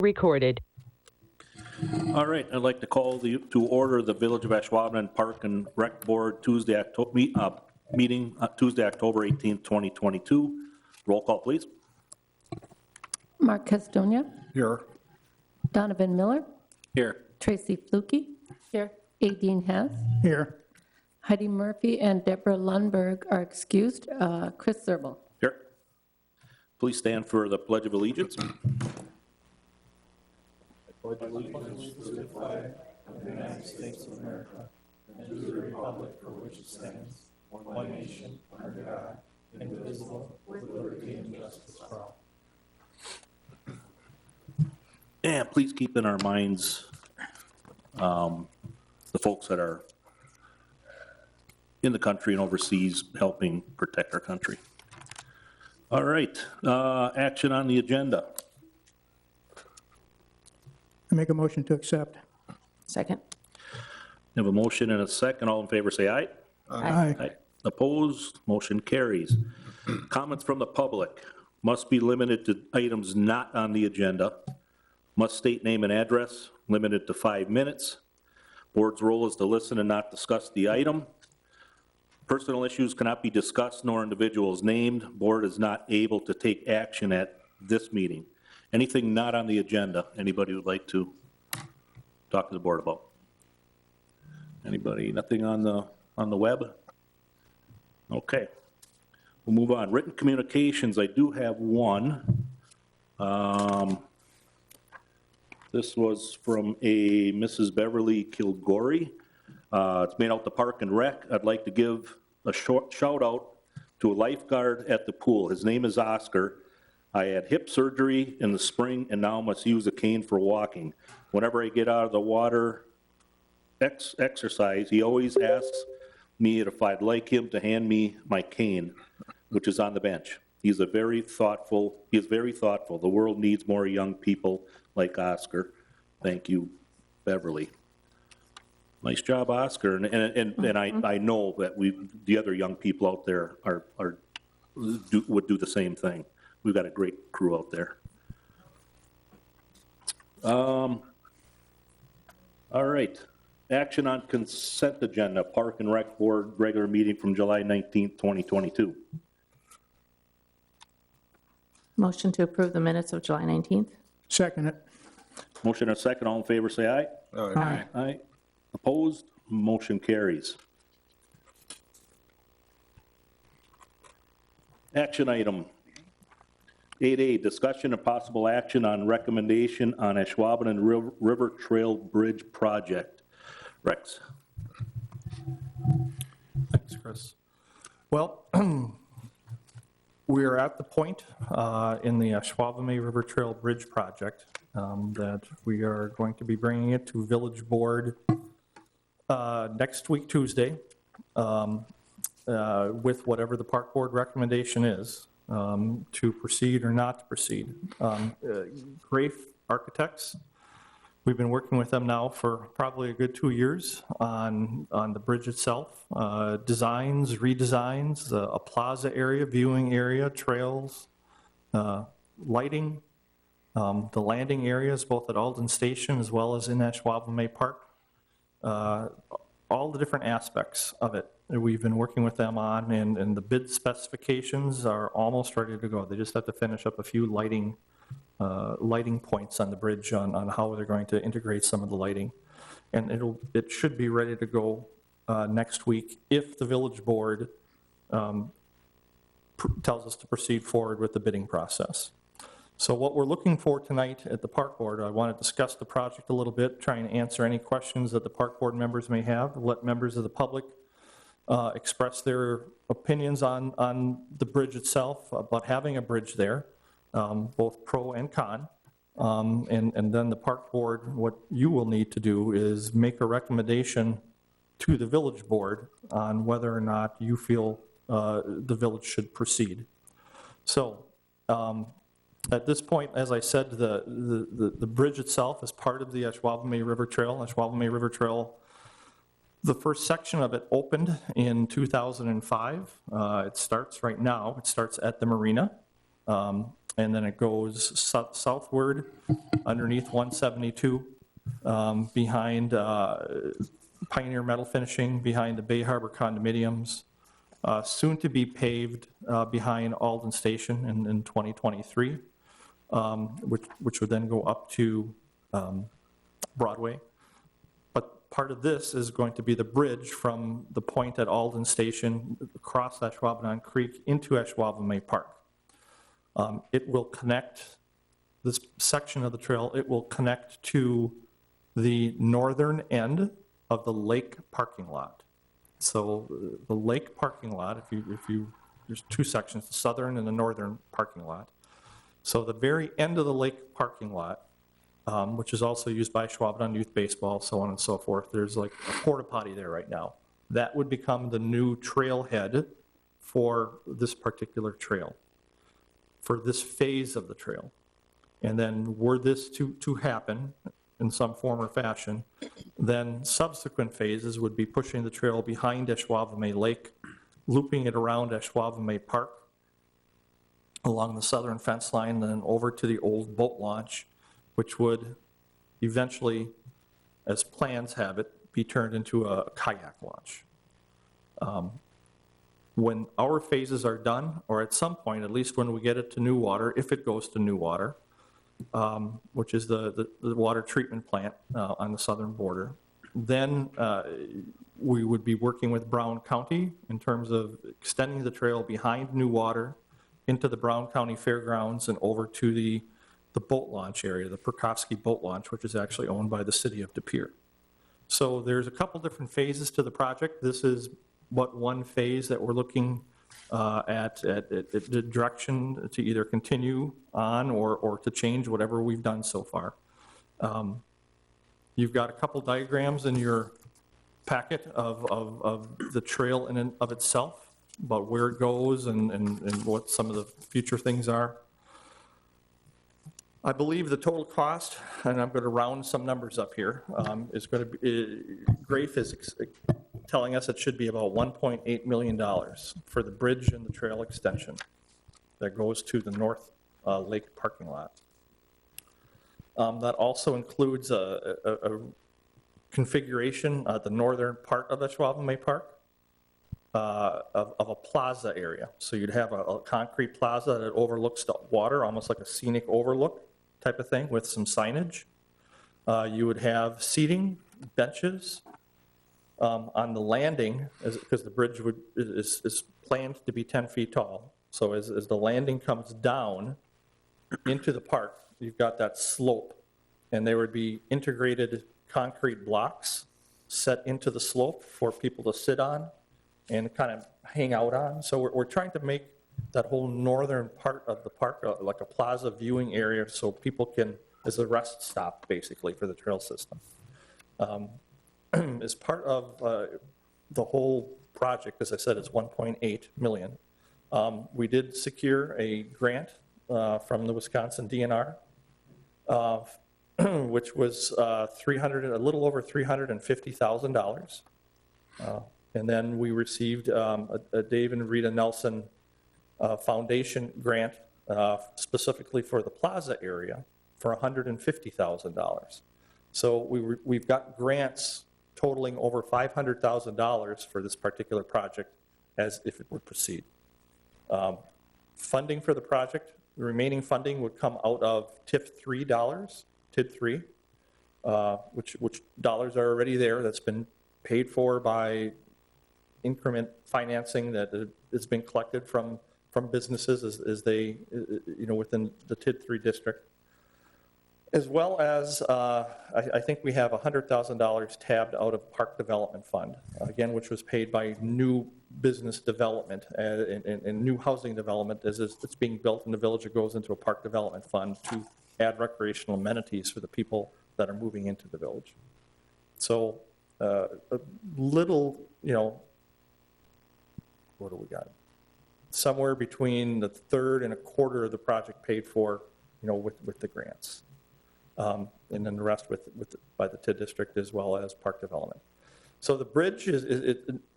Recorded. All right, I'd like to call to order the Village of Ashwaubenon Park and Rec Board meeting Tuesday, October 18th, 2022. Roll call, please. Mark Castonia. Here. Donovan Miller. Here. Tracy Fluke. Here. Aideen Hess. Here. Heidi Murphy and Deborah Lundberg are excused. Chris Zerbel. Here. Please stand for the Pledge of Allegiance. Pledge allegiance to the flag of the United States of America and to the republic for which it stands, one nation, under God, indivisible, with liberty and justice for all. And please keep in our minds the folks that are in the country and overseas helping protect our country. All right, action on the agenda. I make a motion to accept. Second. We have a motion and a second. All in favor, say aye. Aye. Opposed? Motion carries. Comments from the public must be limited to items not on the agenda. Must state name and address, limited to 5 minutes. Board's role is to listen and not discuss the item. Personal issues cannot be discussed nor individuals named. Board is not able to take action at this meeting. Anything not on the agenda, anybody would like to talk to the board about? Anybody? Nothing on the web? Okay. We'll move on. Written communications, I do have one. This was from a Mrs. Beverly Kilgore. It's made out to Park and Rec. I'd like to give a short shout out to a lifeguard at the pool. His name is Oscar. I had hip surgery in the spring and now must use a cane for walking. Whenever I get out of the water exercise, he always asks me if I'd like him to hand me my cane, which is on the bench. He is very thoughtful. The world needs more young people like Oscar. Thank you, Beverly. Nice job, Oscar. And I know that the other young people out there would do the same thing. We've got a great crew out there. All right. Action on consent agenda, Park and Rec Board regular meeting from July 19th, 2022. Motion to approve the minutes of July 19th. Second it. Motion and a second. All in favor, say aye. Aye. Aye. Opposed? Motion carries. Action item 8A, discussion and possible action on recommendation on Ashwaubenon River Trail Bridge project. Rex. Thanks, Chris. Well, we are at the point in the Ashwaubomay River Trail Bridge project that we are going to be bringing it to Village Board next week, Tuesday, with whatever the Park Board recommendation is to proceed or not to proceed. Grafe Architects, we've been working with them now for probably a good 2 years on the bridge itself. Designs, redesigns, a plaza area, viewing area, trails, lighting, the landing areas both at Alden Station as well as in Ashwaubomay Park. All the different aspects of it we've been working with them on, and the bid specifications are almost ready to go. They just have to finish up a few lighting points on the bridge on how they're going to integrate some of the lighting. And it should be ready to go next week if the Village Board tells us to proceed forward with the bidding process. So what we're looking for tonight at the Park Board, I want to discuss the project a little bit, try and answer any questions that the Park Board members may have, let members of the public express their opinions on the bridge itself, about having a bridge there, both pro and con. And then the Park Board, what you will need to do is make a recommendation to the Village Board on whether or not you feel the village should proceed. So at this point, as I said, the bridge itself is part of the Ashwaubomay River Trail. Ashwaubomay River Trail, the first section of it opened in 2005. It starts right now, it starts at the marina. and then it goes southward underneath 172, behind Pioneer Metal Finishing, behind the Bay Harbor condominiums, soon to be paved behind Alden Station in 2023, which would then go up to Broadway. But part of this is going to be the bridge from the point at Alden Station across Ashwaubenon Creek into Ashwaubomay Park. It will connect, this section of the trail, it will connect to the northern end of the lake parking lot. So the lake parking lot, there's two sections, the southern and the northern parking lot. So the very end of the lake parking lot, which is also used by Ashwaubenon Youth Baseball, so on and so forth, there's like a porta potty there right now. That would become the new trailhead for this particular trail, for this phase of the trail. And then were this to happen in some form or fashion, then subsequent phases would be pushing the trail behind Ashwaubomay Lake, looping it around Ashwaubomay Park, along the southern fence line, then over to the old boat launch, which would eventually, as plans have it, be turned into a kayak launch. When our phases are done, or at some point, at least when we get it to New Water, if it goes to New Water, which is the water treatment plant on the southern border, then we would be working with Brown County in terms of extending the trail behind New Water into the Brown County Fairgrounds and over to the boat launch area, the Perkowski Boat Launch, which is actually owned by the city of De Pere. So there's a couple different phases to the project. This is what one phase that we're looking at the direction to either continue on or to change whatever we've done so far. You've got a couple diagrams in your packet of the trail in and of itself, about where it goes and what some of the future things are. I believe the total cost, and I'm going to round some numbers up here, is going to be, Grafe is telling us it should be about $1.8 million for the bridge and the trail extension that goes to the North Lake parking lot. That also includes a configuration at the northern part of Ashwaubomay Park of a plaza area. So you'd have a concrete plaza that overlooks the water, almost like a scenic overlook type of thing with some signage. You would have seating, benches. On the landing, because the bridge is planned to be 10 feet tall, so as the landing comes down into the park, you've got that slope, and there would be integrated concrete blocks set into the slope for people to sit on and kind of hang out on. So we're trying to make that whole northern part of the park like a plaza viewing area so people can, as a rest stop basically for the trail system. As part of the whole project, as I said, it's 1.8 million. We did secure a grant from the Wisconsin DNR, which was a little over $350,000. And then we received a Dave and Rita Nelson Foundation grant specifically for the plaza area for $150,000. So we've got grants totaling over $500,000 for this particular project as if it would proceed. Funding for the project, the remaining funding would come out of TIF 3 dollars, TID 3, which dollars are already there. That's been paid for by increment financing that has been collected from businesses as they, within the TID 3 district. As well as, I think we have $100,000 tabbed out of Park Development Fund, again, which was paid by new business development and new housing development as it's being built in the village. It goes into a Park Development Fund to add recreational amenities for the people that are moving into the village. So a little, what do we got? Somewhere between the third and a quarter of the project paid for, with the grants. And then the rest by the TID district as well as park development. So the bridge I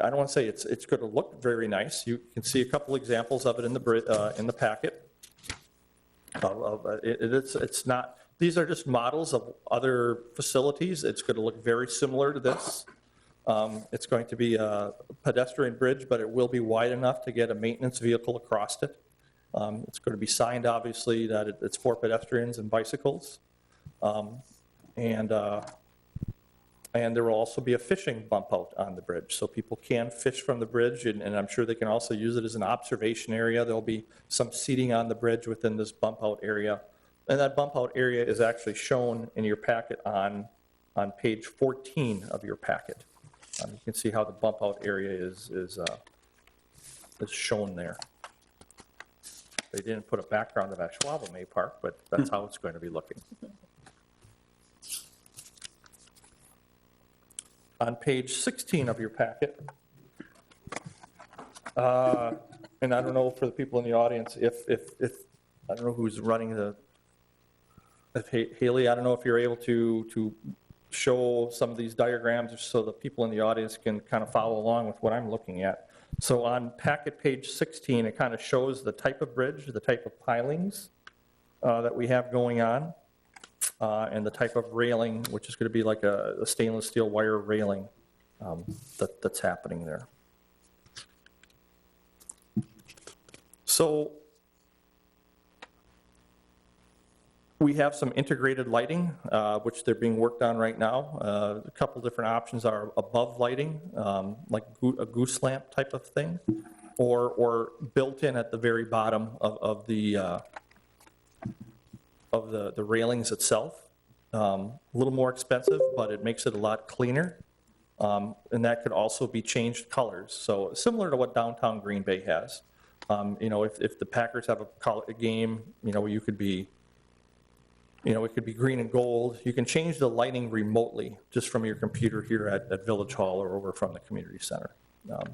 don't want to say it's going to look very nice. You can see a couple examples of it in the packet. It's not, these are just models of other facilities. It's going to look very similar to this. It's going to be a pedestrian bridge, but it will be wide enough to get a maintenance vehicle across it. It's going to be signed, obviously, that it's for pedestrians and bicycles. And there will also be a fishing bump out on the bridge, so people can fish from the bridge, and I'm sure they can also use it as an observation area. There'll be some seating on the bridge within this bump out area. And that bump out area is actually shown in your packet on page 14 of your packet. You can see how the bump out area is shown there. They didn't put a background of Ashwaubomay Park, but that's how it's going to be looking. On page 16 of your packet, and I don't know for the people in the audience, if I don't know who's running if Haley, I don't know if you're able to show some of these diagrams so the people in the audience can kind of follow along with what I'm looking at. So on packet page 16, it kind of shows the type of bridge, the type of pilings that we have going on, and the type of railing, which is going to be like a stainless steel wire railing that's happening there. So we have some integrated lighting, which they're being worked on right now. A couple different options are above lighting, like a goose lamp type of thing, or built in at the very bottom of the railings itself. A little more expensive, but it makes it a lot cleaner. And that could also be changed colors. So similar to what downtown Green Bay has. You know, if the Packers have a game, you know, it could be green and gold. You can change the lighting remotely just from your computer here at Village Hall or over from the community center.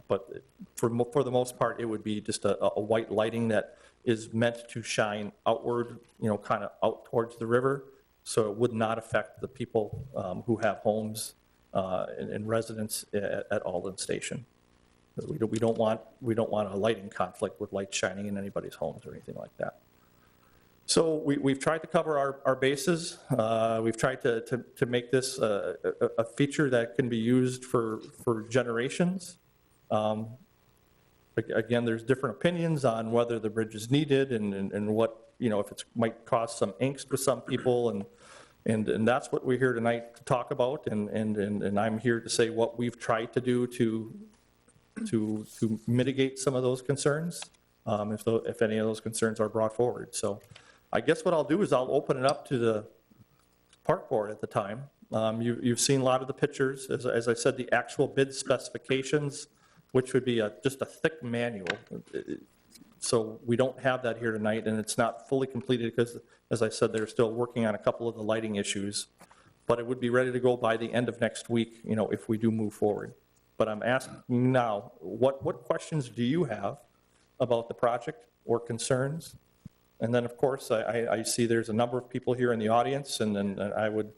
But for the most part, it would be just a white lighting that is meant to shine outward, you know, kind of out towards the river, so it would not affect the people who have homes and residents at Alden Station. We don't want a lighting conflict with light shining in anybody's homes or anything like that. So we've tried to cover our bases. We've tried to make this a feature that can be used for generations. Again, there's different opinions on whether the bridge is needed and what, you know, if it might cause some angst with some people, and that's what we're here tonight to talk about, and I'm here to say what we've tried to do to mitigate some of those concerns, if any of those concerns are brought forward. So I guess what I'll do is I'll open it up to the park board at the time. You've seen a lot of the pictures, as I said, the actual bid specifications, which would be just a thick manual. So we don't have that here tonight, and it's not fully completed because, as I said, they're still working on a couple of the lighting issues. But it would be ready to go by the end of next week, you know, if we do move forward. But I'm asking now, what questions do you have about the project or concerns? And then, of course, I see there's a number of people here in the audience, and then I would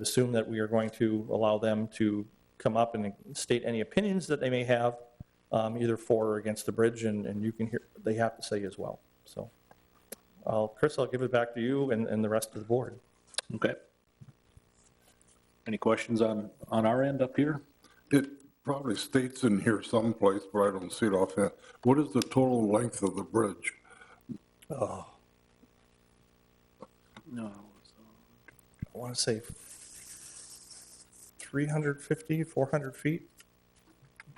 assume that we are going to allow them to come up and state any opinions that they may have, either for or against the bridge, and you can hear what they have to say as well. So, Chris, I'll give it back to you and the rest of the board. Okay. Any questions on our end up here? It probably states in here someplace, but I don't see it offhand. What is the total length of the bridge? Oh. No. I want to say 350, 400 feet.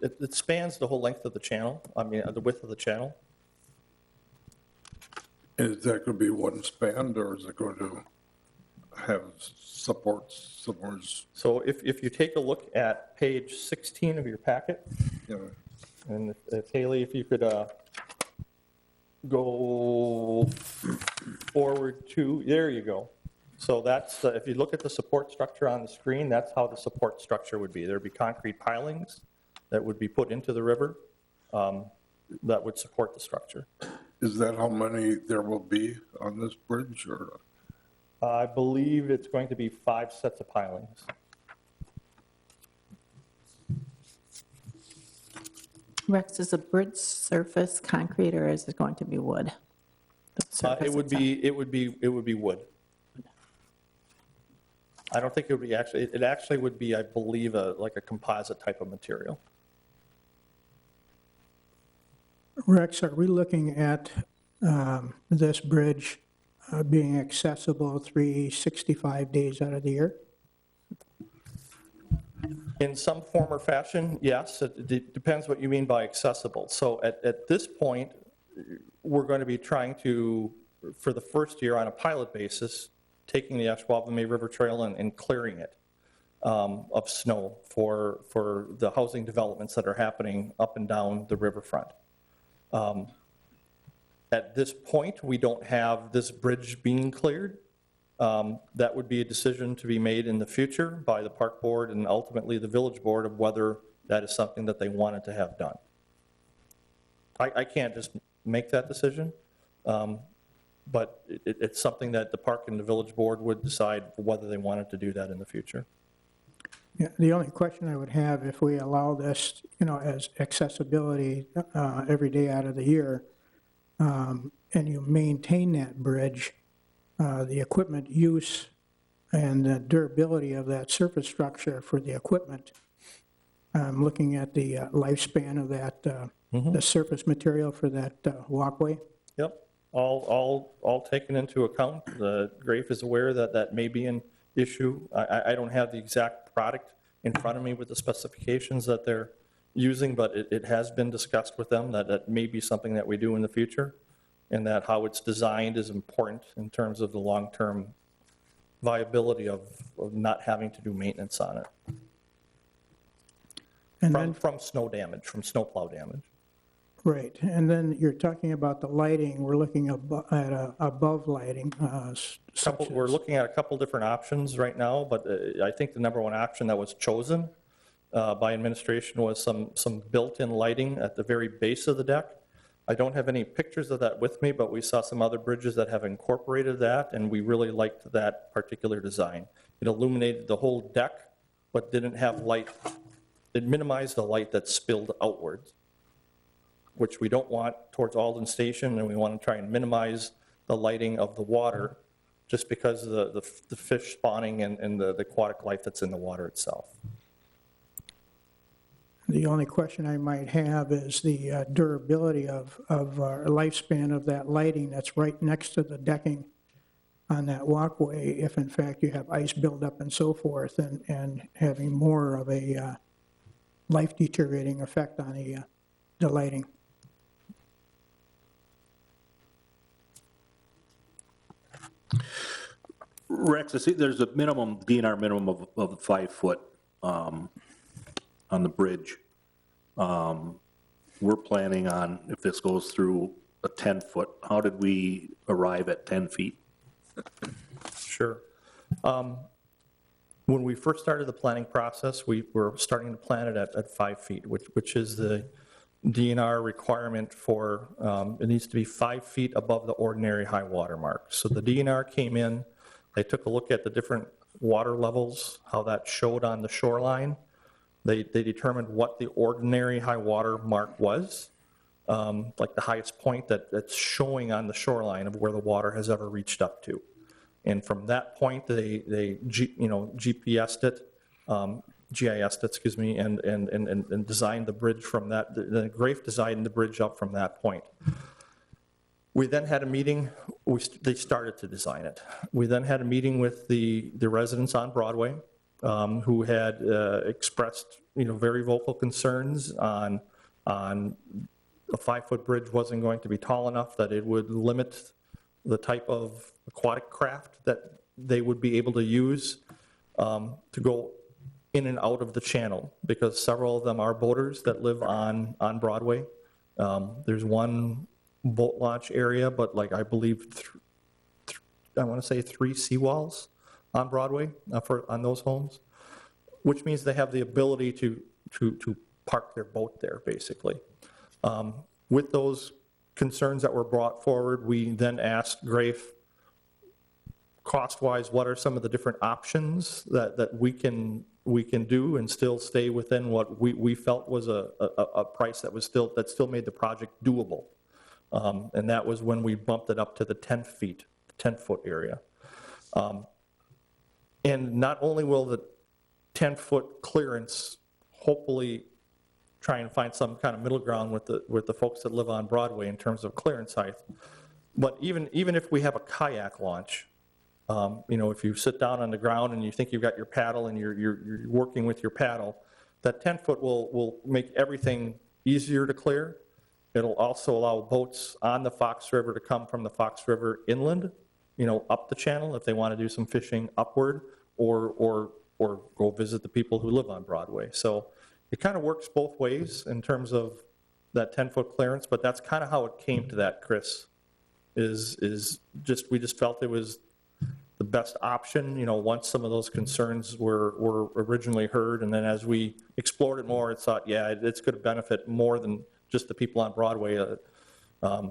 It spans the whole length of the channel, I mean, the width of the channel. Is that going to be one span, or is it going to have supports somewhere? So if you take a look at page 16 of your packet, Yeah. and if Haley, if you could go forward to, there you go. So that's, if you look at the support structure on the screen, that's how the support structure would be. There'd be concrete pilings that would be put into the river that would support the structure. Is that how many there will be on this bridge, or? I believe it's going to be 5 sets of pilings. Rex, is the bridge surface concrete or is it going to be wood? surface It would itself? be wood. I don't think it would be it actually would be, I believe, like a composite type of material. Rex, are we looking at this bridge being accessible 365 days out of the year? In some form or fashion, yes. It depends what you mean by accessible. So at this point, we're going to be trying to, for the first year on a pilot basis, taking the Ashwaubomay River Trail and clearing it of snow for the housing developments that are happening up and down the riverfront. At this point, we don't have this bridge being cleared. That would be a decision to be made in the future by the park board and ultimately the village board of whether that is something that they wanted to have done. I can't just make that decision, but it's something that the park and the village board would decide whether they wanted to do that in the future. Yeah, the only question I would have, if we allow this, as accessibility every day out of the year, and you maintain that bridge, the equipment use and the durability of that surface structure for the equipment, looking at the lifespan of that, the surface material for that walkway. Yep, all taken into account. The Grafe is aware that that may be an issue. I don't have the exact product in front of me with the specifications that they're using, but it has been discussed with them that that may be something that we do in the future, and that how it's designed is important in terms of the long-term viability of not having to do maintenance on it. And From snow damage, from snowplow damage. Right, and then you're talking about the lighting, we're looking at above lighting. We're looking at a couple different options right now, but I think the number one option that was chosen by administration was some built-in lighting at the very base of the deck. I don't have any pictures of that with me, but we saw some other bridges that have incorporated that, and we really liked that particular design. It illuminated the whole deck, but didn't have light. It minimized the light that spilled outwards, which we don't want towards Alden Station, and we want to try and minimize the lighting of the water just because of the fish spawning and the aquatic life that's in the water itself. The only question I might have is the durability of our lifespan of that lighting that's right next to the decking on that walkway, if in fact you have ice buildup and so forth, and having more of a life deteriorating effect on the lighting. Rex, I see there's a minimum, DNR minimum of 5 foot on the bridge. We're planning on, if this goes through, a 10 foot. How did we arrive at 10 feet? Sure. When we first started the planning process, we were starting to plan it at 5 feet, which is the DNR requirement for, it needs to be 5 feet above the ordinary high water mark. So the DNR came in, they took a look at the different water levels, how that showed on the shoreline. They determined what the ordinary high water mark was, like the highest point that's showing on the shoreline of where the water has ever reached up to. And from that point, they GIS'd it, excuse me, and designed the bridge from that. The Grafe designed the bridge up from that point. We then had a meeting, they started to design it. We then had a meeting with the residents on Broadway who had expressed, very vocal concerns on a 5-foot bridge wasn't going to be tall enough, that it would limit the type of aquatic craft that they would be able to use to go in and out of the channel, because several of them are boaters that live on Broadway. There's one boat launch area, but like I believe, I want to say 3 seawalls on Broadway on those homes, which means they have the ability to park their boat there, basically. With those concerns that were brought forward, we then asked Grafe, cost-wise, what are some of the different options that we can do and still stay within what we felt was a price that still made the project doable. And that was when we bumped it up to the 10 feet, 10-foot area. And not only will the 10-foot clearance hopefully try and find some kind of middle ground with the folks that live on Broadway in terms of clearance height, but even if we have a kayak launch, if you sit down on the ground and you think you've got your paddle and you're working with your paddle, that 10-foot will make everything easier to clear. It'll also allow boats on the Fox River to come from the Fox River inland, up the channel if they want to do some fishing upward, or go visit the people who live on Broadway. So it kind of works both ways in terms of that 10-foot clearance, but that's kind of how it came to that, Chris, we just felt it was the best option, once some of those concerns were originally heard, and then as we explored it more, it's thought, yeah, it's going to benefit more than just the people on Broadway. A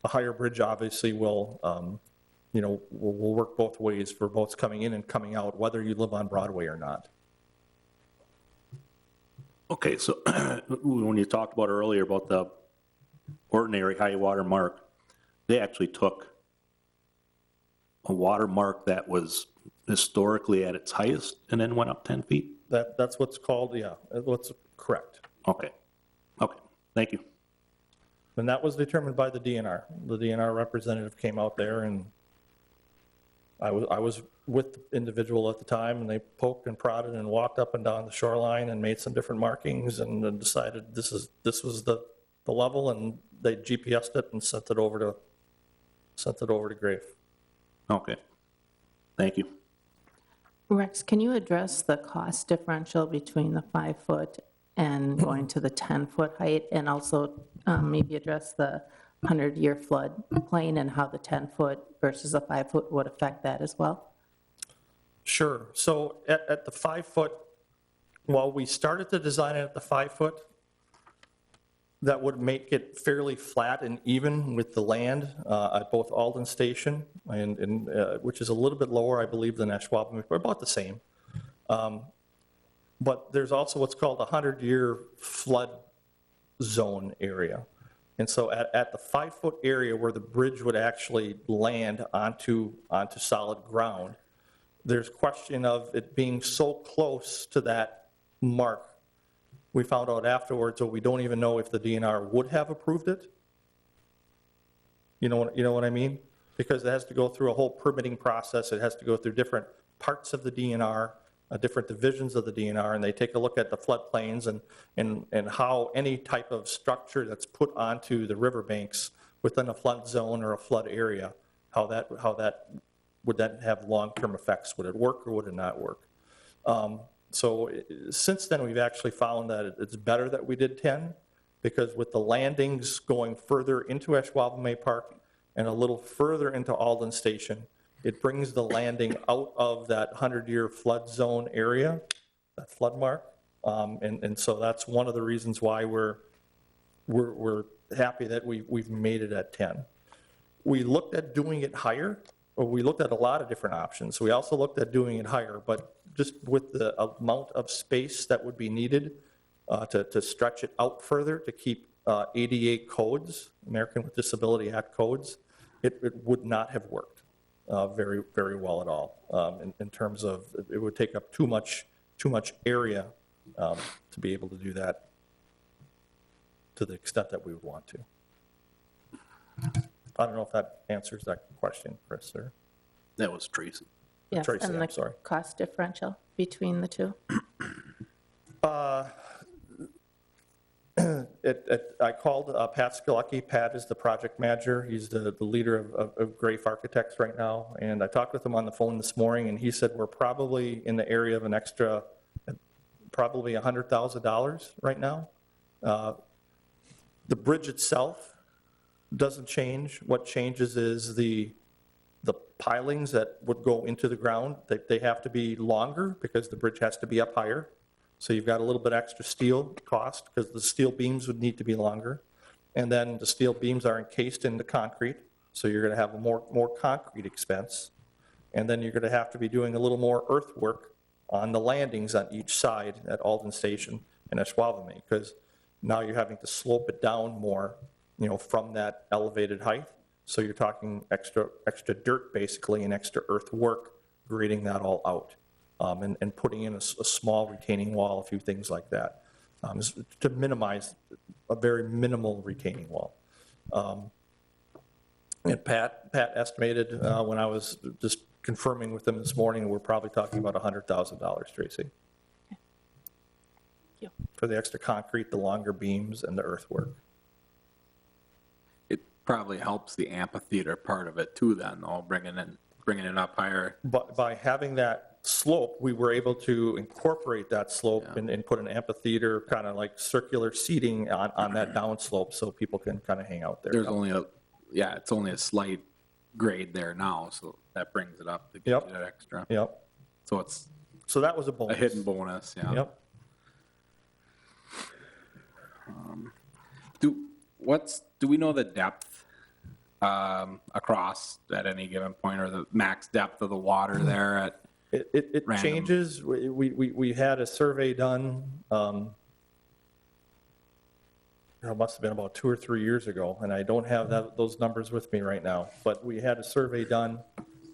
higher bridge obviously will work both ways for boats coming in and coming out, whether you live on Broadway or not. Okay, so when you talked about earlier about the ordinary high water mark, they actually took a water mark that was historically at its highest and then went up 10 feet? That's what's called, yeah, what's correct. Okay, thank you. And that was determined by the DNR. The DNR representative came out there, and I was with the individual at the time, and they poked and prodded and walked up and down the shoreline and made some different markings and then decided this was the level, and they GPSed it and sent it over to Grafe. Okay, thank you. Rex, can you address the cost differential between the 5-foot and going to the 10-foot height, and also maybe address the 100-year flood plain and how the 10-foot versus a 5-foot would affect that as well? Sure. So at the 5-foot, while we started to design it at the 5-foot, that would make it fairly flat and even with the land at both Alden Station, and which is a little bit lower, I believe, than Ashwaubomay, but about the same. But there's also what's called a 100-year flood zone area. And so at the 5-foot area where the bridge would actually land onto solid ground, there's question of it being so close to that mark. We found out afterwards, so we don't even know if the DNR would have approved it. You know what I mean? Because it has to go through a whole permitting process. It has to go through different parts of the DNR, different divisions of the DNR, and they take a look at the floodplains and how any type of structure that's put onto the riverbanks within a flood zone or a flood area, how that would that have long-term effects? Would it work or would it not work? So since then, we've actually found that it's better that we did 10, because with the landings going further into Ashwaubomay Park and a little further into Alden Station, it brings the landing out of that 100-year flood zone area, that flood mark. And so that's one of the reasons why we're happy that we've made it at 10. We looked at doing it higher. We looked at a lot of different options. We also looked at doing it higher, but just with the amount of space that would be needed to stretch it out further, to keep ADA codes, American with Disability Act codes, it would not have worked very, very well at all in terms of it would take up too much area to be able to do that to the extent that we would want to. I don't know if that answers that question, Chris, or? That was Tracy. Yes, Tracy, and I'm sorry. the cost differential between the two? I called Pat Skilecki. Pat is the project manager. He's the leader of Grafe Architects right now. And I talked with him on the phone this morning, and he said we're probably in the area of an extra, probably $100,000 right now. The bridge itself doesn't change. What changes is the pilings that would go into the ground. They have to be longer because the bridge has to be up higher. So you've got a little bit extra steel cost because the steel beams would need to be longer. And then the steel beams are encased in the concrete, so you're going to have a more concrete expense. And then you're going to have to be doing a little more earthwork on the landings on each side at Alden Station and Ashwaubomay, because now you're having to slope it down more from that elevated height. So you're talking extra dirt basically and extra earthwork, grading that all out, and putting in a small retaining wall, a few things like that, to minimize a very minimal retaining wall. And Pat estimated when I was just confirming with him this morning, we're probably talking about $100,000, Tracy. you. For the extra concrete, the longer beams, and the earthwork. It probably helps the amphitheater part of it too then, though, bringing it up higher. But by having that slope, we were able to incorporate that slope and put an amphitheater, kind of like circular seating on that downslope so people can kind of hang out there. There's only it's only a slight grade there now, so that brings it up to get you that extra. Yep. So it's So that was a a bonus. hidden bonus, yeah. Yep. Do we know the depth across at any given point, or the max depth of the water there at? It Random. changes. We had a survey done, it must have been about 2 or 3 years ago, and I don't have those numbers with me right now, but we had a survey done,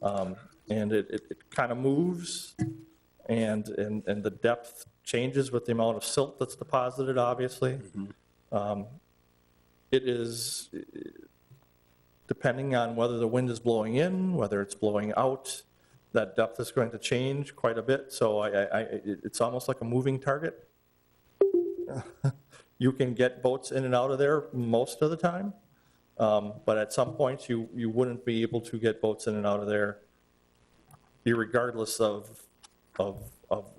and it kind of moves, and the depth changes with the amount of silt that's deposited, obviously. It is, depending on whether the wind is blowing in, whether it's blowing out, that depth is going to change quite a bit, so it's almost like a moving target. You can get boats in and out of there most of the time, but at some points you wouldn't be able to get boats in and out of there irregardless of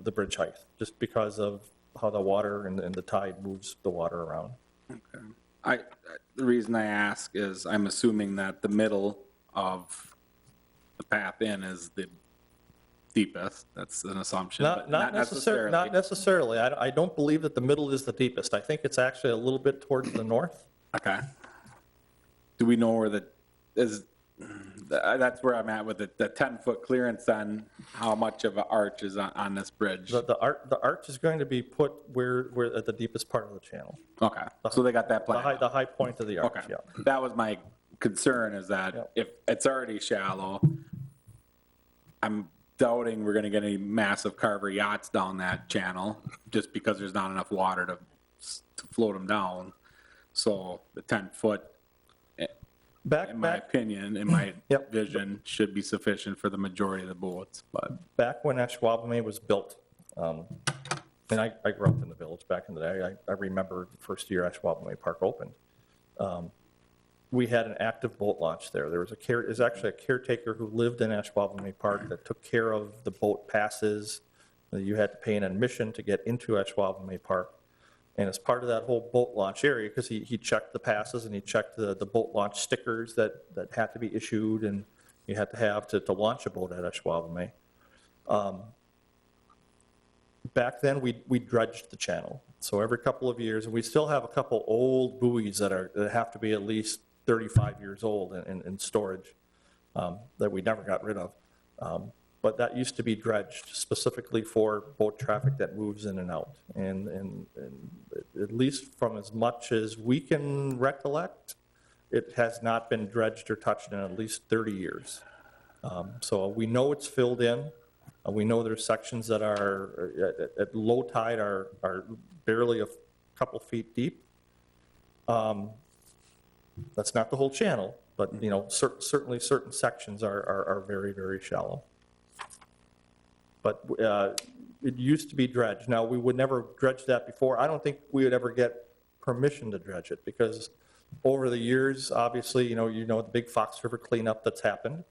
the bridge height, just because of how the water and the tide moves the water around. Okay. The reason I ask is I'm assuming that the middle of the path in is the deepest. That's an assumption. but Not necessarily. I don't believe that the middle is the deepest. I think it's actually a little bit towards the north. Okay. Do we know where that's where I'm at with the 10-foot clearance then, how much of an arch is on this bridge? The arch is going to be put where at the deepest part of the channel. Okay, so they got that plan. The high point of the arch, Okay, yeah. that was my concern, is that Yep. if it's already shallow, I'm doubting we're gonna get any massive carver yachts down that channel, just because there's not enough water to float them down. So the 10-foot, in my opinion, in my Yep. vision, should be sufficient for the majority of the boats, but. Back when Ashwaubomay was built, and I grew up in the village back in the day, I remember the first year Ashwaubomay Park opened. We had an active boat launch there. There was actually a caretaker who lived in Ashwaubomay Park that took care of the boat passes. You had to pay an admission to get into Ashwaubomay Park. And as part of that whole boat launch area, because he checked the passes and he checked the boat launch stickers that had to be issued and you had to have to launch a boat at Ashwaubomay. Back then, we dredged the channel. So every couple of years, and we still have a couple old buoys that have to be at least 35 years old in storage that we never got rid of. But that used to be dredged specifically for boat traffic that moves in and out. And at least from as much as we can recollect, it has not been dredged or touched in at least 30 years. So we know it's filled in. We know there's sections that are at low tide are barely a couple feet deep. That's not the whole channel, but certainly certain sections are very, very shallow. But it used to be dredged. Now, we would never dredge that before. I don't think we would ever get permission to dredge it, because over the years, obviously, the big Fox River cleanup that's happened,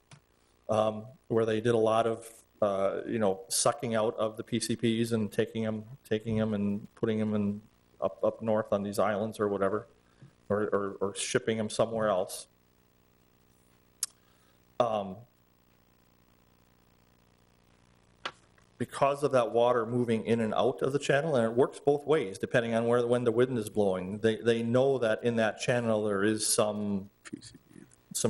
where they did a lot of sucking out of the PCPs and taking them and putting them in up north on these islands or whatever, or shipping them somewhere else. Because of that water moving in and out of the channel, and it works both ways depending on when the wind is blowing, they know that in that channel there is some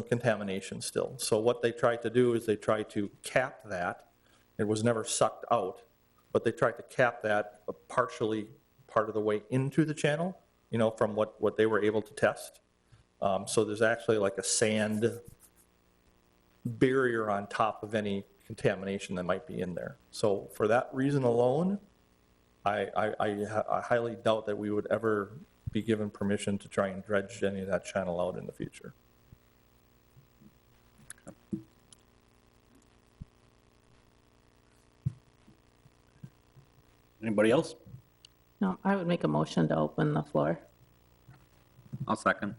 contamination still. So what they tried to do is they tried to cap that. It was never sucked out, but they tried to cap that partially part of the way into the channel, from what they were able to test. So there's actually like a sand barrier on top of any contamination that might be in there. So for that reason alone, I highly doubt that we would ever be given permission to try and dredge any of that channel out in the future. Anybody else? No, I would make a motion to open the floor. I'll second.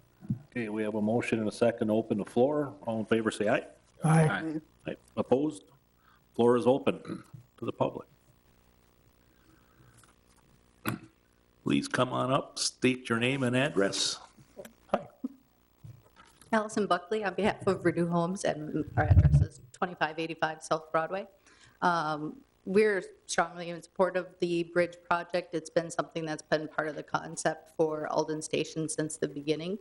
Okay, we have a motion and a second to open the floor. All in favor, say aye. Aye. Aye. Aye. Opposed? Floor is open to the public. Please come on up, state your name and address. Allison Buckley on behalf of Renew Homes, and our address is 2585 South Broadway. We're strongly in support of the bridge project. It's been something that's been part of the concept for Alden Station since the beginning.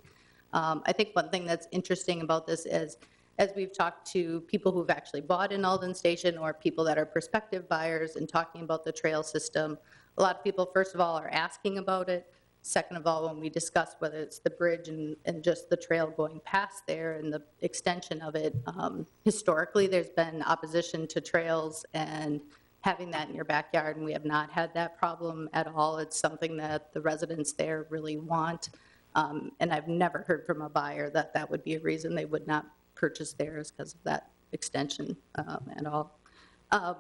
I think one thing that's interesting about this is, as we've talked to people who've actually bought in Alden Station or people that are prospective buyers and talking about the trail system, a lot of people, first of all, are asking about it. Second of all, when we discuss whether it's the bridge and just the trail going past there and the extension of it, historically, there's been opposition to trails and having that in your backyard, and we have not had that problem at all. It's something that the residents there really want, and I've never heard from a buyer that that would be a reason they would not purchase theirs because of that extension at all.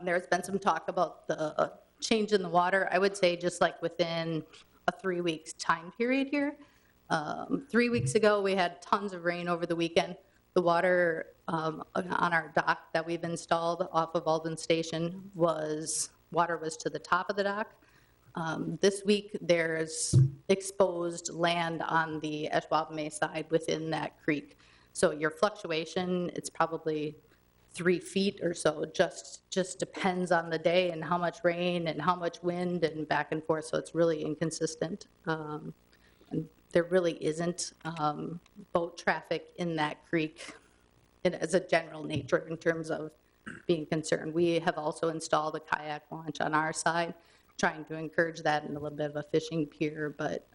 There's been some talk about the change in the water. I would say just like within a 3 weeks time period here. 3 weeks ago, we had tons of rain over the weekend. The water on our dock that we've installed off of Alden Station water was to the top of the dock. This week, there's exposed land on the Ashwaubomay side within that creek. So your fluctuation, it's probably 3 feet or so, just depends on the day and how much rain and how much wind and back and forth, so it's really inconsistent. And there really isn't boat traffic in that creek as a general nature in terms of being concerned. We have also installed a kayak launch on our side, trying to encourage that and a little bit of a fishing pier, but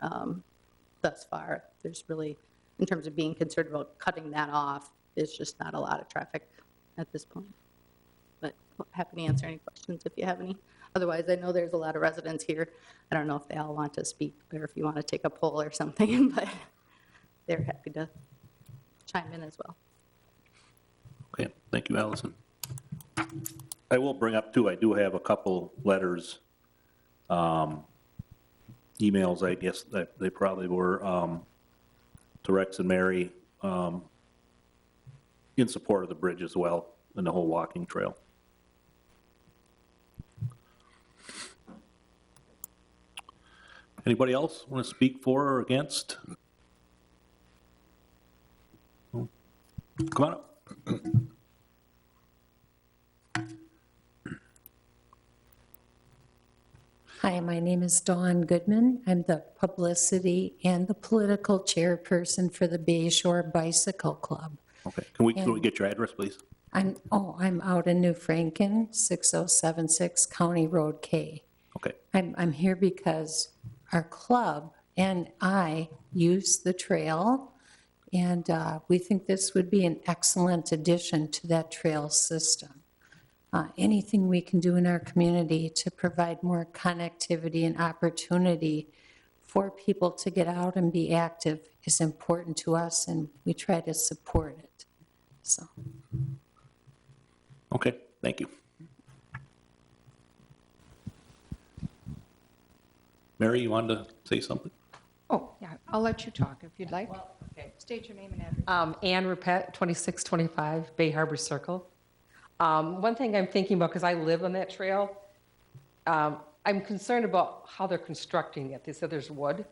thus far, there's really, in terms of being concerned about cutting that off, there's just not a lot of traffic at this point. But happy to answer any questions if you have any. Otherwise, I know there's a lot of residents here. I don't know if they all want to speak or if you want to take a poll or something, but they're happy to chime in as well. Okay, thank you, Allison. I will bring up too, I do have a couple letters, emails, I guess, that they probably were, to Rex and Mary, in support of the bridge as well, and the whole walking trail. Anybody else want to speak for or against? Come on up. Hi, my name is Dawn Goodman. I'm the publicity and the political chairperson for the Bay Shore Bicycle Club. Okay, can we get your address, please? I'm out in New Franken, 6076 County Road K. Okay, I'm here because our club and I use the trail, and we think this would be an excellent addition to that trail system. Anything we can do in our community to provide more connectivity and opportunity for people to get out and be active is important to us, and we try to support it. So. okay, thank you. Mary, you wanted to say something? Oh, yeah, I'll let you talk if you'd like. Okay. State your name and address. Ann Rupett, 2625 Bay Harbor Circle. One thing I'm thinking about, because I live on that trail, I'm concerned about how they're constructing it. They said there's wood,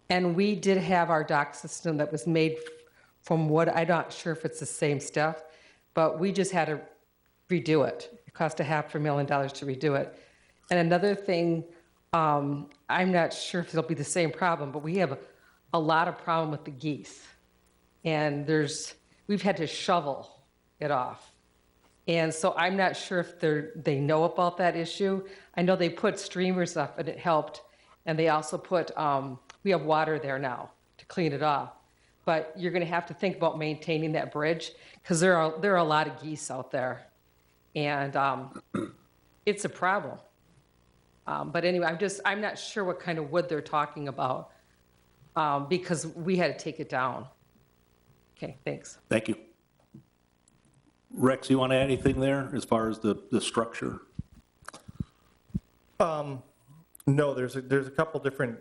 and we did have our dock system that was made from wood. I'm not sure if it's the same stuff, but we just had to redo it. It cost $500,000 to redo it. And another thing, I'm not sure if it'll be the same problem, but we have a lot of problem with the geese. And we've had to shovel it off. And so I'm not sure if they know about that issue. I know they put streamers up and it helped. And they also put, we have water there now to clean it off. but you're going to have to think about maintaining that bridge because there are a lot of geese out there, and it's a problem. But anyway, I'm not sure what kind of wood they're talking about because we had to take it down. Okay, thanks. Thank you. Rex, you want to add anything there as far as the structure? No, there's a couple different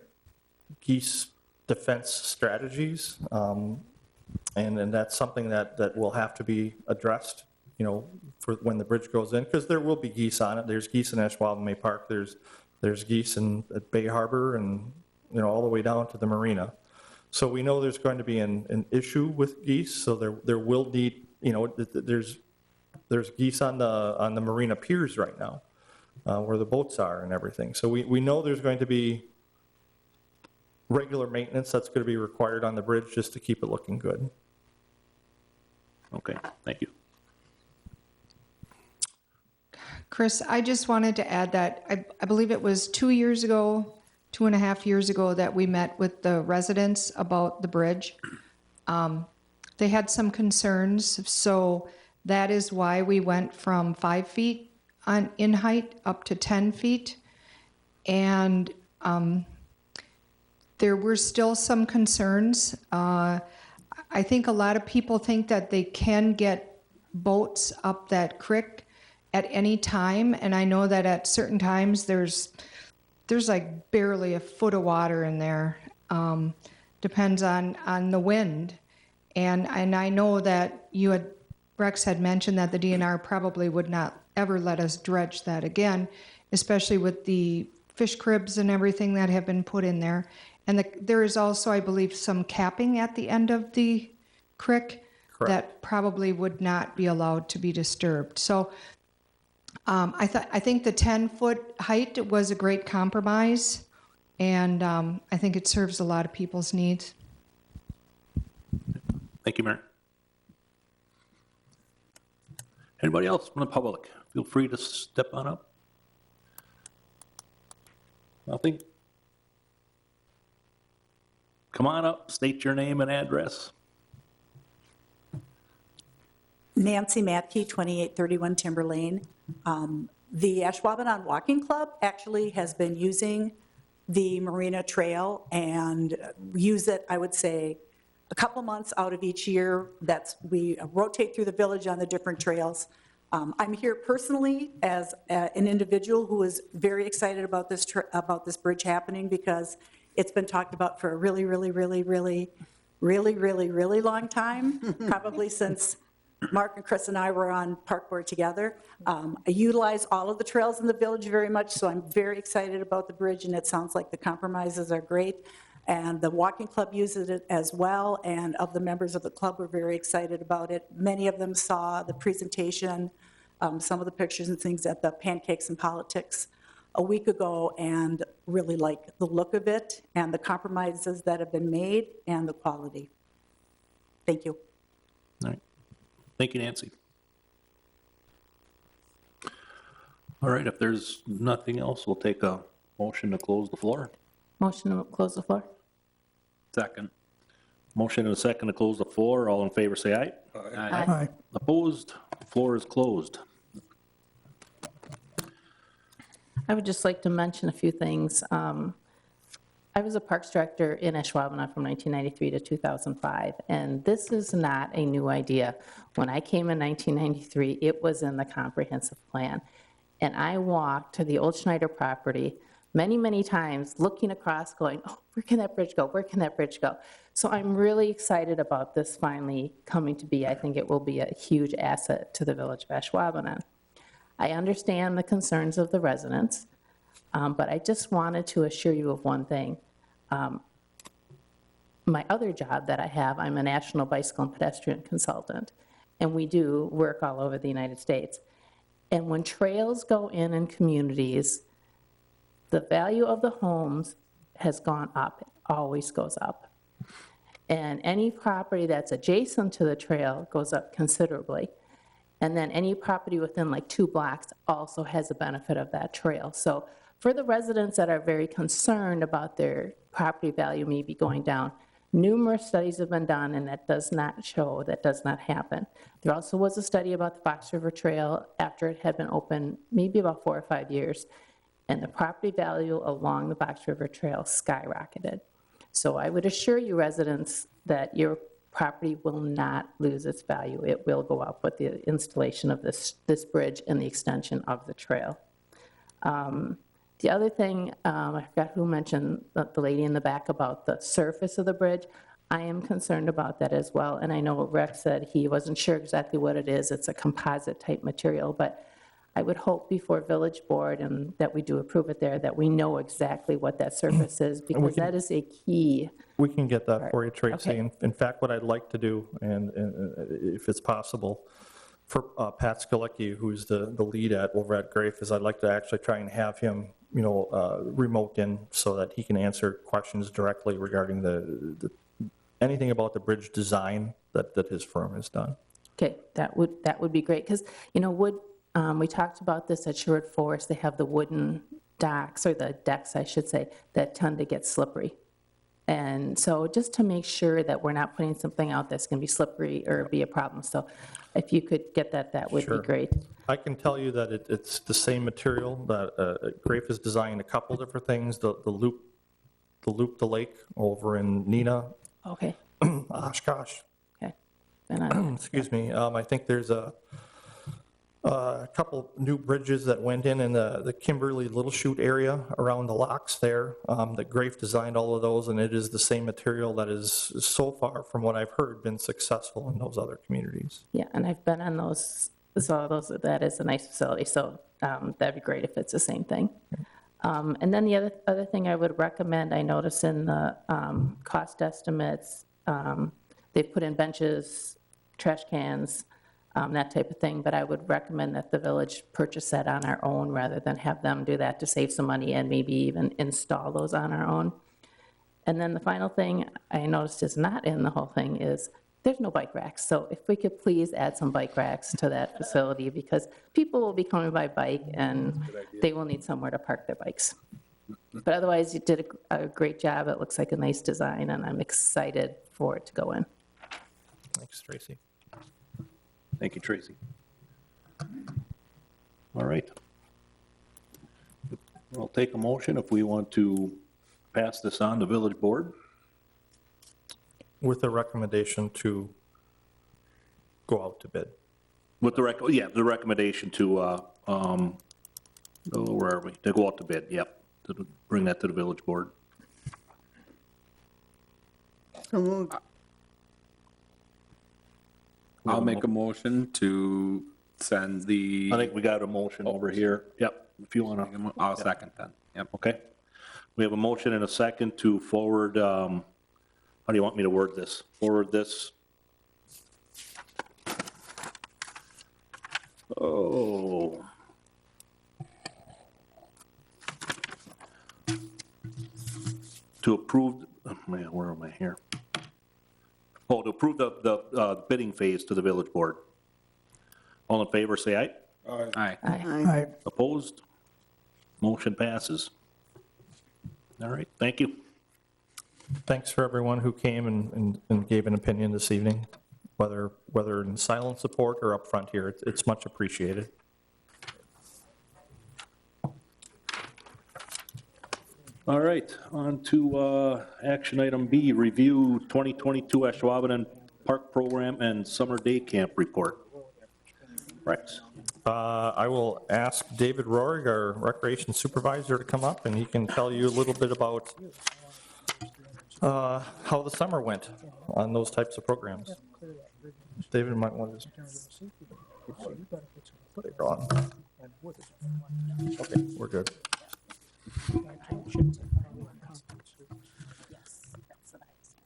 geese defense strategies, and that's something that will have to be addressed, for when the bridge goes in, because there will be geese on it. There's geese in Ashwaubomay Park, there's geese at Bay Harbor, and, all the way down to the marina. So we know there's going to be an issue with geese, so there will need, there's geese on the marina piers right now, where the boats are and everything. So we know there's going to be regular maintenance that's going to be required on the bridge just to keep it looking good. Okay, thank you. Chris, I just wanted to add that I believe it was 2 years ago, 2.5 years ago, that we met with the residents about the bridge. They had some concerns, so that is why we went from 5 feet in height up to 10 feet. And there were still some concerns. I think a lot of people think that they can get boats up that creek at any time, and I know that at certain times there's like barely a foot of water in there. Depends on the wind, and I know that Rex had mentioned that the DNR probably would not ever let us dredge that again, especially with the fish cribs and everything that have been put in there. And there is also, I believe, some capping at the end of the creek. Correct. That probably would not be allowed to be disturbed. So I think the 10-foot height was a great compromise, and I think it serves a lot of people's needs. Thank you, Mary. Anybody else from the public? Feel free to step on up. Nothing? Come on up, state your name and address. Nancy Matke, 2831 Timber Lane. The Ashwaubenon Walking Club actually has been using the Marina Trail and use it, I would say, a couple months out of each year. We rotate through the village on the different trails. I'm here personally as an individual who is very excited about this bridge happening because it's been talked about for a really long time, probably since Mark and Chris and I were on Park Board together. I utilize all of the trails in the village very much, so I'm very excited about the bridge, and it sounds like the compromises are great. And the walking club uses it as well, and of the members of the club were very excited about it. Many of them saw the presentation, some of the pictures and things at the Pancakes and Politics a week ago, and really like the look of it and the compromises that have been made and the quality. Thank you. All right. Thank you, Nancy. All right, if there's nothing else, we'll take a motion to close the floor. Motion to close the floor. Second. Motion and a second to close the floor. All in favor, say aye. Aye. Aye. Opposed? Floor is closed. I would just like to mention a few things. I was a parks director in Ashwaubenon from 1993 to 2005, and this is not a new idea. When I came in 1993, it was in the comprehensive plan, and I walked to the old Schneider property many times, looking across, going, oh, where can that bridge go? Where can that bridge go? So I'm really excited about this finally coming to be. I think it will be a huge asset to the village of Ashwaubenon. I understand the concerns of the residents, but I just wanted to assure you of one thing. My other job that I have, I'm a national bicycle and pedestrian consultant, and we do work all over the United States. And when trails go in communities, the value of the homes has gone up, it always goes up. And any property that's adjacent to the trail goes up considerably. And then any property within like 2 blocks also has a benefit of that trail. So for the residents that are very concerned about their property value maybe going down, Numerous studies have been done, and that does not show, that does not happen. There also was a study about the Fox River Trail after it had been open maybe about 4 or 5 years, and the property value along the Fox River Trail skyrocketed. So I would assure you residents that your property will not lose its value. It will go up with the installation of this bridge and the extension of the trail. The other thing, I forgot who mentioned, the lady in the back about the surface of the bridge. I am concerned about that as well, and I know Rex said he wasn't sure exactly what it is. It's a composite type material, but I would hope before Village Board and that we do approve it there, that we know exactly what that surface is, because that is a key. We can get that for you, Tracy. Okay. In fact, what I'd like to do, and if it's possible, for Pat Skalecki, who's the lead over at Grafe, is I'd like to actually try and have him, remote in so that he can answer questions directly regarding anything about the bridge design that his firm has done. Okay, that would be great, because, wood, we talked about this at Sherwood Forest. They have the wooden docks, or the decks, I should say, that tend to get slippery. And so just to make sure that we're not putting something out that's going to be slippery or be a problem. So if you could get that would Sure. be great. I can tell you that it's the same material that Grafe has designed a couple different things. The loop the lake over in Neenah, Okay, Oshkosh. okay. And Excuse me. I think there's a couple new bridges that went in the Kimberly Little Chute area around the locks there. That Grafe designed all of those, and it is the same material that is, so far, from what I've heard, been successful in those other communities. yeah, and I've been on those, that is a nice facility, so that'd be great if it's the same thing. And then the other thing I would recommend, I noticed in the cost estimates, they've put in benches, trash cans, that type of thing, but I would recommend that the village purchase that on our own rather than have them do that to save some money and maybe even install those on our own. And then the final thing I noticed is not in the whole thing is there's no bike racks. So if we could please add some bike racks to that facility, because people will be coming by bike and they will need somewhere to park their bikes. But otherwise, you did a great job. It looks like a nice design, and I'm excited for it to go in. Thanks, Tracy. Thank you, Tracy. All right. We'll take a motion if we want to pass this on to Village Board. With a recommendation to go out to bid. With the recommendation to, where are we? To go out to bid, yep. To bring that to the Village Board. I'll make a motion to send the. I think we got a motion over here. Yep, if you want to. I'll second then. Yep. Okay. We have a motion and a second to forward, how do you want me to word this? Forward this. Oh. To approve, oh, man, where am I here? Oh, to approve the bidding phase to the Village Board. All in favor, say aye. Aye. I Opposed? Motion passes. All right, thank you. Thanks for everyone who came and gave an opinion this evening, whether in silent support or up front here. It's much appreciated. All right, on to action item B, review 2022 Ashwaubenon Park Program and Summer Day Camp Report. Rex. I will ask David Rohrig, our recreation supervisor, to come up, and he can tell you a little bit about how the summer went on those types of programs. David might want to just put it on. Okay, we're good.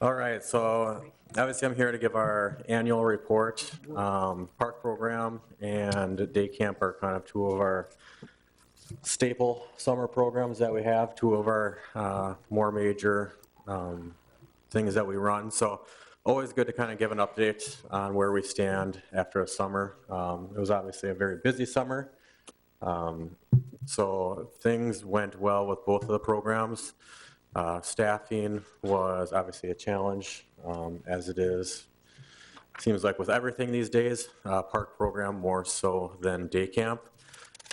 All right, so obviously I'm here to give our annual report. Park program and day camp are kind of two of our staple summer programs that we have, two of our more major things that we run. So always good to kind of give an update on where we stand after a summer. It was obviously a very busy summer. So things went well with both of the programs. Staffing was obviously a challenge, as it is. Seems like with everything these days, park program more so than day camp.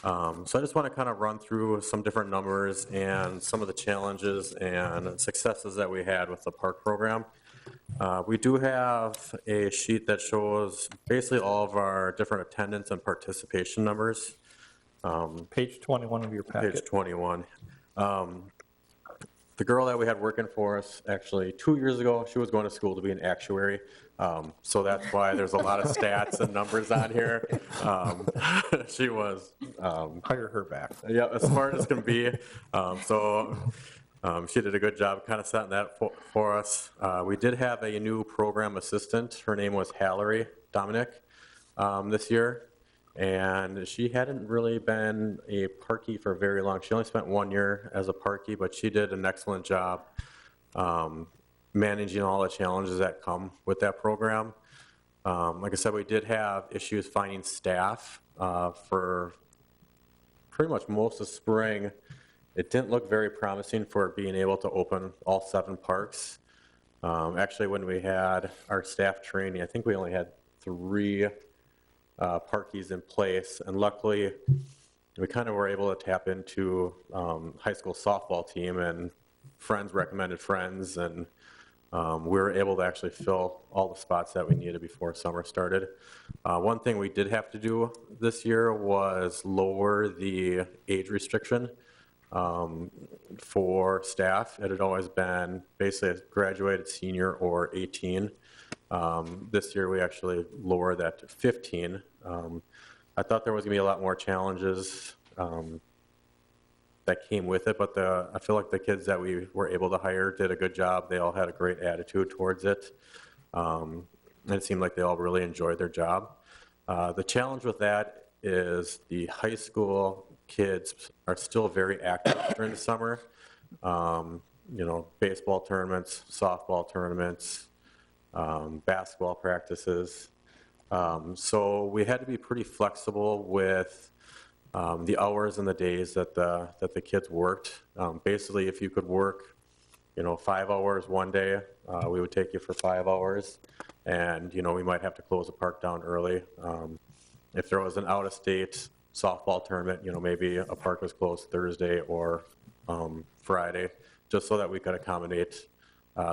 So I just want to kind of run through some different numbers and some of the challenges and successes that we had with the park program. We do have a sheet that shows basically all of our different attendance and participation numbers. Page 21 of your packet. Page 21. The girl that we had working for us, actually 2 years ago, she was going to school to be an actuary. So that's why there's a lot of stats and numbers on here. She was. Hire her back. Yeah, as smart as can be. She did a good job kind of setting that for us. We did have a new program assistant. Her name was Hallery Dominic this year. And she hadn't really been a parkie for very long. She only spent 1 year as a parkie, but she did an excellent job managing all the challenges that come with that program. Like I said, we did have issues finding staff for pretty much most of spring. It didn't look very promising for being able to open all 7 parks. Actually, when we had our staff training, I think we only had 3 parkies in place, and luckily we kind of were able to tap into high school softball team, and friends recommended friends, and we were able to actually fill all the spots that we needed before summer started. One thing we did have to do this year was lower the age restriction for staff. It had always been basically a graduated senior or 18. This year we actually lowered that to 15. I thought there was going to be a lot more challenges that came with it, but I feel like the kids that we were able to hire did a good job. They all had a great attitude towards it. And it seemed like they all really enjoyed their job. The challenge with that is the high school kids are still very active during the summer. You know, baseball tournaments, softball tournaments, basketball practices. So we had to be pretty flexible with the hours and the days that the kids worked. Basically, if you could work, you know, 5 hours one day, we would take you for 5 hours, and you know, we might have to close the park down early. If there was an out-of-state softball tournament, you know, maybe a park was closed Thursday or Friday, just so that we could accommodate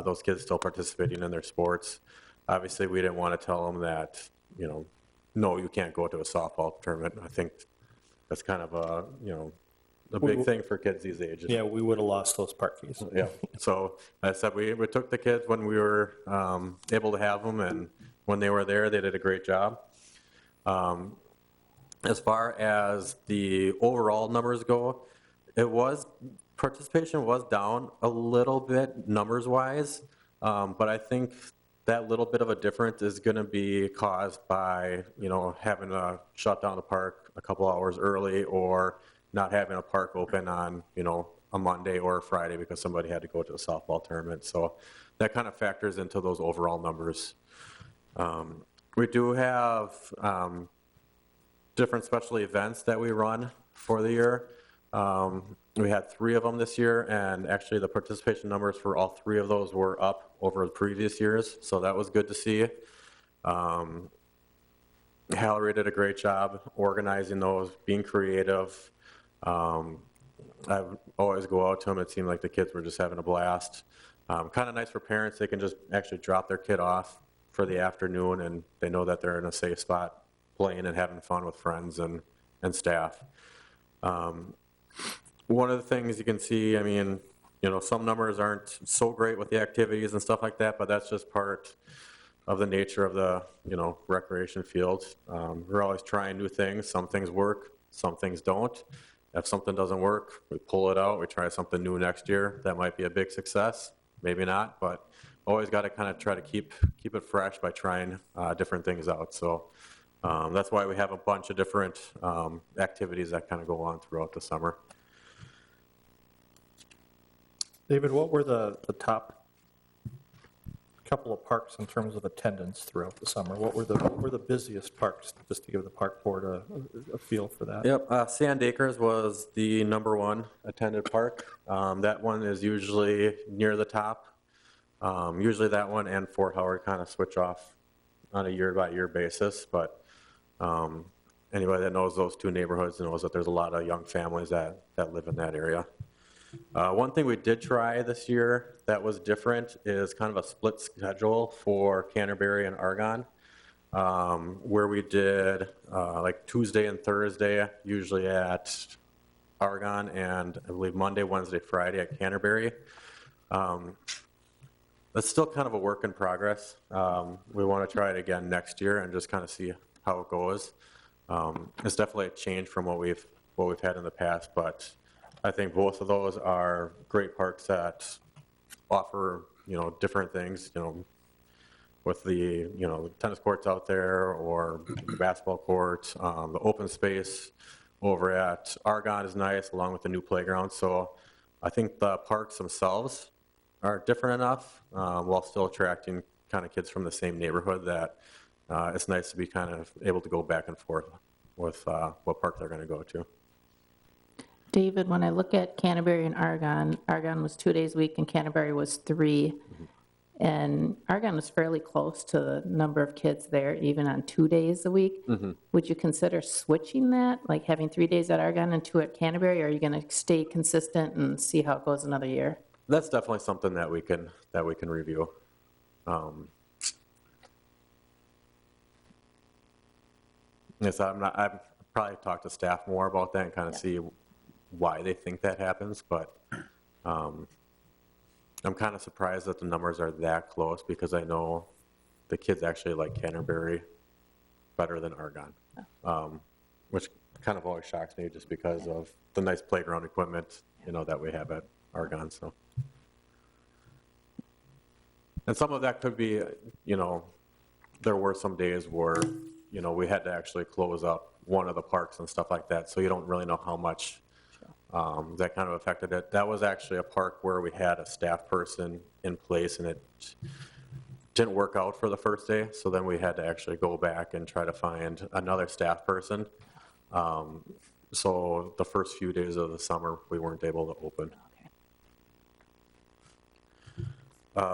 those kids still participating in their sports. Obviously, we didn't want to tell them that, you know, no, you can't go to a softball tournament. I think that's kind of a, you know, a big thing for kids these ages. Yeah, we would have lost those parkies. Yeah, so I said we took the kids when we were able to have them, and when they were there, they did a great job. As far as the overall numbers go, participation was down a little bit numbers-wise, but I think that little bit of a difference is going to be caused by, you know, having to shut down the park a couple hours early, or not having a park open on, you know, a Monday or a Friday because somebody had to go to a softball tournament. So that kind of factors into those overall numbers. We do have different special events that we run for the year. We had 3 of them this year, and actually the participation numbers for all 3 of those were up over the previous years, so that was good to see. Hallery did a great job organizing those, being creative. I always go out to them. It seemed like the kids were just having a blast. Kind of nice for parents. They can just actually drop their kid off for the afternoon, and they know that they're in a safe spot playing and having fun with friends and staff. One of the things you can see, I mean, you know, some numbers aren't so great with the activities and stuff like that, but that's just part of the nature of the, you know, recreation field. We're always trying new things. Some things work, some things don't. If something doesn't work, we pull it out, we try something new next year. That might be a big success, maybe not, but always got to kind of try to keep it fresh by trying different things out. So that's why we have a bunch of different activities that kind of go on throughout the summer. David, what were the top couple of parks in terms of attendance throughout the summer. What were the busiest parks, just to give the park board a feel for that? Yep, Sand Acres was the #1 attended park. That one is usually near the top. Usually that one and Fort Howard kind of switch off on a year-by-year basis, but anybody that knows those two neighborhoods knows that there's a lot of young families that live in that area. One thing we did try this year that was different is kind of a split schedule for Canterbury and Argonne, where we did like Tuesday and Thursday, usually at Argonne, and I believe Monday, Wednesday, Friday at Canterbury. That's still kind of a work in progress. We want to try it again next year and just kind of see how it goes. It's definitely a change from what we've had in the past, but I think both of those are great parks that offer, different things, with the, tennis courts out there or the basketball court, the open space over at Argonne is nice along with the new playground. So I think the parks themselves are different enough while still attracting kind of kids from the same neighborhood that it's nice to be kind of able to go back and forth with what park they're going to go to. David, when I look at Canterbury and Argonne, Argonne was 2 days a week and Canterbury was 3. And Argonne was fairly close to the number of kids there, even on 2 days a week. Would you consider switching that, like having 3 days at Argonne and 2 at Canterbury, or are you going to stay consistent and see how it goes another year? That's definitely something that we can review. Yes, I've probably talk to staff more about that and kind of see why they think that happens, but I'm kind of surprised that the numbers are that close because I know the kids actually like Canterbury better than Argonne, which kind of always shocks me just because of the nice playground equipment, that we have at Argonne. So, and some of that could be, there were some days where, we had to actually close up one of the parks and stuff like that, so you don't really know how much that kind of affected it. That was actually a park where we had a staff person in place, and it didn't work out for the first day, so then we had to actually go back and try to find another staff person. So the first few days of the summer, we weren't able to open.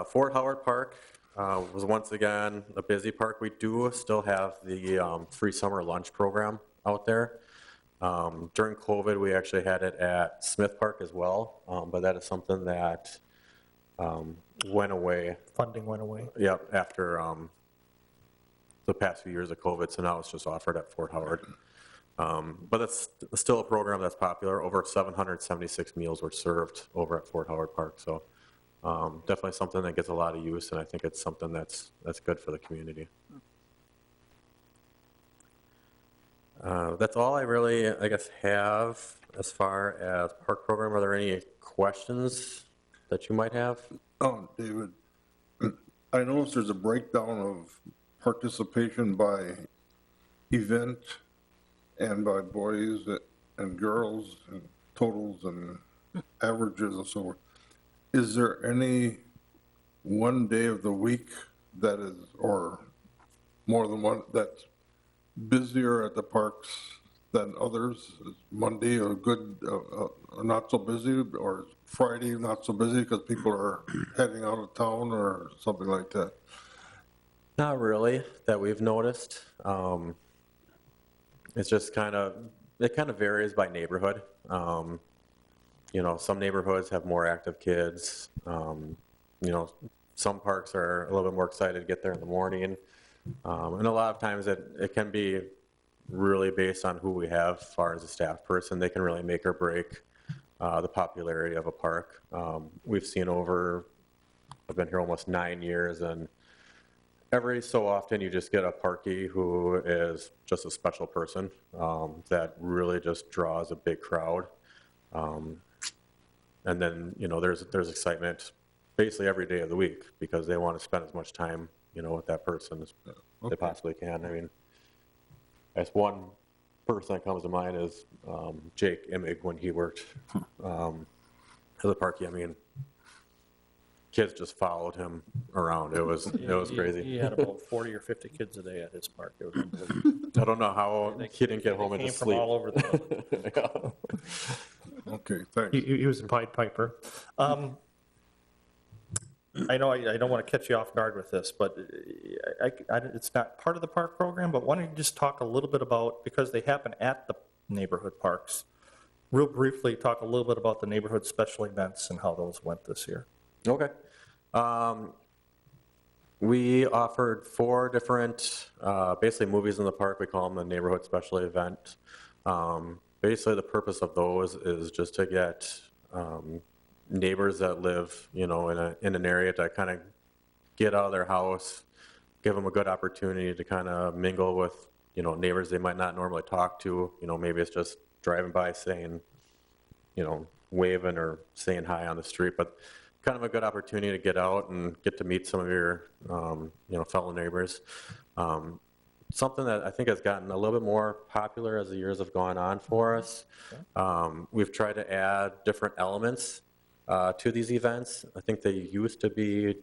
Fort Howard Park was once again a busy park. We do still have the free summer lunch program out there. During COVID, we actually had it at Smith Park as well, but that is something that went away. Funding went away. Yep, after the past few years of COVID, so now it's just offered at Fort Howard. But it's still a program that's popular. Over 776 meals were served over at Fort Howard Park, so definitely something that gets a lot of use, and I think it's something that's good for the community. That's all I really, I guess, have as far as park program. Are there any questions that you might have? Oh, David, I noticed there's a breakdown of participation by event and by boys and girls and totals and averages and so forth. Is there any one day of the week that is, or more than one, that's busier at the parks than others? Is Monday a good, not so busy, or Friday not so busy because people are heading out of town or something like that? Not really, that we've noticed. It's just it kind of varies by neighborhood. Some neighborhoods have more active kids. Some parks are a little bit more excited to get there in the morning. And a lot of times it can be really based on who we have as far as a staff person. They can really make or break the popularity of a park. We've seen I've been here almost 9 years, and every so often you just get a parkie who is just a special person that really just draws a big crowd. And then, there's excitement basically every day of the week because they want to spend as much time with that person as they possibly can. I mean, as one person that comes to mind is Jake Immig when he worked as a parkie. I mean, kids just followed him around. It was He crazy. had about 40 or 50 kids a day at his park. It was unbelievable. I don't know how he didn't get home They into came from sleep. all over the village. Yeah. Okay, thanks. He was a Pied Piper. I know I don't want to catch you off guard with this, but it's not part of the park program, but why don't you just talk a little bit about, because they happen at the neighborhood parks, real briefly talk a little bit about the neighborhood special events and how those went this year. Okay. We offered 4 different, basically movies in the park. We call them the neighborhood special event. Basically, the purpose of those is just to get neighbors that live, in an area to kind of get out of their house, give them a good opportunity to kind of mingle with, neighbors they might not normally talk to. Maybe it's just driving by saying, waving or saying hi on the street, but kind of a good opportunity to get out and get to meet some of your, fellow neighbors. Something that I think has gotten a little bit more popular as the years have gone on for us. We've tried to add different elements to these events. I think they used to be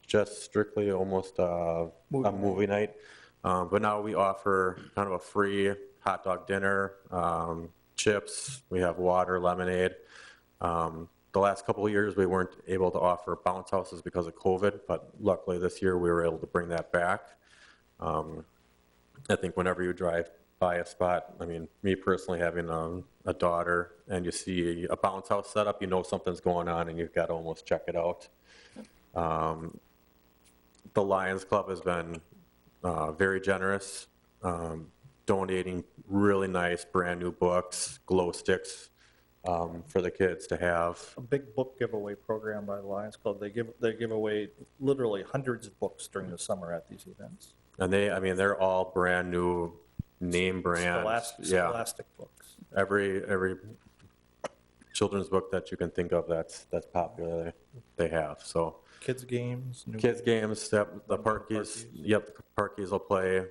just strictly almost a movie night, but now we offer kind of a free hot dog dinner, chips, we have water, lemonade. The last couple of years we weren't able to offer bounce houses because of COVID, but luckily this year we were able to bring that back. I think whenever you drive by a spot, I mean, me personally having a daughter and you see a bounce house set up, something's going on and you've got to almost check it out. The Lions Club has been very generous, donating really nice brand new books, glow sticks for the kids to have. A big book giveaway program by the Lions Club. They give away literally hundreds of books during the summer at these events. And they're all brand new name brand. Scholastic books. Every children's book that you can think of that's popular, they have. So Kids games. Kids games, the parkies, the parkies will play,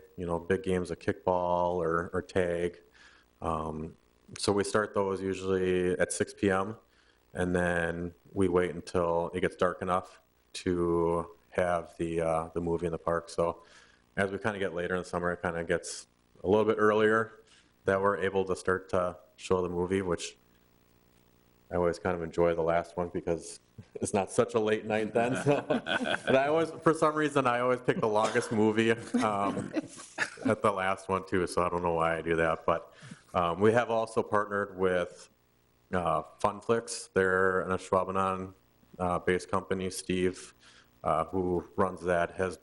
big games of kickball or tag. So we start those usually at 6 p.m. and then we wait until it gets dark enough to have the movie in the park. So as we kind of get later in the summer, it kind of gets a little bit earlier that we're able to start to show the movie, which I always kind of enjoy the last one because it's not such a late night then. So. And for some reason, I always pick the longest movie at the last one too, so I don't know why I do that. But we have also partnered with Funflix. They're an Ashwaubenon based company. Steve, who runs that, has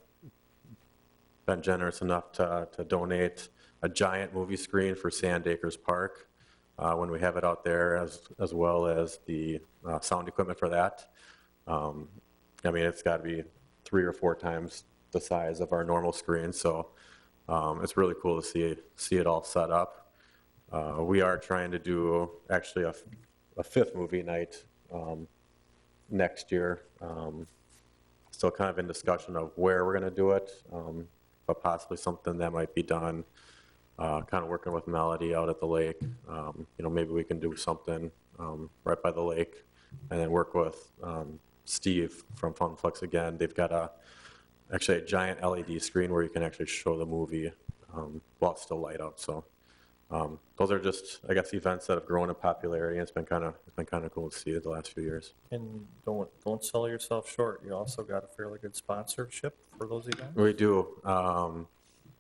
been generous enough to donate a giant movie screen for Sand Acres Park when we have it out there, as well as the sound equipment for that. I mean, it's got to be 3 or 4 times the size of our normal screen, so it's really cool to see it all set up. We are trying to do actually a 5th movie night next year. Still kind of in discussion of where we're going to do it, but possibly something that might be done kind of working with Melody out at the lake. Maybe we can do something right by the lake and then work with Steve from Funflix again. They've got actually a giant LED screen where you can actually show the movie while it's still light out. So those are just, I guess, events that have grown in popularity, and it's been kind of cool to see it the last few years. And don't sell yourself short. You also got a fairly good sponsorship for those events. We do.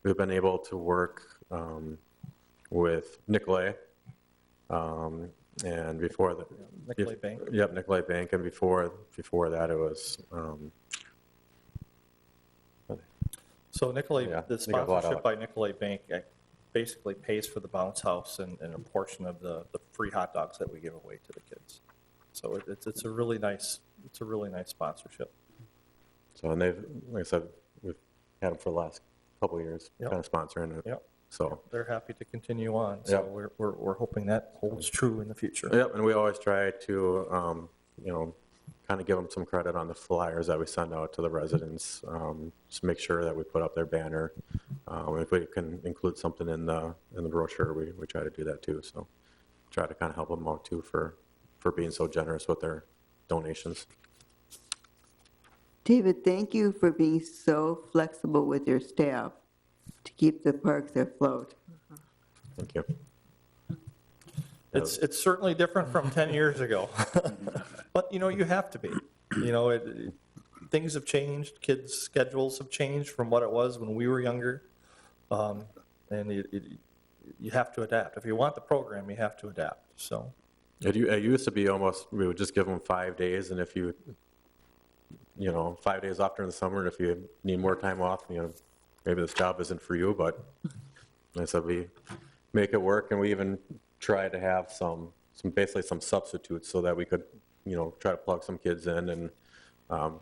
We've been able to work with Nicolay, and before that, Nicolay Bank. Yep, Nicolay Bank, and before that it was. So Nicolay, Yeah, the they got bought sponsorship out. by Nicolay Bank basically pays for the bounce house and a portion of the free hot dogs that we give away to the kids. So it's a really nice sponsorship. So, and they've, like I said, we've had them for the last couple of years, Yep. kind of sponsoring it. Yep. So. They're happy to continue on. So Yep. we're hoping that holds true in the future. Yep, and we always try to, kind of give them some credit on the flyers that we send out to the residents. Just make sure that we put up their banner. If we can include something in the brochure, we try to do that too. So try to kind of help them out too for being so generous with their donations. David, thank you for being so flexible with your staff to keep the parks afloat. Thank you. It's certainly different from 10 years ago. But, you know, you have to be. You know, things have changed, kids' schedules have changed from what it was when we were younger. And you have to adapt. If you want the program, you have to adapt, so. It used to be almost, we would just give them 5 days, and if you know, 5 days off during the summer, and if you need more time off, you know, maybe this job isn't for you, but like I said, we make it work, and we even try to have basically some substitutes so that we could, you know, try to plug some kids in and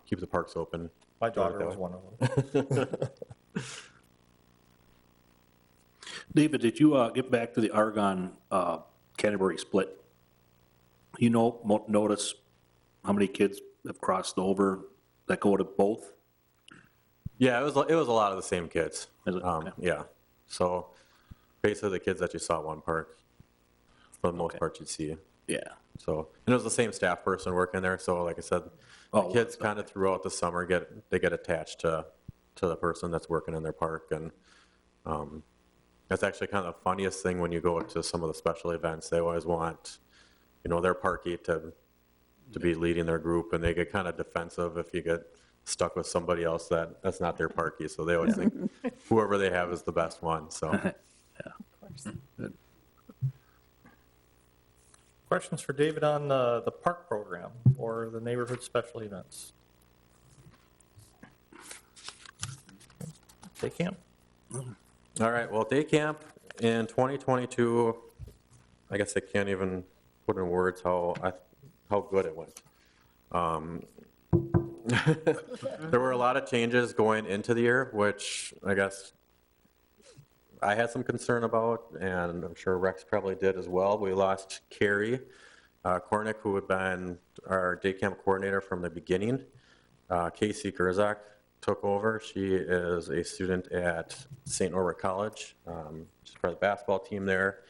keep the parks open. My daughter was one of them. David, did you get back to the Argonne Canterbury split? You know, notice how many kids have crossed over that go to both? Yeah, it was a lot of the same kids. Is it? Okay. Yeah, so basically the kids that you saw at one park, for the most part, you'd see. Yeah. So, and it was the same staff person working there, so like I said, the kids kind of throughout the summer get attached to the person that's working in their park, and that's actually kind of the funniest thing when you go to some of the special events. They always want, you know, their parkie to be leading their group, and they get kind of defensive if you get stuck with somebody else that's not their parkie, so they always think whoever they have is the best one, so. Yeah, of course. Good. Questions for David on the park program or the neighborhood special events? Day camp? All right, well, day camp in 2022, I guess I can't even put in words how good it went. There were a lot of changes going into the year, which I guess I had some concern about, and I'm sure Rex probably did as well. We lost Carrie Kornick, who had been our day camp coordinator from the beginning. Casey Gerzak took over. She is a student at St. Norbert College. She's part of the basketball team there.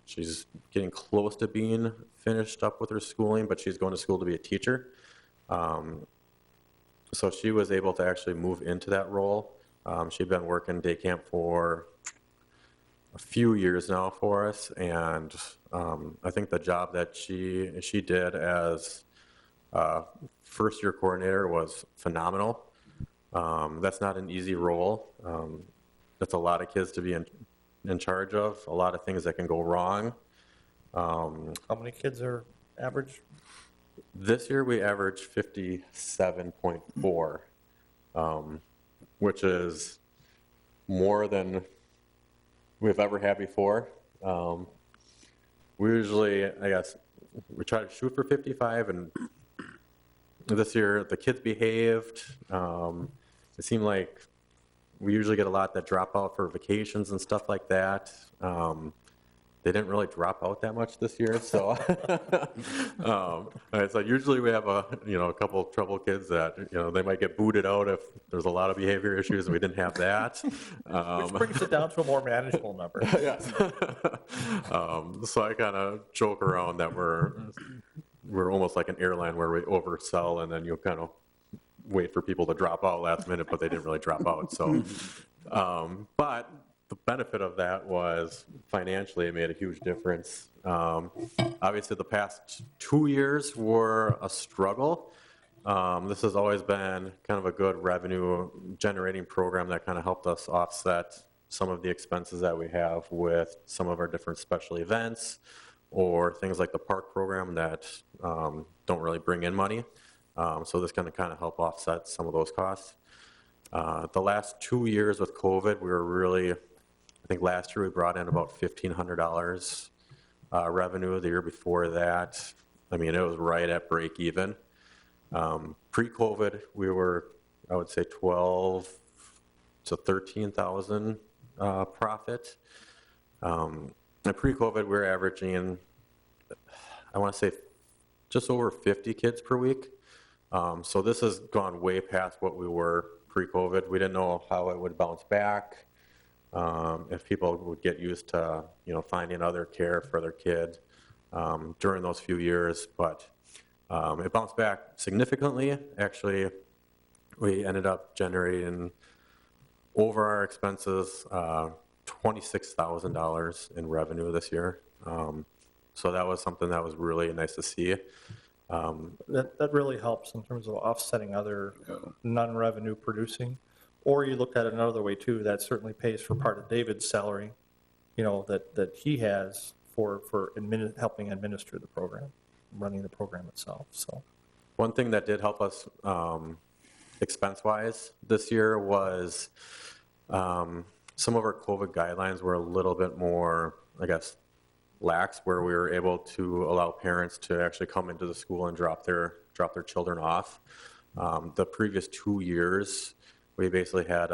She's getting close to being finished up with her schooling, but she's going to school to be a teacher. So she was able to actually move into that role. She'd been working day camp for a few years now for us, and I think the job that she did as first-year coordinator was phenomenal. That's not an easy role. That's a lot of kids to be in charge of, a lot of things that can go wrong. How many kids are average? This year we averaged 57.4, which is more than we've ever had before. We usually, I guess, we try to shoot for 55, and this year the kids behaved. It seemed like we usually get a lot that drop out for vacations and stuff like that. They didn't really drop out that much this year, so so usually we have a couple of trouble kids that they might get booted out if there's a lot of behavior issues, and we didn't have that. Which brings it down to a more manageable number. Yes. So I kind of joke around that we're almost like an airline where we oversell, and then you kind of wait for people to drop out last minute, but they didn't really drop out. So, but the benefit of that was financially it made a huge difference. Obviously the past 2 years were a struggle. This has always been kind of a good revenue generating program that kind of helped us offset some of the expenses that we have with some of our different special events or things like the park program that don't really bring in money. So this kind of help offset some of those costs. The last 2 years with COVID, we were really, I think last year we brought in about $1,500 revenue. The year before that, I mean, it was right at break even. Pre-COVID, we were, I would say, 12 to 13,000 profit. And pre-COVID, we were averaging, I want to say, just over 50 kids per week. So this has gone way past what we were pre-COVID. We didn't know how it would bounce back, if people would get used to, finding other care for their kid during those few years. But it bounced back significantly. Actually, we ended up generating over our expenses, $26,000 in revenue this year. So that was something that was really nice to see. That really helps in terms of offsetting other non-revenue producing. Or you look at it another way too, that certainly pays for part of David's salary, that he has for helping administer the program, running the program itself, so. One thing that did help us expense-wise this year was some of our COVID guidelines were a little bit more, I guess, lax, where we were able to allow parents to actually come into the school and drop their children off. The previous 2 years, we basically had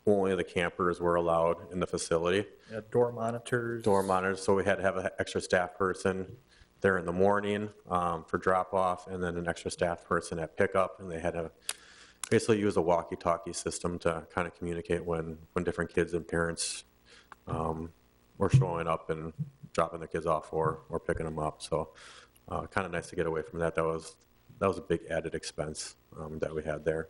only the campers were allowed in the facility. Yeah, door monitors. Door monitors, so we had to have an extra staff person there in the morning for drop-off, and then an extra staff person at pickup, and they had to basically use a walkie-talkie system to kind of communicate when different kids and parents were showing up and dropping the kids off or picking them up. So kind of nice to get away from that. That was a big added expense that we had there.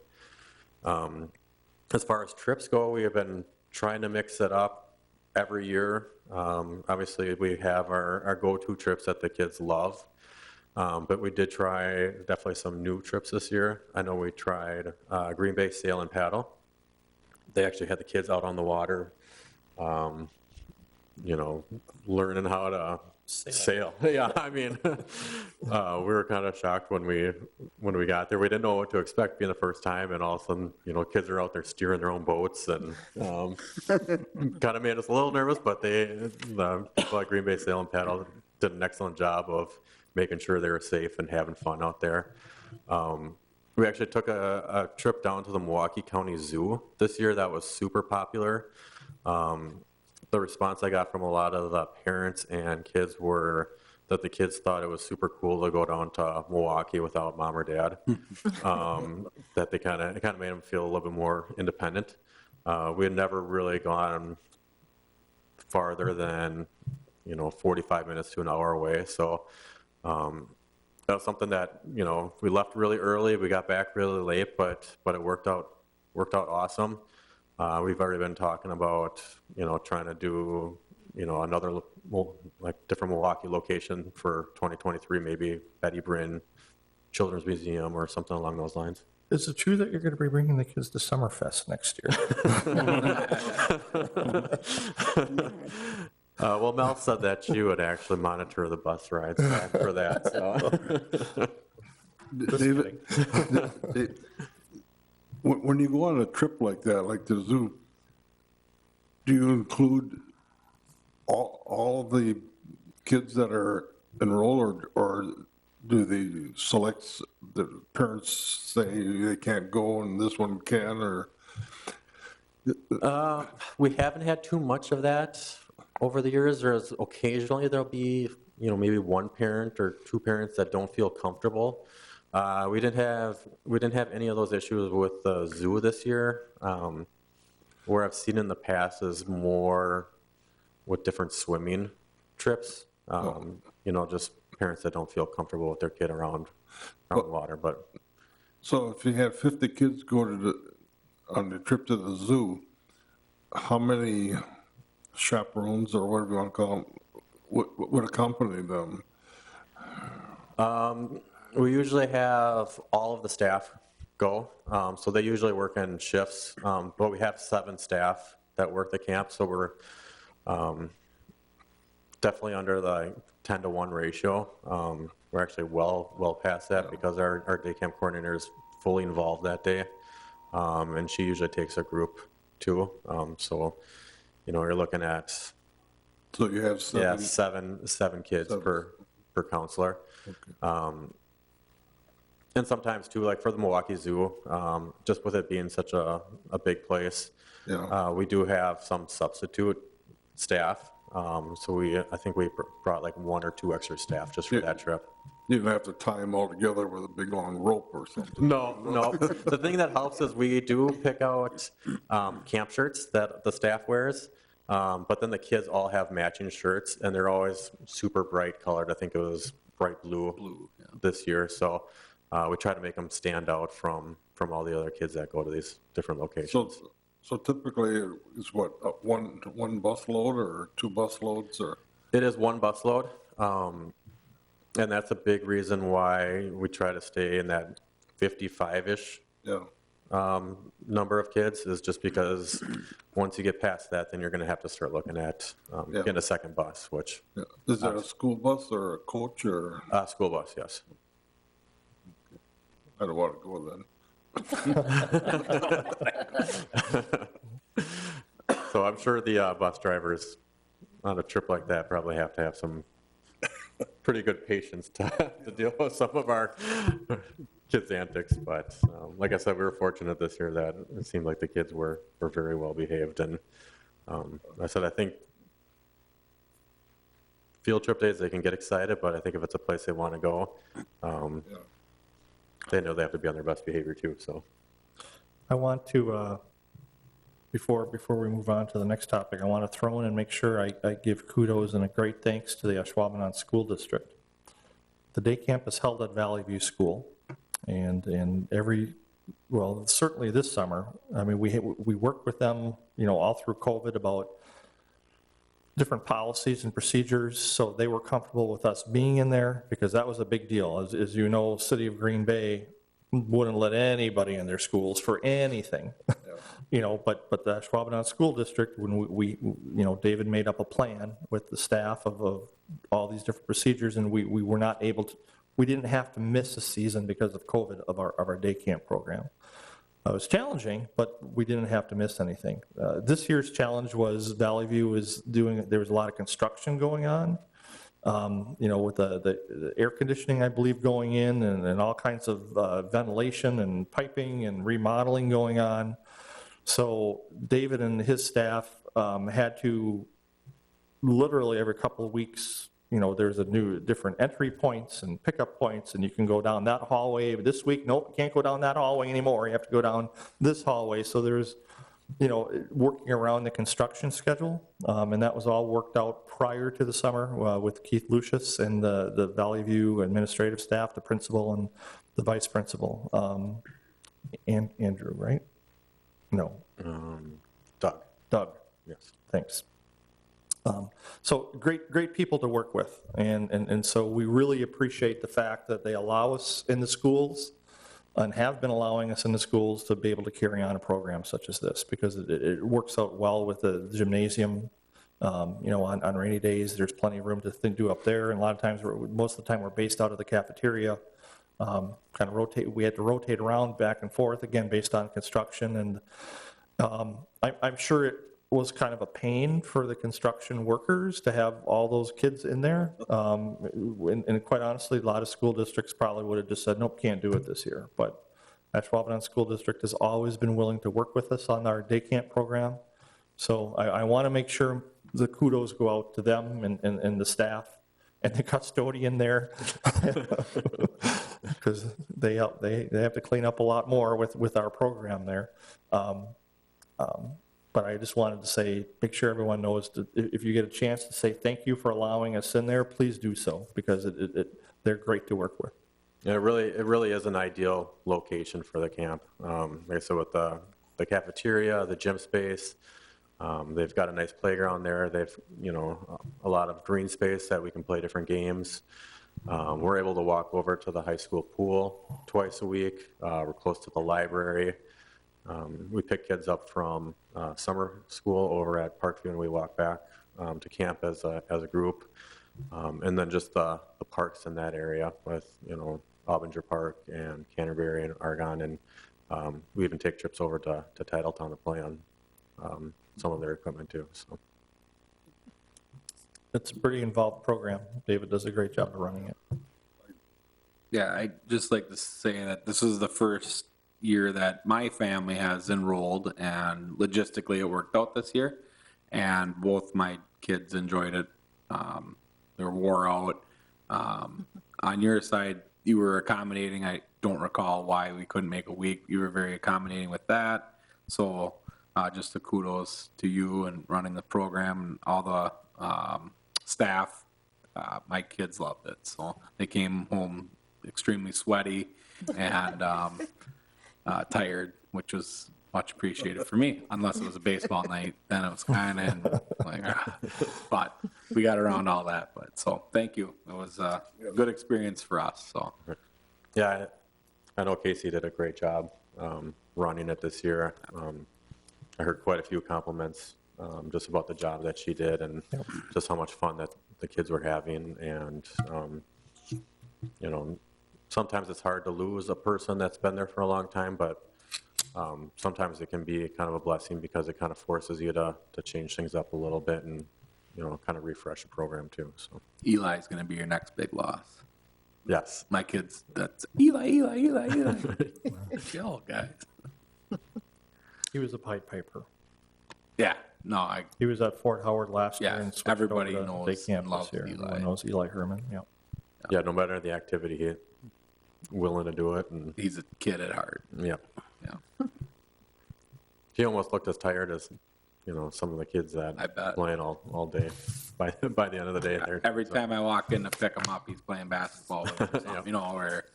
As far as trips go, we have been trying to mix it up every year. Obviously, we have our go-to trips that the kids love, but we did try definitely some new trips this year. I know we tried Green Bay Sail and Paddle. They actually had the kids out on the water, learning how to sail. Yeah, I mean, we were kind of shocked when we got there. We didn't know what to expect being the first time, and all of a sudden, kids are out there steering their own boats, and kind of made us a little nervous. But the people at Green Bay Sail and Paddle did an excellent job of making sure they were safe and having fun out there. We actually took a trip down to the Milwaukee County Zoo this year. That was super popular. The response I got from a lot of the parents and kids were that the kids thought it was super cool to go down to Milwaukee without mom or dad. That it kind of made them feel a little bit more independent. We had never really gone farther than 45 minutes to an hour away. So that was something that we left really early. We got back really late, but it worked out awesome. We've already been talking about, trying to do, another, different Milwaukee location for 2023, maybe Betty Brinn Children's Museum or something along those lines. Is it true that you're going to be bringing the kids to Summerfest next year? Well, Mel said that she would actually monitor the bus rides for that. So. David, when you go on a trip like that, like the zoo, do you include all the kids that are enrolled, or do they select, the parents say they can't go and this one can, or? We haven't had too much of that over the years. Occasionally there'll be, maybe one parent or two parents that don't feel comfortable. We didn't have any of those issues with the zoo this year. Where I've seen in the past is more with different swimming trips. Just parents that don't feel comfortable with their kid around water. But so if you have 50 kids go on the trip to the zoo, how many chaperones or whatever you want to call them would accompany them? We usually have all of the staff go, so they usually work in shifts, but we have 7 staff that work the camp, so we're definitely under the 10-to-1 ratio. We're actually well past that because our day camp coordinator is fully involved that day, and she usually takes a group too. So, you're looking at so you have seven kids per counselor. Okay. And sometimes too, like for the Milwaukee Zoo, just with it being such a big place, we do have some substitute staff. So I think we brought like 1 or 2 extra staff just for that trip. You didn't have to tie them all together with a big long rope or something. No. The thing that helps is we do pick out camp shirts that the staff wears, but then the kids all have matching shirts, and they're always super bright colored. I think it was bright blue this year. So we try to make them stand out from all the other kids that go to these different locations. So typically, it's what, one bus load or 2 bus loads, or? It is 1 bus load, and that's a big reason why we try to stay in that 55-ish Yeah. number of kids, is just because once you get past that, then you're going to have to start looking at getting a second bus, which... Yeah. Is that a school bus or a coach or? School bus, yes. I don't want to go then. So I'm sure the bus drivers on a trip like that probably have to have some pretty good patience to deal with some of our kids' antics. But like I said, we were fortunate this year that it seemed like the kids were very well behaved. And I said, I think field trip days, they can get excited, but I think if it's a place they want to go, they know they have to be on their best behavior too. So I want to, before we move on to the next topic, I want to throw in and make sure I give kudos and a great thanks to the Ashwaubenon School District. The day camp is held at Valley View School, and certainly this summer, I mean, we worked with them, all through COVID about different policies and procedures, so they were comfortable with us being in there, because that was a big deal. As you know, City of Green Bay wouldn't let anybody in their schools for anything. But the Ashwaubenon School District, when we David made up a plan with the staff of all these different procedures, and we were not able to, we didn't have to miss a season because of COVID of our day camp program. It was challenging, but we didn't have to miss anything. This year's challenge was Valley View there was a lot of construction going on, with the air conditioning, I believe, going in, and all kinds of ventilation and piping and remodeling going on. So David and his staff had to literally every couple of weeks, there's different entry points and pickup points, and you can go down that hallway. But this week, nope, you can't go down that hallway anymore. You have to go down this hallway. So there's, working around the construction schedule, and that was all worked out prior to the summer with Keith Lucius and the Valley View administrative staff, the principal and the vice principal, and Andrew, right? No. Doug. Yes. Thanks. So great people to work with, and so we really appreciate the fact that they allow us in the schools and have been allowing us in the schools to be able to carry on a program such as this, because it works out well with the gymnasium. On rainy days, there's plenty of room to do up there, and a lot of times, most of the time, we're based out of the cafeteria. We had to rotate around back and forth, again, based on construction, and I'm sure it was kind of a pain for the construction workers to have all those kids in there. And quite honestly, a lot of school districts probably would have just said, nope, can't do it this year. But Ashwaubenon School District has always been willing to work with us on our day camp program. So I want to make sure the kudos go out to them and the staff and the custodian there, because they have to clean up a lot more with our program there. But I just wanted to say, make sure everyone knows that if you get a chance to say thank you for allowing us in there, please do so, because they're great to work with. Yeah, it really is an ideal location for the camp. Like I said, with the cafeteria, the gym space, they've got a nice playground there. They've a lot of green space that we can play different games. We're able to walk over to the high school pool twice a week. We're close to the library. We pick kids up from summer school over at Parkview, and we walk back to camp as a group. And then just the parks in that area with, Aubinger Park and Canterbury and Argonne, and we even take trips over to Titletown to play on some of their equipment too. So it's a pretty involved program. David does a great job of running it. Yeah, I'd just like to say that this is the first year that my family has enrolled, and logistically it worked out this year, and both my kids enjoyed it. They were wore out. On your side, you were accommodating. I don't recall why we couldn't make a week. You were very accommodating with that. So just a kudos to you and running the program and all the staff. My kids loved it. So they came home extremely sweaty and tired, which was much appreciated for me, unless it was a baseball night, then it was kind of like, but we got around all that, but, so, thank you. It was a good experience for us, so. Yeah, I know Casey did a great job running it this year. I heard quite a few compliments just about the job that she did and just how much fun that the kids were having. And, you know, sometimes it's hard to lose a person that's been there for a long time, but sometimes it can be kind of a blessing because it kind of forces you to change things up a little bit and, you know, kind of refresh the program too, so. Eli's gonna be your next big loss. Yes. My kids, that's Eli. Chill, guys. He was a Pied Piper. Yeah, no, He was at Fort Howard last year Yeah, and switched everybody over to knows day and camp loves this year. Eli. Everyone knows Eli Herman, yeah. Yeah, no matter the activity, he's willing to do it. And he's a kid at heart. Yep. Yeah. He almost looked as tired as, you know, some of the kids that I bet. playing all day by the end of the day there. Every time I walk in to pick him up, he's playing basketball with him, or something, you know, where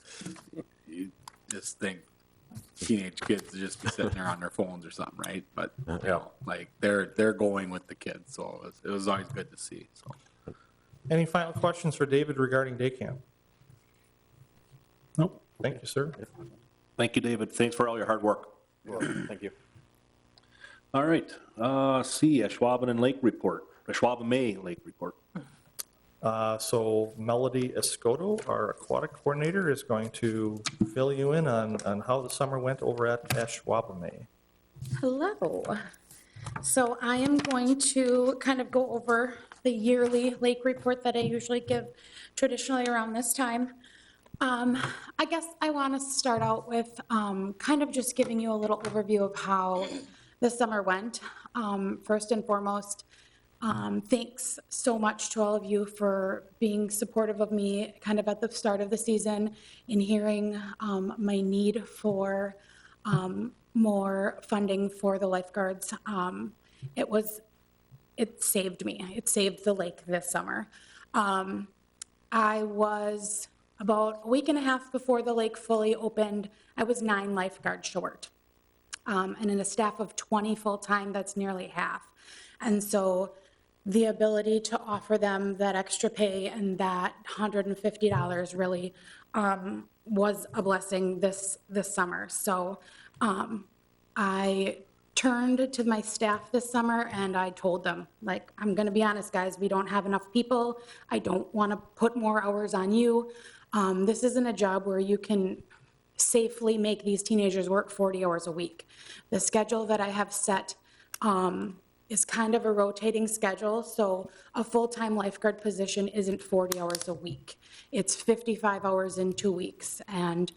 you just think teenage kids just be sitting there on their phones or something, right? But, you know, like, they're going with the kids, so it was always good to see, so. Any final questions for David regarding day camp? Nope. Thank you, sir. Thank you, David. Thanks for all your hard work. Thank you. All right, C, Ashwaubenon Lake Report, Ashwaubomay Lake Report. So Melody Escoto, our aquatic coordinator, is going to fill you in on how the summer went over at Ashwaubomay. Hello. So I am going to kind of go over the yearly lake report that I usually give traditionally around this time. I guess I want to start out with kind of just giving you a little overview of how the summer went. First and foremost, thanks so much to all of you for being supportive of me kind of at the start of the season and hearing my need for more funding for the lifeguards. It saved me. It saved the lake this summer. I was about a week and a half before the lake fully opened, I was 9 lifeguards short. And in a staff of 20 full-time, that's nearly half. And so the ability to offer them that extra pay and that $150 really was a blessing this summer. So I turned to my staff this summer and I told them, like, I'm gonna be honest, guys, we don't have enough people. I don't wanna put more hours on you. This isn't a job where you can safely make these teenagers work 40 hours a week. The schedule that I have set is kind of a rotating schedule, so a full-time lifeguard position isn't 40 hours a week. It's 55 hours in 2 weeks, and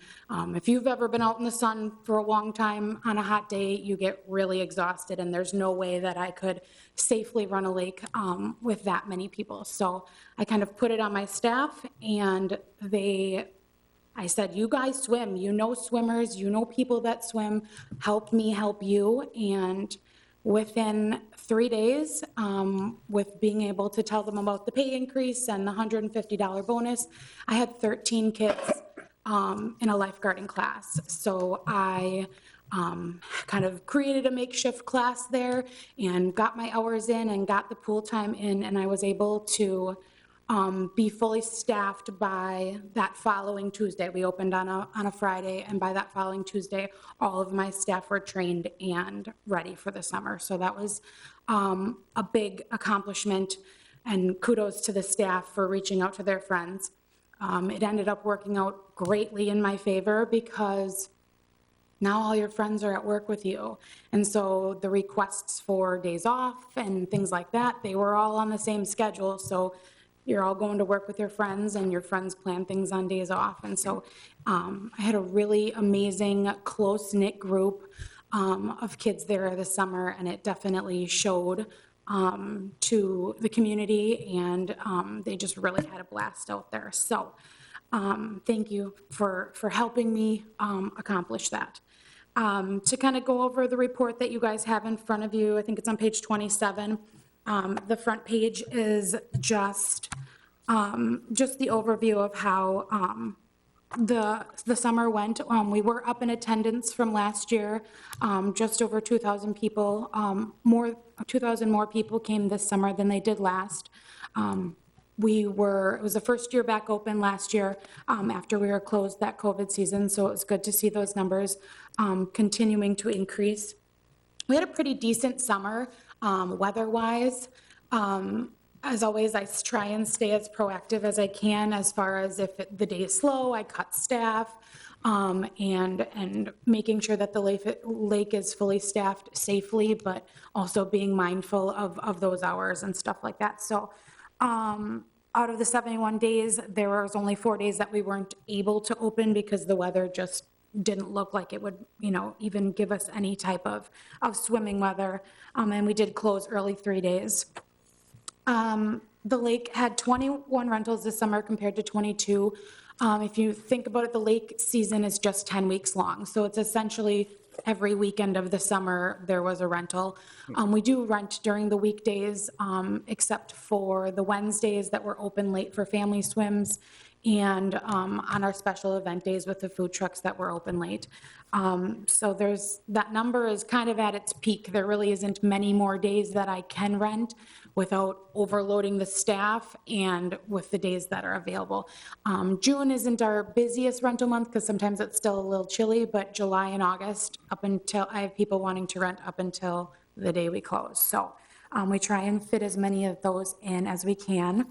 if you've ever been out in the sun for a long time on a hot day, you get really exhausted, and there's no way that I could safely run a lake with that many people. So I kind of put it on my staff, and I said, you guys swim, you know swimmers, you know people that swim, help me help you. And within 3 days, with being able to tell them about the pay increase and the $150 bonus, I had 13 kids in a lifeguarding class. So I kind of created a makeshift class there and got my hours in and got the pool time in, and I was able to be fully staffed by that following Tuesday. We opened on a Friday, and by that following Tuesday, all of my staff were trained and ready for the summer. So that was a big accomplishment, and kudos to the staff for reaching out to their friends. It ended up working out greatly in my favor because now all your friends are at work with you. And so the requests for days off and things like that, they were all on the same schedule. So you're all going to work with your friends, and your friends plan things on days off. And so I had a really amazing, close-knit group of kids there this summer, and it definitely showed to the community, and they just really had a blast out there. So thank you for helping me accomplish that. To kind of go over the report that you guys have in front of you, I think it's on page 27. The front page is just the overview of how the summer went. We were up in attendance from last year, just over 2,000 people. 2,000 more people came this summer than they did last. It was the first year back open last year after we were closed that COVID season, so it was good to see those numbers continuing to increase. We had a pretty decent summer weather-wise. As always, I try and stay as proactive as I can as far as if the day is slow, I cut staff, and making sure that the lake is fully staffed safely, but also being mindful of those hours and stuff like that. So out of the 71 days, there was only 4 days that we weren't able to open because the weather just didn't look like it would, even give us any type of swimming weather. And we did close early 3 days. The lake had 21 rentals this summer compared to 22. If you think about it, the lake season is just 10 weeks long. So it's essentially every weekend of the summer there was a rental. We do rent during the weekdays, except for the Wednesdays that were open late for family swims, and on our special event days with the food trucks that were open late. So that number is kind of at its peak. There really isn't many more days that I can rent without overloading the staff and with the days that are available. June isn't our busiest rental month because sometimes it's still a little chilly, but July and August, I have people wanting to rent up until the day we close. So we try and fit as many of those in as we can.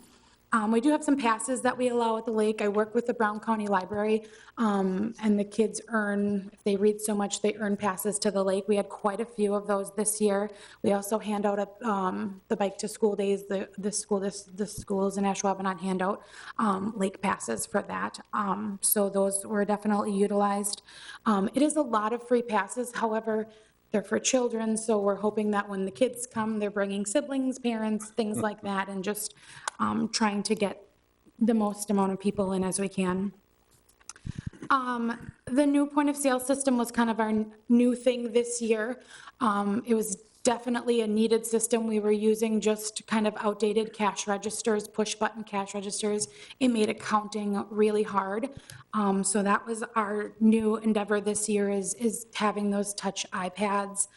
We do have some passes that we allow at the lake. I work with the Brown County Library, and the kids if they read so much, they earn passes to the lake. We had quite a few of those this year. We also hand out at the Bike to School days, the schools in Ashwaubenon hand out lake passes for that. So those were definitely utilized. It is a lot of free passes, however, they're for children, so we're hoping that when the kids come, they're bringing siblings, parents, things like that, and just trying to get the most amount of people in as we can. The new point of sale system was kind of our new thing this year. It was definitely a needed system. We were using just kind of outdated cash registers, push button cash registers. It made accounting really hard. So that was our new endeavor this year is having those touch iPads.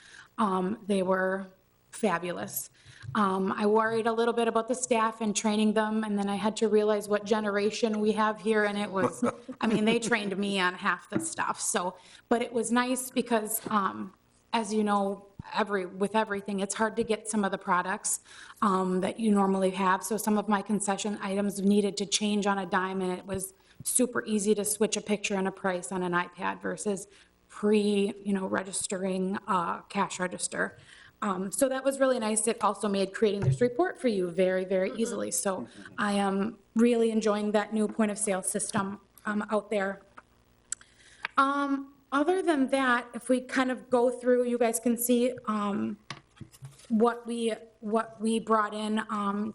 They were fabulous. I worried a little bit about the staff and training them, and then I had to realize what generation we have here, and it was, they trained me on half the stuff. So, but it was nice because, as you know, with everything, it's hard to get some of the products that you normally have. So some of my concession items needed to change on a dime, and it was super easy to switch a picture and a price on an iPad versus registering cash register. So that was really nice. It also made creating this report for you very, very easily. So I am really enjoying that new point of sale system out there. Other than that, if we kind of go through, you guys can see what we brought in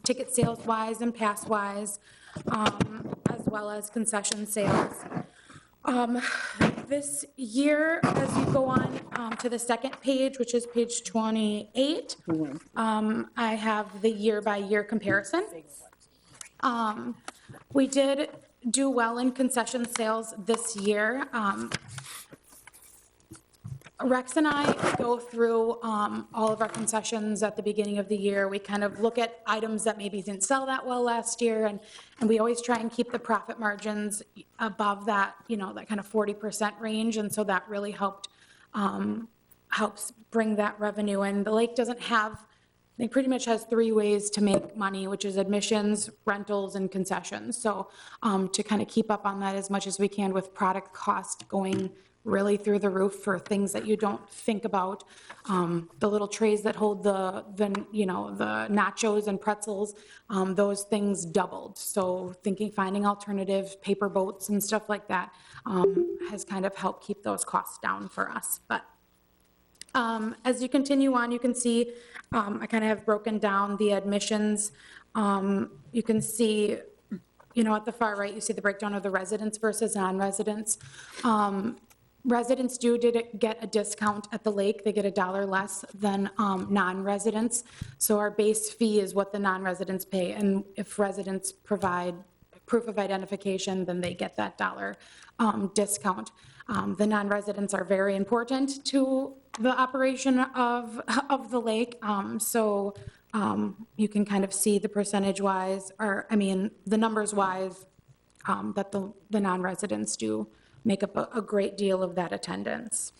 ticket sales wise and pass wise, as well as concession sales. This year, as you go on to the second page, which is page 28, I have the year-by-year comparison. We did do well in concession sales this year. Rex and I go through all of our concessions at the beginning of the year. We kind of look at items that maybe didn't sell that well last year, and we always try and keep the profit margins above that, that kind of 40% range, and so that really helps bring that revenue in. The lake doesn't have, it pretty much has 3 ways to make money, which is admissions, rentals, and concessions. So to kind of keep up on that as much as we can with product cost going really through the roof for things that you don't think about. The little trays that hold the nachos and pretzels, those things doubled. So finding alternative paper boats and stuff like that has kind of helped keep those costs down for us. But as you continue on, you can see I kind of have broken down the admissions. You can see, at the far right, you see the breakdown of the residents versus non-residents. Residents did get a discount at the lake. They get $1 less than non-residents. So our base fee is what the non-residents pay. And if residents provide proof of identification, then they get that dollar discount. The non-residents are very important to the operation of the lake, so you can kind of see the percentage-wise, or, I mean, the numbers-wise, that the non-residents do make up a great deal of that attendance.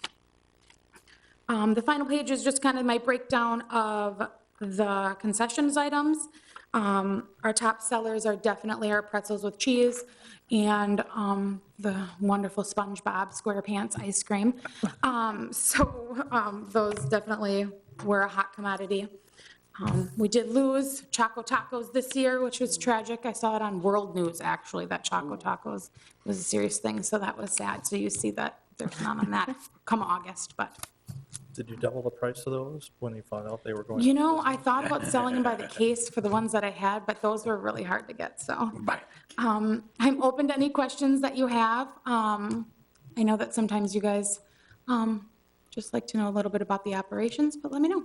The final page is just kind of my breakdown of the concessions items. Our top sellers are definitely our pretzels with cheese and the wonderful SpongeBob SquarePants ice cream. Those definitely were a hot commodity. We did lose Choco Tacos this year, which was tragic. I saw it on World News, actually, that Choco Tacos was a serious thing, so that was sad. So you see that there's none on that come August, but. Did you double the price of those when you found out they were going? You know, I thought about selling them by the case for the ones that I had, but those were really hard to get, so. I'm open to any questions that you have. I know that sometimes you guys just like to know a little bit about the operations, but let me know.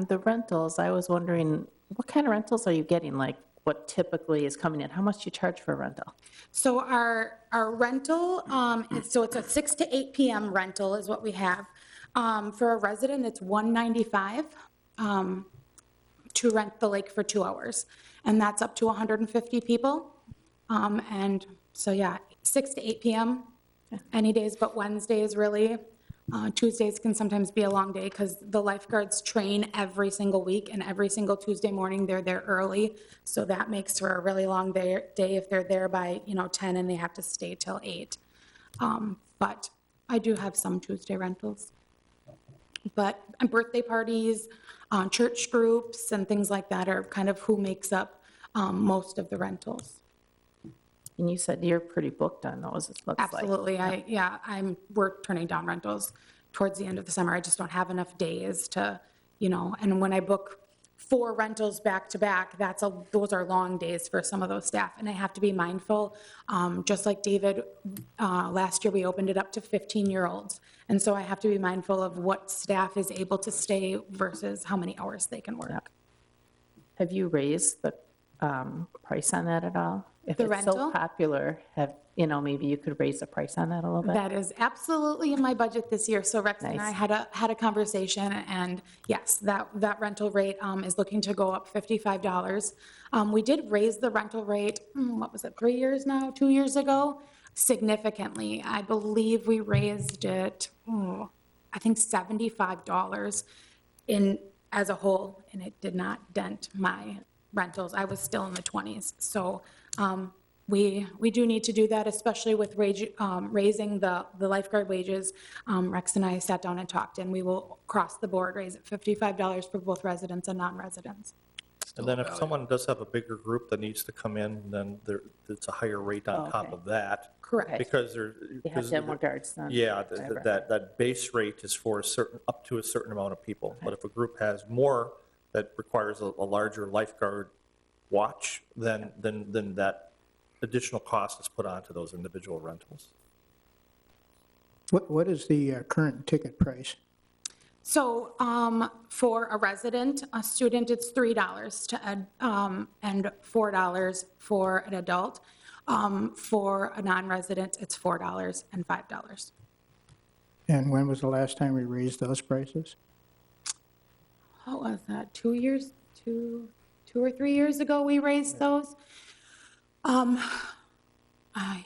The rentals, I was wondering, what kind of rentals are you getting? Like, what typically is coming in? How much do you charge for a rental? So our rental, so it's a 6 to 8 p.m. rental is what we have. For a resident, it's $195 to rent the lake for 2 hours, and that's up to 150 people. And so, yeah, 6 to 8 p.m. any days but Wednesdays, really. Tuesdays can sometimes be a long day because the lifeguards train every single week, and every single Tuesday morning they're there early. So that makes for a really long day if they're there by 10 and they have to stay till 8. But I do have some Tuesday rentals. But birthday parties, church groups, and things like that are kind of who makes up most of the rentals. And you said you're pretty booked on those, it looks like. Absolutely. We're turning down rentals towards the end of the summer. I just don't have enough days to, and when I book 4 rentals back to back, those are long days for some of those staff. And I have to be mindful, just like David, last year we opened it up to 15-year-olds. And so I have to be mindful of what staff is able to stay versus how many hours they can work. Yep. Have you raised the price on that at all? If The it's rental? so popular, maybe you could raise the price on that a little bit? That is absolutely in my budget this year. So Rex and I Nice. had a conversation, and yes, that rental rate is looking to go up $55. We did raise the rental rate, what was it, 3 years now, 2 years ago, significantly. I believe we raised it, I think $75 as a whole, and it did not dent my rentals. I was still in the 20s. So we do need to do that, especially with raising the lifeguard wages. Rex and I sat down and talked, and we will cross the board, raise it $55 for both residents and non-residents. And then if someone does have a bigger group that needs to come in, then it's a higher rate on top of that. Correct. Because You have to have more guards then. yeah, that base rate is for up to a certain amount of people. But if a group has more that requires a larger lifeguard watch, then that additional cost is put onto those individual rentals. What is the current ticket price? So for a resident, a student, it's $3 and $4 for an adult. For a non-resident, it's $4 and $5. And when was the last time we raised those prices? What was that, 2 years, 2 or 3 years ago we raised those?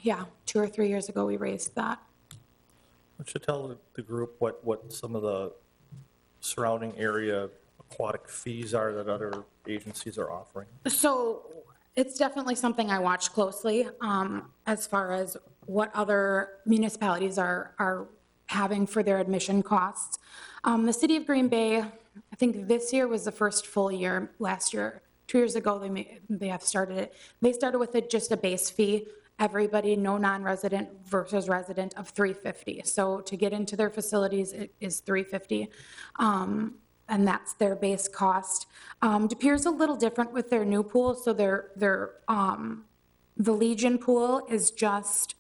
Yeah, 2 or 3 years ago we raised that. Why don't you tell the group what some of the surrounding area aquatic fees are that other agencies are offering? So it's definitely something I watch closely as far as what other municipalities are having for their admission costs. The city of Green Bay, I think this year was the first full year. Last year, 2 years ago, they have started it. They started with just a base fee. Everybody, no non-resident versus resident, of $350. So to get into their facilities, it is $350. And that's their base cost. De Pere's a little different with their new pool. So the Legion pool is just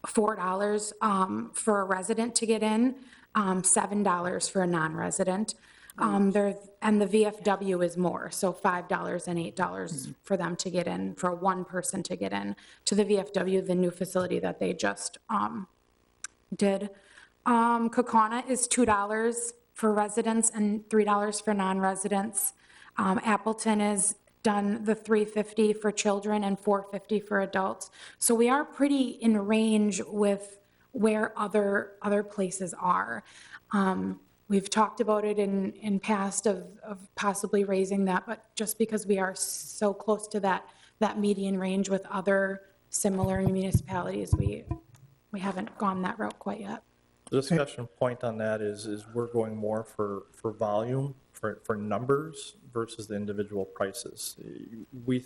$4 for a resident to get in, $7 for a non-resident. And the VFW is more, so $5 and $8 for them to get in, for one person to get in to the VFW, the new facility that they just did. Kokana is $2 for residents and $3 for non-residents. Appleton is done the $3.50 for children and $4.50 for adults. So we are pretty in range with where other places are. We've talked about it in past of possibly raising that, but just because we are so close to that median range with other similar municipalities, we haven't gone that route quite yet. The discussion point on that is we're going more for volume, for numbers versus the individual prices. We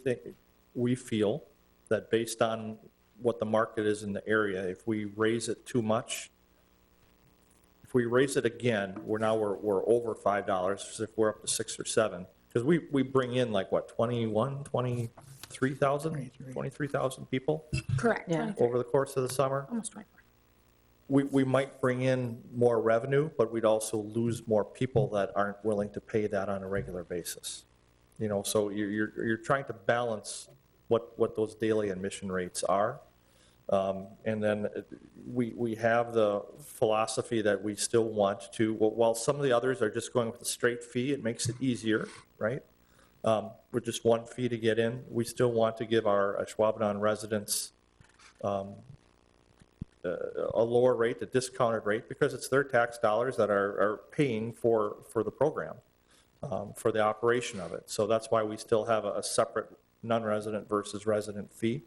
feel that based on what the market is in the area, if we raise it too much, if we raise it again, we're over $5, if we're up to 6 or 7, because we bring in like what, 23,000 people? Correct. Yeah. Over the course of the summer. Almost 24. We might bring in more revenue, but we'd also lose more people that aren't willing to pay that on a regular basis. You know, so you're trying to balance what those daily admission rates are. And then we have the philosophy that we still want to, while some of the others are just going with a straight fee, it makes it easier, right? With just one fee to get in, we still want to give our Ashwaubenon residents a lower rate, a discounted rate, because it's their tax dollars that are paying for the program, for the operation of it. So that's why we still have a separate non-resident versus resident fee.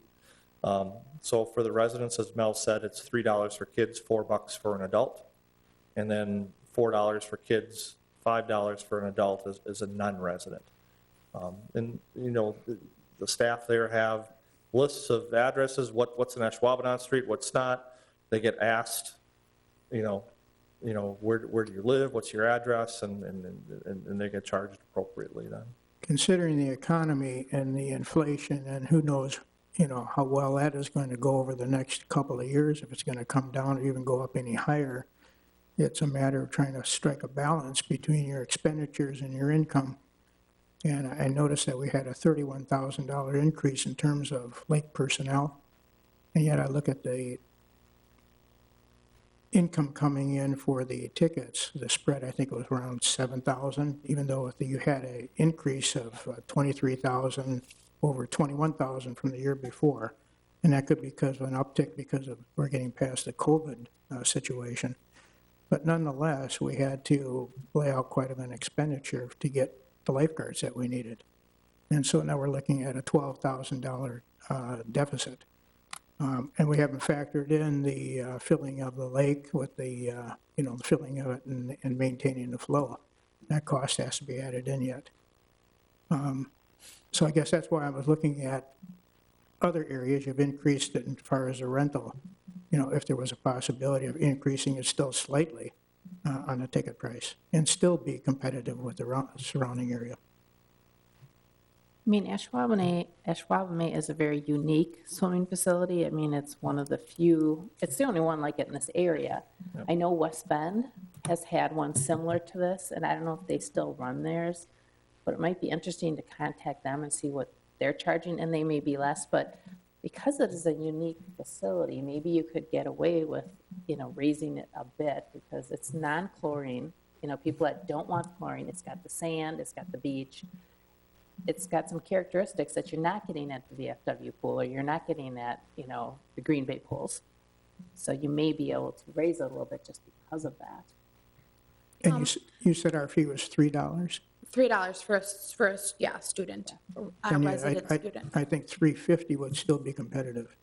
So for the residents, as Mel said, it's $3 for kids, $4 for an adult, and then $4 for kids, $5 for an adult as a non-resident. And, you know, the staff there have lists of addresses, what's in Ashwaubenon Street, what's not. They get asked, you know, where do you live, what's your address, and they get charged appropriately then. Considering the economy and the inflation and who knows, you know, how well that is going to go over the next couple of years, if it's going to come down or even go up any higher, it's a matter of trying to strike a balance between your expenditures and your income. And I noticed that we had a $31,000 increase in terms of lake personnel, and yet I look at the income coming in for the tickets, the spread, I think it was around 7,000, even though you had an increase of 23,000 over 21,000 from the year before. And that could be because of an uptick because of we're getting past the COVID situation. But nonetheless, we had to lay out quite a bit of expenditure to get the lifeguards that we needed. And so now we're looking at a $12,000 deficit. And we haven't factored in the filling of the lake with the filling of it and maintaining the flow. That cost has to be added in yet. So I guess that's why I was looking at other areas. You've increased it as far as the rental. You know, if there was a possibility of increasing it still slightly on the ticket price and still be competitive with the surrounding area. I mean, Ashwaubomay is a very unique swimming facility. I mean, it's one of the few, it's the only one like it in this area. Yep. I know West Bend has had one similar to this, and I don't know if they still run theirs, but it might be interesting to contact them and see what they're charging, and they may be less, but because it is a unique facility, maybe you could get away with, you know, raising it a bit because it's non-chlorine. You know, people that don't want chlorine, it's got the sand, it's got the beach. It's got some characteristics that you're not getting at the VFW pool, or you're not getting at, you know, the Green Bay pools. So you may be able to raise it a little bit just because of that. And you said our fee was $3? $3 for a student, a resident student. I think $3.50 would still be competitive.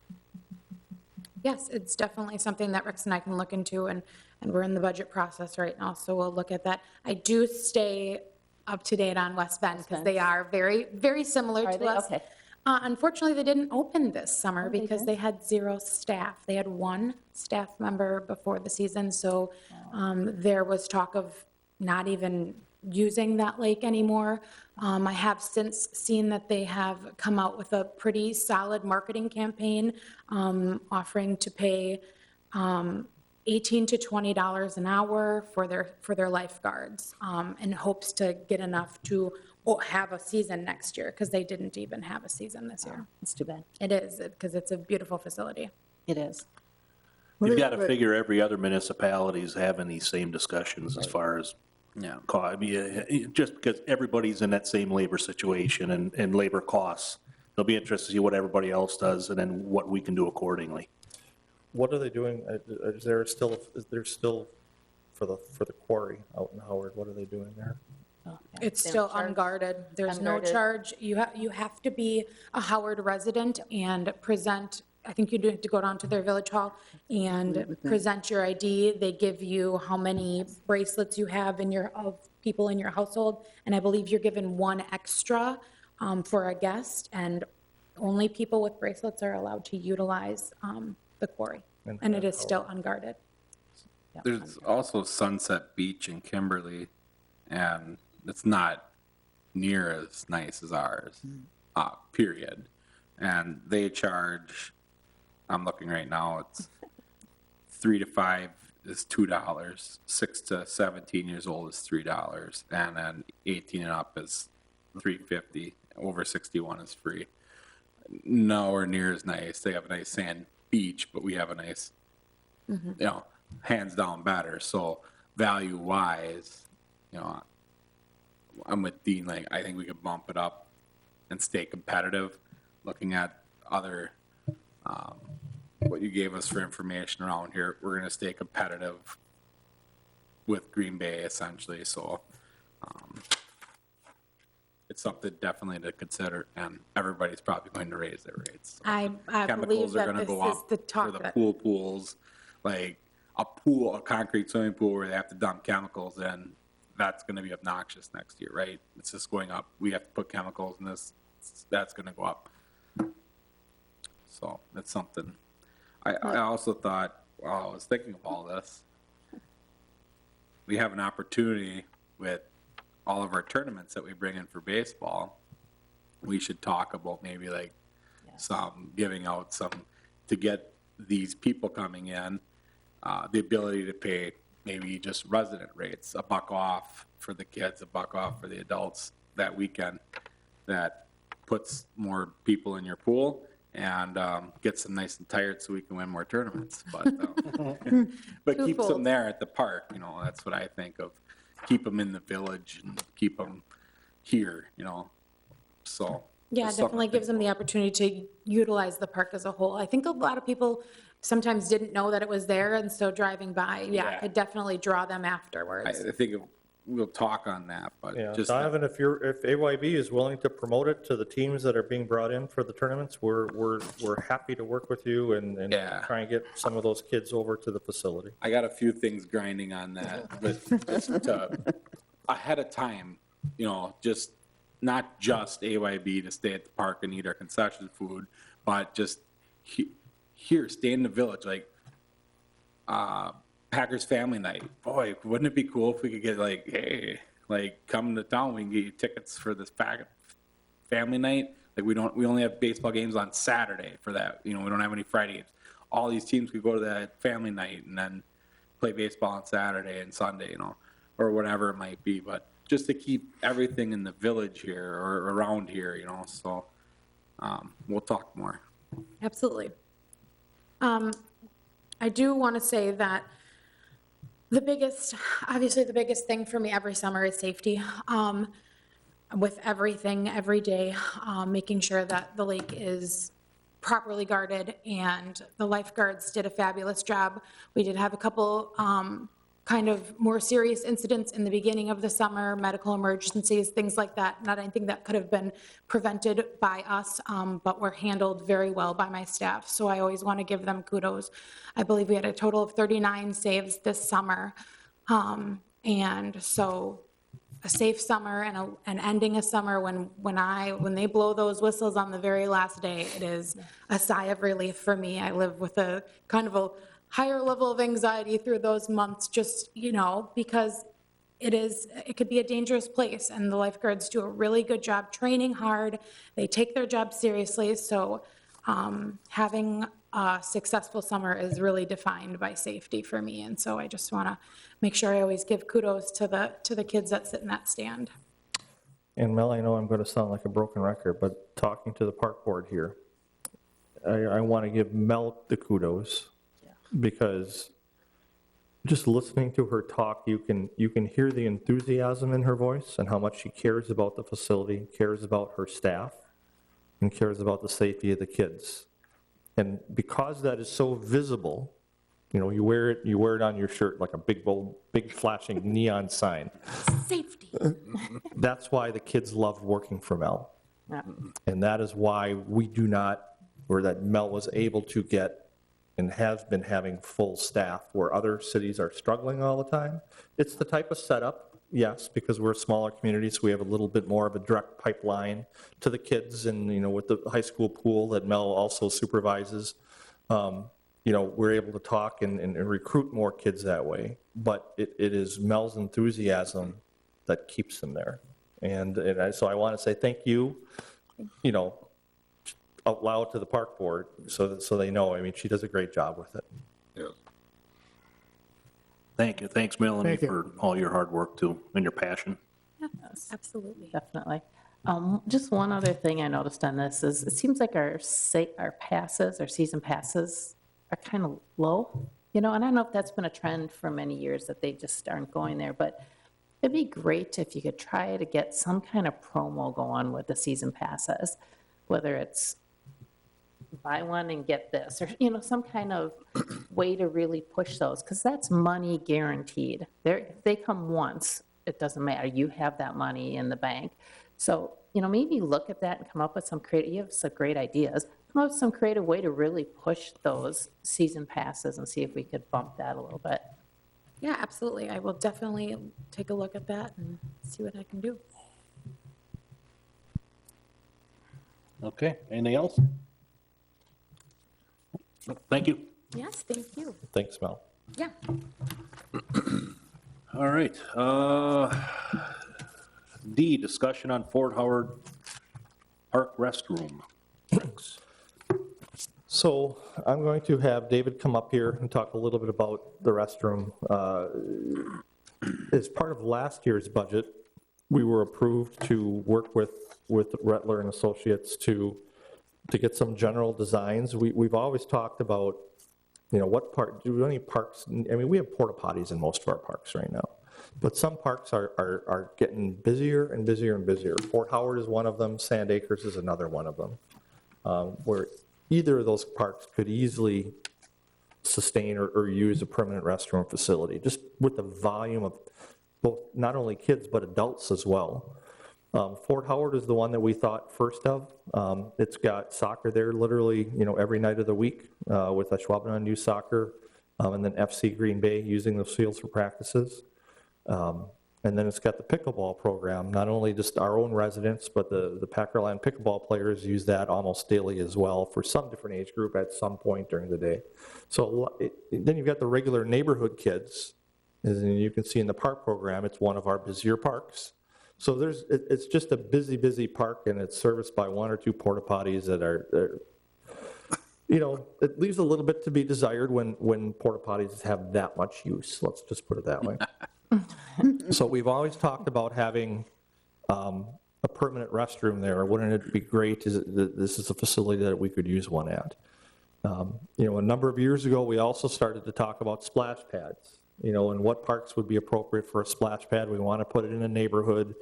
Yes, it's definitely something that Rex and I can look into, and we're in the budget process right now, so we'll look at that. I do stay up to date on West Bend because they are very, very similar to us. Okay. Unfortunately, they didn't open this summer because they had 0 staff. They had 1 staff member before the season, so there was talk of not even using that lake anymore. I have since seen that they have come out with a pretty solid marketing campaign offering to pay $18 to $20 an hour for their lifeguards, in hopes to get enough to have a season next year, because they didn't even have a season this year. It's too bad. It is, because it's a beautiful facility. It is. You've got to figure every other municipality is having these same discussions as far as, I mean, just because everybody's in that same labor situation and labor costs. It'll be interesting to see what everybody else does and then what we can do accordingly. What are they doing? Is there still for the quarry out in Howard, what are they doing there? It's still unguarded. There's no Unguarded. charge. You have to be a Howard resident and present, I think you do have to go down to their village hall and present your ID. They give you how many bracelets you have of people in your household, and I believe you're given one extra for a guest, and only people with bracelets are allowed to utilize the quarry, and it is still unguarded. There's also Sunset Beach in Kimberly, and it's not near as nice as ours, period. And they charge, I'm looking right now, it's 3 to 5 is $2, 6 to 17 years old is $3, and then 18 and up is $3.50. Over 61 is free. Nowhere near as nice. They have a nice sand beach, but we have a nice, hands down better. So value wise, I'm with Dean. Like, I think we could bump it up and stay competitive. Looking at other, what you gave us for information around here, we're going to stay competitive with Green Bay essentially. So it's something definitely to consider, and everybody's probably going to raise their rates. So I believe chemicals are that going to this go is up the for talk the that, pools, like a concrete swimming pool where they have to dump chemicals in. That's going to be obnoxious next year, right? It's just going up. We have to put chemicals in this. That's going to go up. So that's something. I also thought, while I was thinking of all this, we have an opportunity with all of our tournaments that we bring in for baseball. We should talk about maybe like giving out some to get these people coming in, the ability to pay maybe just resident rates, $1 off for the kids, $1 off for the adults that weekend. That puts more people in your pool and gets them nice and tired so we can win more tournaments. But keeps them there at the park. That's what I think of. Keep them in the village and keep them here. So yeah, it definitely gives them the opportunity to utilize the park as a whole. I think a lot of people sometimes didn't know that it was there, and so driving by, could definitely draw them afterwards. I think we'll talk on that, but Yeah, just Donovan, if AYB is willing to promote it to the teams that are being brought in for the tournaments, we're happy to work with you and try and get some of those kids over to the facility. I got a few things grinding on that, but just ahead of time, just not just AYB to stay at the park and eat our concession food, but just here, stay in the village, like Packers family night. Boy, wouldn't it be cool if we could get like, hey, like come to town, we can get you tickets for this family night. Like we only have baseball games on Saturday for that. We don't have any Friday games. All these teams could go to that family night and then play baseball on Saturday and Sunday, or whatever it might be. But just to keep everything in the village here or around here, so we'll talk more. Absolutely. I do want to say that obviously the biggest thing for me every summer is safety. With everything, every day, making sure that the lake is properly guarded, and the lifeguards did a fabulous job. We did have a couple kind of more serious incidents in the beginning of the summer, medical emergencies, things like that. Not anything that could have been prevented by us, but were handled very well by my staff. So I always want to give them kudos. I believe we had a total of 39 saves this summer. And so a safe summer and ending a summer when they blow those whistles on the very last day, it is a sigh of relief for me. I live with a kind of a higher level of anxiety through those months, just, because it could be a dangerous place, and the lifeguards do a really good job training hard. They take their job seriously. So Having a successful summer is really defined by safety for me, and so I just want to make sure I always give kudos to the kids that sit in that stand. And Mel, I know I'm going to sound like a broken record, but talking to the park board here, I want to give Mel the kudos because just listening to her talk, you can hear the enthusiasm in her voice and how much she cares about the facility, cares about her staff, and cares about the safety of the kids. And because that is so visible, you know, you wear it on your shirt like a big, bold, big flashing neon sign. Safety. That's why the kids love working for Mel. Yeah. And that is why we do not, or that Mel was able to get and has been having full staff where other cities are struggling all the time. It's the type of setup, yes, because we're a smaller community, so we have a little bit more of a direct pipeline to the kids, and, you know, with the high school pool that Mel also supervises, you know, we're able to talk and recruit more kids that way. But it is Mel's enthusiasm that keeps them there. So I want to say thank you, you know, out loud to the park board so they know. I mean, she does a great job with it. Yes. Thank you. Thanks, Melanie, Thank you. for all your hard work too and your passion. Yes, absolutely. Definitely. Just one other thing I noticed on this is it seems like our passes, our season passes are kind of low, you know, and I don't know if that's been a trend for many years that they just aren't going there, but it'd be great if you could try to get some kind of promo going with the season passes, whether it's buy one and get this, or, you know, some kind of way to really push those, because that's money guaranteed. If they come once, it doesn't matter. You have that money in the bank. So, you know, maybe look at that and come up with some creative, you have some great ideas, come up with some creative way to really push those season passes and see if we could bump that a little bit. Yeah, absolutely. I will definitely take a look at that and see what I can do. Okay, anything else? Thank you. Yes, thank you. Thanks, Mel. Yeah. All right. D, discussion on Fort Howard Park restroom. So I'm going to have David come up here and talk a little bit about the restroom. As part of last year's budget, we were approved to work with Rettler and Associates to get some general designs. We've always talked about, you know, what part, do any parks, I mean, we have porta potties in most of our parks right now, but some parks are getting busier and busier and busier. Fort Howard is one of them, Sand Acres is another one of them, where either of those parks could easily sustain or use a permanent restroom facility, just with the volume of both, not only kids, but adults as well. Fort Howard is the one that we thought first of. It's got soccer there literally, you know, every night of the week with Ashwaubenon Youth Soccer, and then FC Green Bay using those fields for practices. And then it's got the pickleball program, not only just our own residents, but the Packerland pickleball players use that almost daily as well for some different age group at some point during the day. So then you've got the regular neighborhood kids. As you can see in the park program, it's one of our busier parks. So it's just a busy park, and it's serviced by one or two porta potties that are, you know, it leaves a little bit to be desired when porta potties have that much use. Let's just put it that way. So we've always talked about having a permanent restroom there. Wouldn't it be great? This is a facility that we could use one at. You know, a number of years ago, we also started to talk about splash pads. You know, and what parks would be appropriate for a splash pad. We want to put it in a neighborhood.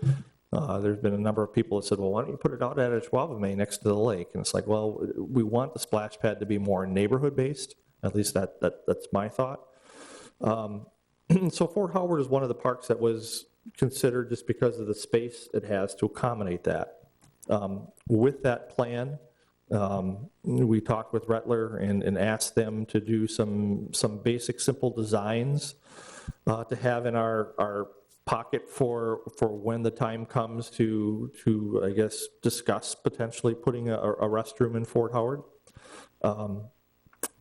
There's been a number of people that said, well, why don't you put it out at Ashwaubomay next to the lake? And it's like, well, we want the splash pad to be more neighborhood-based. At least that's my thought. So Fort Howard is one of the parks that was considered just because of the space it has to accommodate that. With that plan, we talked with Rettler and asked them to do some basic, simple designs to have in our pocket for when the time comes to I guess, discuss potentially putting a restroom in Fort Howard.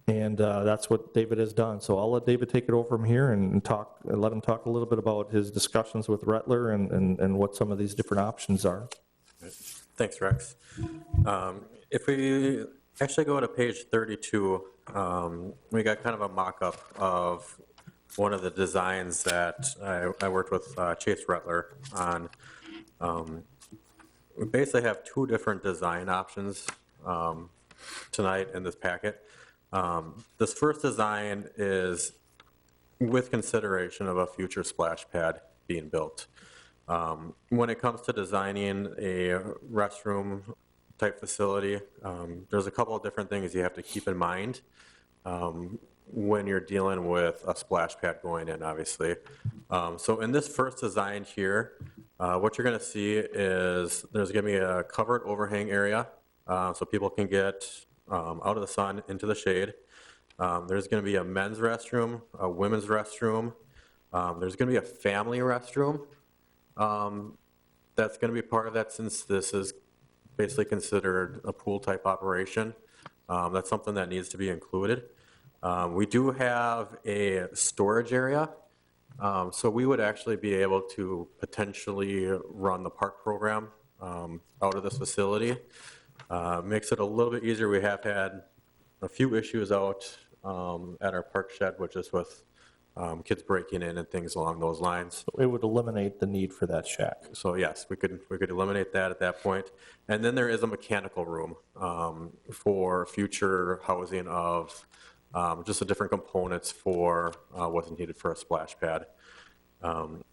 And that's what David has done. So I'll let David take it over from here and let him talk a little bit about his discussions with Rettler and what some of these different options are. Thanks, Rex. If we Actually, go to page 32. We got kind of a mock-up of one of the designs that I worked with Chase Rutler on. We basically have two different design options tonight in this packet. This first design is with consideration of a future splash pad being built. When it comes to designing a restroom type facility, there's a couple of different things you have to keep in mind when you're dealing with a splash pad going in, obviously. So in this first design here, what you're gonna see is there's gonna be a covered overhang area, so people can get out of the sun into the shade. There's gonna be a men's restroom, a women's restroom. There's gonna be a family restroom. That's gonna be part of that, since this is basically considered a pool type operation. That's something that needs to be included. We do have a storage area, so we would actually be able to potentially run the park program out of this facility. Makes it a little bit easier. We have had a few issues out at our park shed, which is with kids breaking in and things along those lines. It would eliminate the need for that shack. So yes, we could eliminate that at that point. And then there is a mechanical room for future housing of just the different components for what's needed for a splash pad. You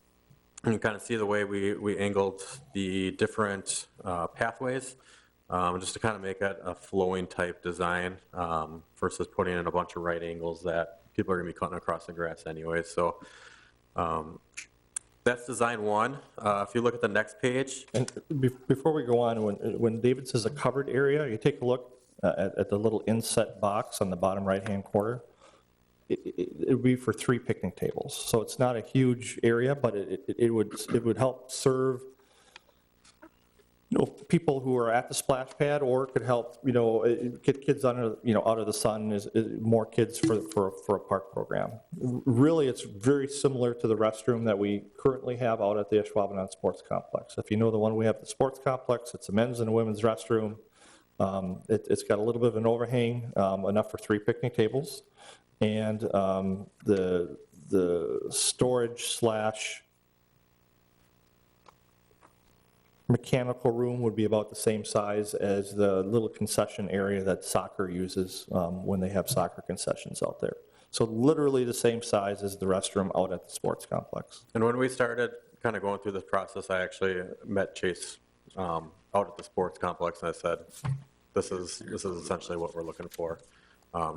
can kind of see the way we angled the different pathways, just to kind of make it a flowing type design versus putting in a bunch of right angles that people are going to be cutting across the grass anyway. So that's design one. If you look at the next page. And before we go on, when David says a covered area, you take a look at the little inset box on the bottom right-hand corner. It would be for 3 picnic tables. So it's not a huge area, but it would help serve people who are at the splash pad, or it could help, get kids under, out of the sun, is more kids for a park program. Really, it's very similar to the restroom that we currently have out at the Ashwaubenon Sports Complex. If you know the one we have at the sports complex, it's a men's and a women's restroom. It's got a little bit of an overhang, enough for 3 picnic tables. And the storage / mechanical room would be about the same size as the little concession area that soccer uses when they have soccer concessions out there. So literally the same size as the restroom out at the sports complex. And when we started kind of going through this process, I actually met Chase out at the sports complex, and I said, this is essentially what we're looking for,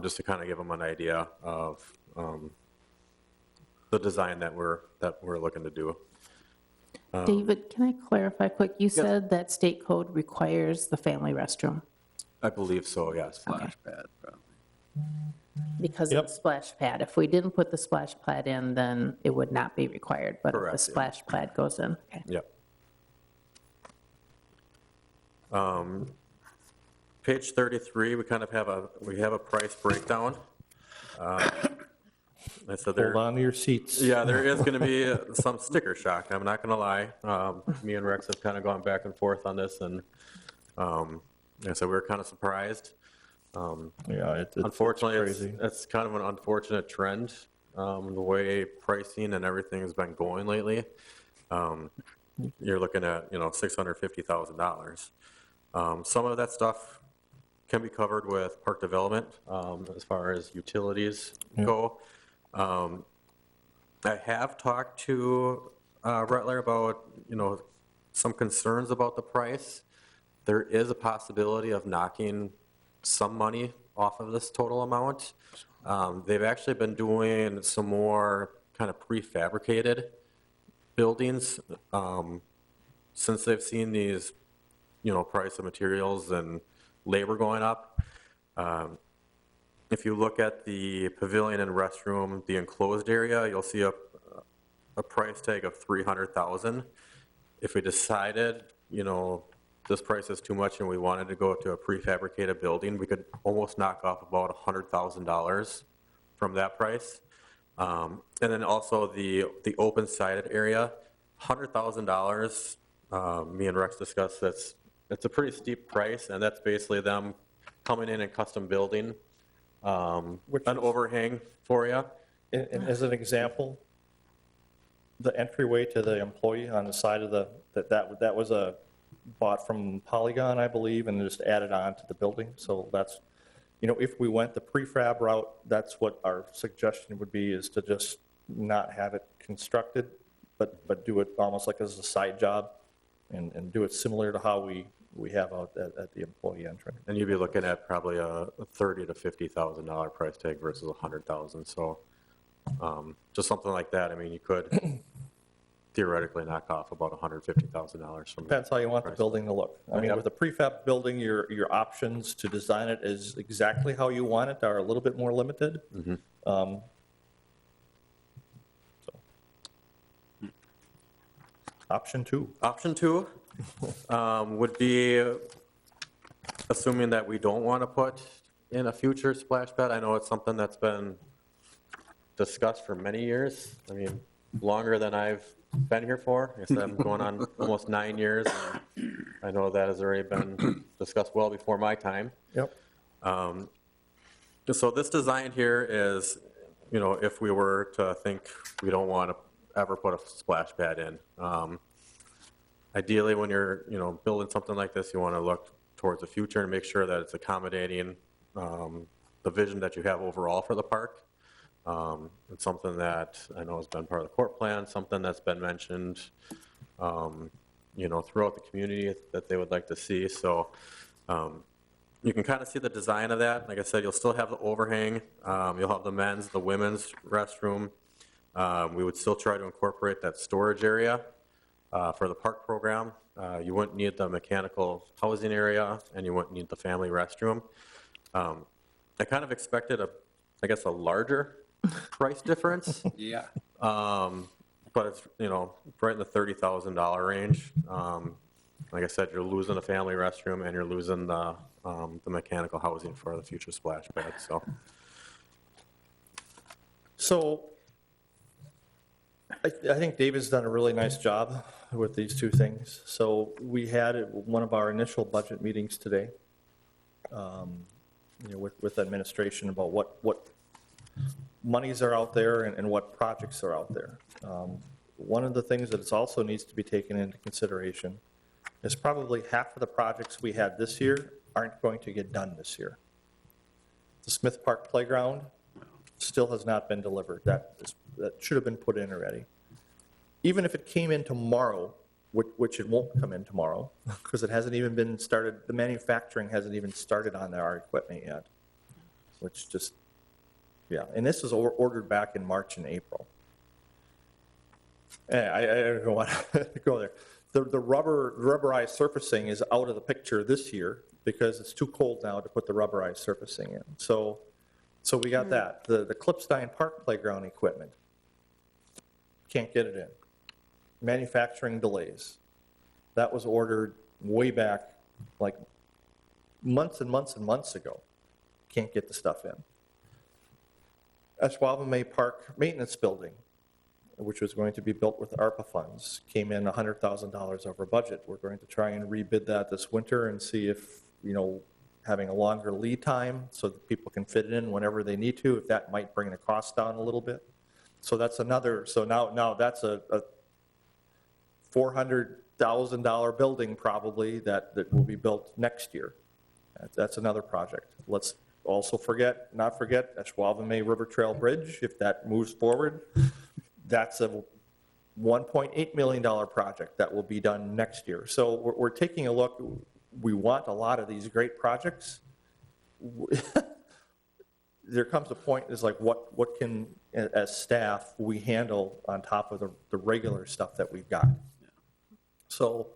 just to kind of give them an idea of the design that we're looking to do. David, can I clarify quick? You said that state code requires the family restroom I believe so, yes. Splash pad, probably. because of the splash pad. If we didn't put the splash pad in, then it would not be required, but if the Correct, splash pad goes in. Okay. Yep. Page 33, we kind of have a price breakdown. So Hold on to your seats. Yeah, there is going to be some sticker shock. I'm not going to lie. Me and Rex have kind of gone back and forth on this, and so we were kind of surprised. Yeah, unfortunately, it's kind of an unfortunate trend, the way pricing and everything has been going lately. You're looking at $650,000. Some of that stuff can be covered with park development as far as utilities go. I have talked to Rutler about, some concerns about the price. There is a possibility of knocking some money off of this total amount. They've actually been doing some more kind of prefabricated buildings since they've seen these, price of materials and labor going up. If you look at the pavilion and restroom, the enclosed area, you'll see a price tag of $300,000. If we decided, this price is too much and we wanted to go to a prefabricated building, we could almost knock off about $100,000 from that price. And then also the open-sided area, $100,000. Me and Rex discussed it's a pretty steep price, and that's basically them coming in and custom building an Which is- overhang for you. And as an example, the entryway to the employee on the side of that was bought from Polygon, I believe, and just added on to the building. So that's, if we went the prefab route, that's what our suggestion would be, is to just not have it constructed, but do it almost like as a side job and do it similar to how we have out at the employee entrance. And you'd be looking at probably a $30,000 to $50,000 price tag versus $100,000. So just something like that. I mean, you could theoretically knock off about $150,000 from. Depends how you want the price. building to look. I mean, Yep. with a prefab building, your options to design it as exactly how you want it are a little bit more limited. So. Option two. Option two would be, assuming that we don't want to put in a future splash pad. I know it's something that's been discussed for many years. I mean, longer than I've been here for. I guess I'm going on almost 9 years. And I know that has already been discussed well before my time. Yep. So this design here is, if we were to think we don't want to ever put a splash pad in. Ideally, when you're, building something like this, you want to look towards the future and make sure that it's accommodating the vision that you have overall for the park. It's something that I know has been part of the court plan, something that's been mentioned, throughout the community that they would like to see. So you can kind of see the design of that. Like I said, you'll still have the overhang. You'll have the men's, the women's restroom. We would still try to incorporate that storage area for the park program. You wouldn't need the mechanical housing area, and you wouldn't need the family restroom. I kind of expected a larger price difference. Yeah. But it's, right in the $30,000 range. Like I said, you're losing a family restroom and you're losing the mechanical housing for the future splash pad, So I think David's done a really nice job with these two things. So we had one of our initial budget meetings today, with administration about what monies are out there and what projects are out there. One of the things that also needs to be taken into consideration is probably half of the projects we had this year aren't going to get done this year. The Smith Park Playground still has not been delivered. That should have been put in already. Even if it came in tomorrow, which it won't come in tomorrow, because it hasn't even been started, the manufacturing hasn't even started on our equipment yet, which just, yeah. And this was ordered back in March and April. I don't want to go there. The rubberized surfacing is out of the picture this year because it's too cold now to put the rubberized surfacing in. So we got that. The Klipstein Park Playground equipment, can't get it in. Manufacturing delays. That was ordered way back, like months and months and months ago. Can't get the stuff in. Ashwaubomay Park Maintenance Building, which was going to be built with ARPA funds, came in $100,000 over budget. We're going to try and rebid that this winter and see if, having a longer lead time so that people can fit it in whenever they need to, if that might bring the cost down a little bit. So that's another, so now that's a $400,000 building probably that will be built next year. That's another project. Let's also not forget Ashwaubomay River Trail Bridge, if that moves forward. That's a $1.8 million project that will be done next year. So we're taking a look. We want a lot of these great projects. There comes a point, is like what can, as staff, we handle on top of the regular stuff that we've got. So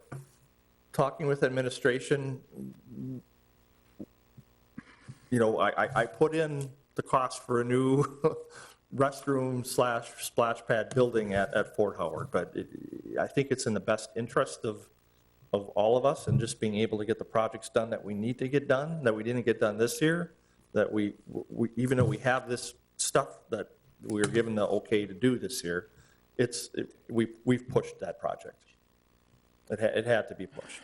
talking with administration, I put in the cost for a new restroom / splash pad building at Fort Howard, but I think it's in the best interest of all of us and just being able to get the projects done that we need to get done, that we didn't get done this year, that we even though we have this stuff that we were given the okay to do this year, we've pushed that project. It had to be pushed,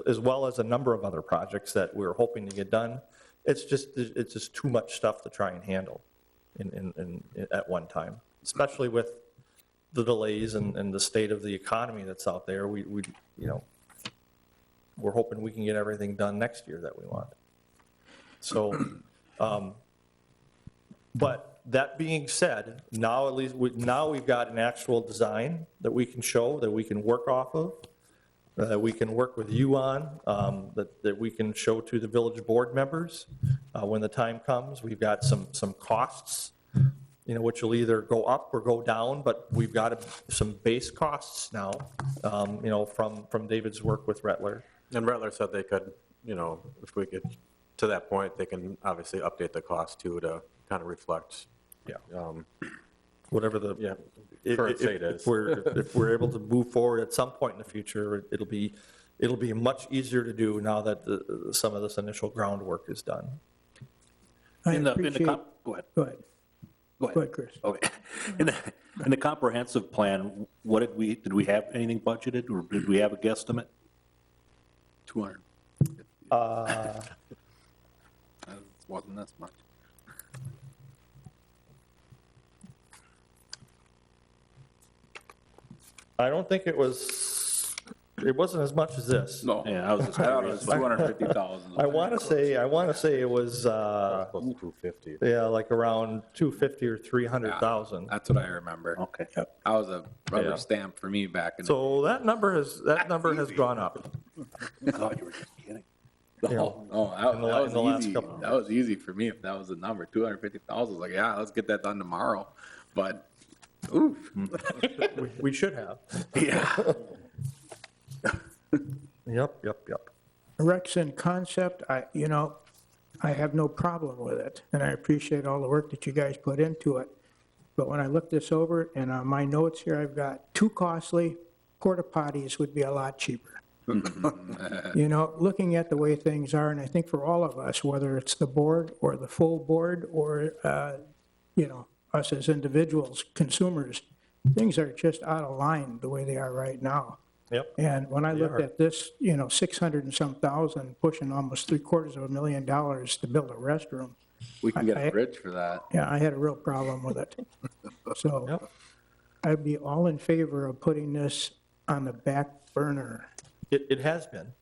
as well as a number of other projects that we were hoping to get done. it's just too much stuff to try and handle at one time, especially with the delays and the state of the economy that's out there. We're hoping we can get everything done next year that we want. So, but that being said, now at least, now we've got an actual design that we can show, that we can work off of, that we can work with you on, that we can show to the village board members when the time comes. We've got some costs, which will either go up or go down, but we've got some base costs now, from David's work with Rattler. And Rattler said they could, if we get to that point, they can obviously update the cost too to kind of reflect. Whatever the current state is. If we're able to move forward at some point in the future, it'll be much easier to do now that some of this initial groundwork is done. I Go appreciate. ahead. Go ahead. Go ahead, Chris. Okay. In the comprehensive plan, did we have anything budgeted, or did we have a guesstimate? 200. Wasn't this much. I don't think it wasn't as much as this. No. Yeah, I was just I thought it curious. was 250,000. I want to say it was, Close to 250. yeah, like around 250 or 300,000. That's what I remember. Okay. That was a rubber Yeah. stamp for me back in. So that number has gone up. I thought you were just kidding. No, that in the was last easy. couple- That was easy for me if that was the number. 250,000. Like, yeah, let's get that done tomorrow. But, oof. We should have. Yeah. Yep. Rex, in concept, I have no problem with it, and I appreciate all the work that you guys put into it. But when I look this over, and on my notes here, I've got too costly, porta potties would be a lot cheaper. Looking at the way things are, and I think for all of us, whether it's the board or the full board or, us as individuals, consumers, things are just out of line the way they are right now. Yep. And when I looked at this, 600 and some thousand, pushing almost $750,000 to build a restroom, We can get a bridge for that. yeah, I had a real problem with it. So I'd be all in favor of putting this on the back burner. It has been.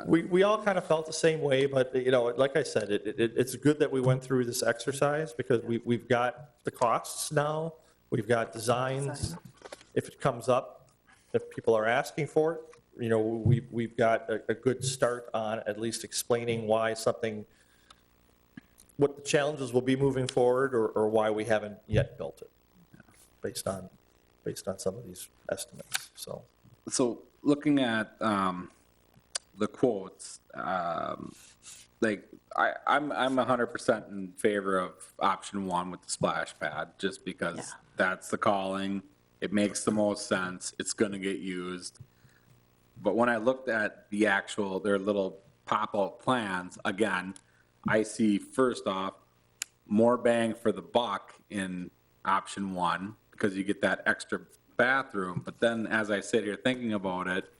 We all kind of felt the same way, but, like I said, it's good that we went through this exercise because we've got the costs now, we've got designs. If it comes up, if people are asking for it, we've got a good start on at least explaining why what the challenges will be moving forward or why we haven't yet built it, based on some of these estimates, so. So looking at the quotes, I'm 100% in favor of option one with the splash pad, just because that's the calling. It makes the most sense. It's going to get used. But when I looked at their little pop-out plans, again, I see first off, more bang for the buck in option one because you get that extra bathroom. But then as I sit here thinking about it,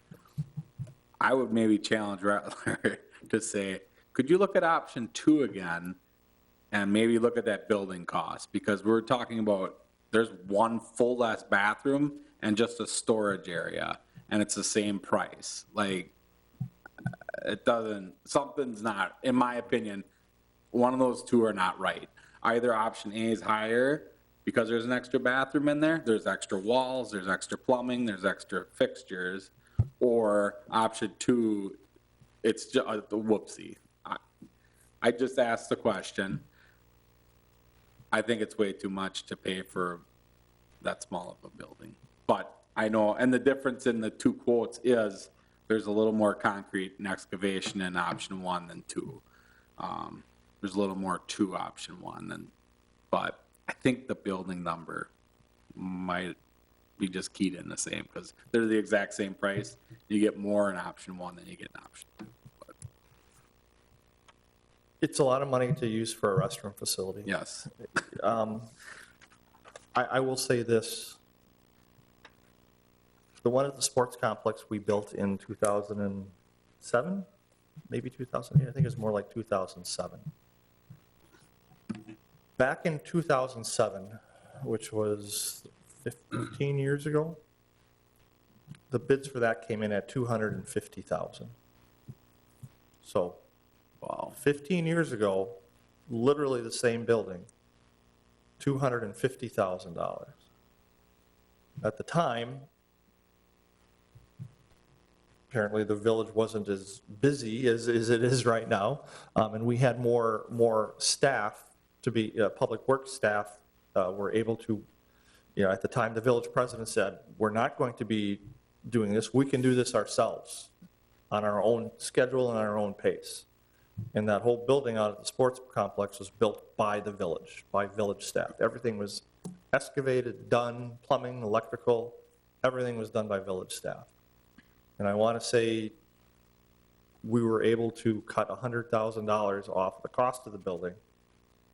I would maybe challenge Rattler to say, could you look at option two again and maybe look at that building cost? Because we're talking about there's one full-ass bathroom and just a storage area, and it's the same price. Like, something's not, in my opinion, one of those two are not right. Either option A is higher because there's an extra bathroom in there, there's extra walls, there's extra plumbing, there's extra fixtures, or option two, it's just a whoopsie. I just asked the question. I think it's way too much to pay for that small of a building. But I know, and the difference in the two quotes is there's a little more concrete and excavation in option one than two. There's a little more to option one but I think the building number might be just keyed in the same because they're the exact same price. You get more in option one than you get in option two. It's a lot of money to use for a restroom facility. Yes. I will say this. The one at the sports complex we built in 2007, maybe 2008, I think it was more like 2007. Back in 2007, which was 15 years ago, the bids for that came in at $250,000. So, wow, 15 years ago, literally the same building, $250,000. At the time, apparently the village wasn't as busy as it is right now, and we had more staff to be, public works staff were able to, at the time the village president said, we're not going to be doing this, we can do this ourselves on our own schedule and our own pace. And that whole building out at the sports complex was built by the village, by village staff. Everything was excavated, done, plumbing, electrical, everything was done by village staff. And I want to say we were able to cut $100,000 off the cost of the building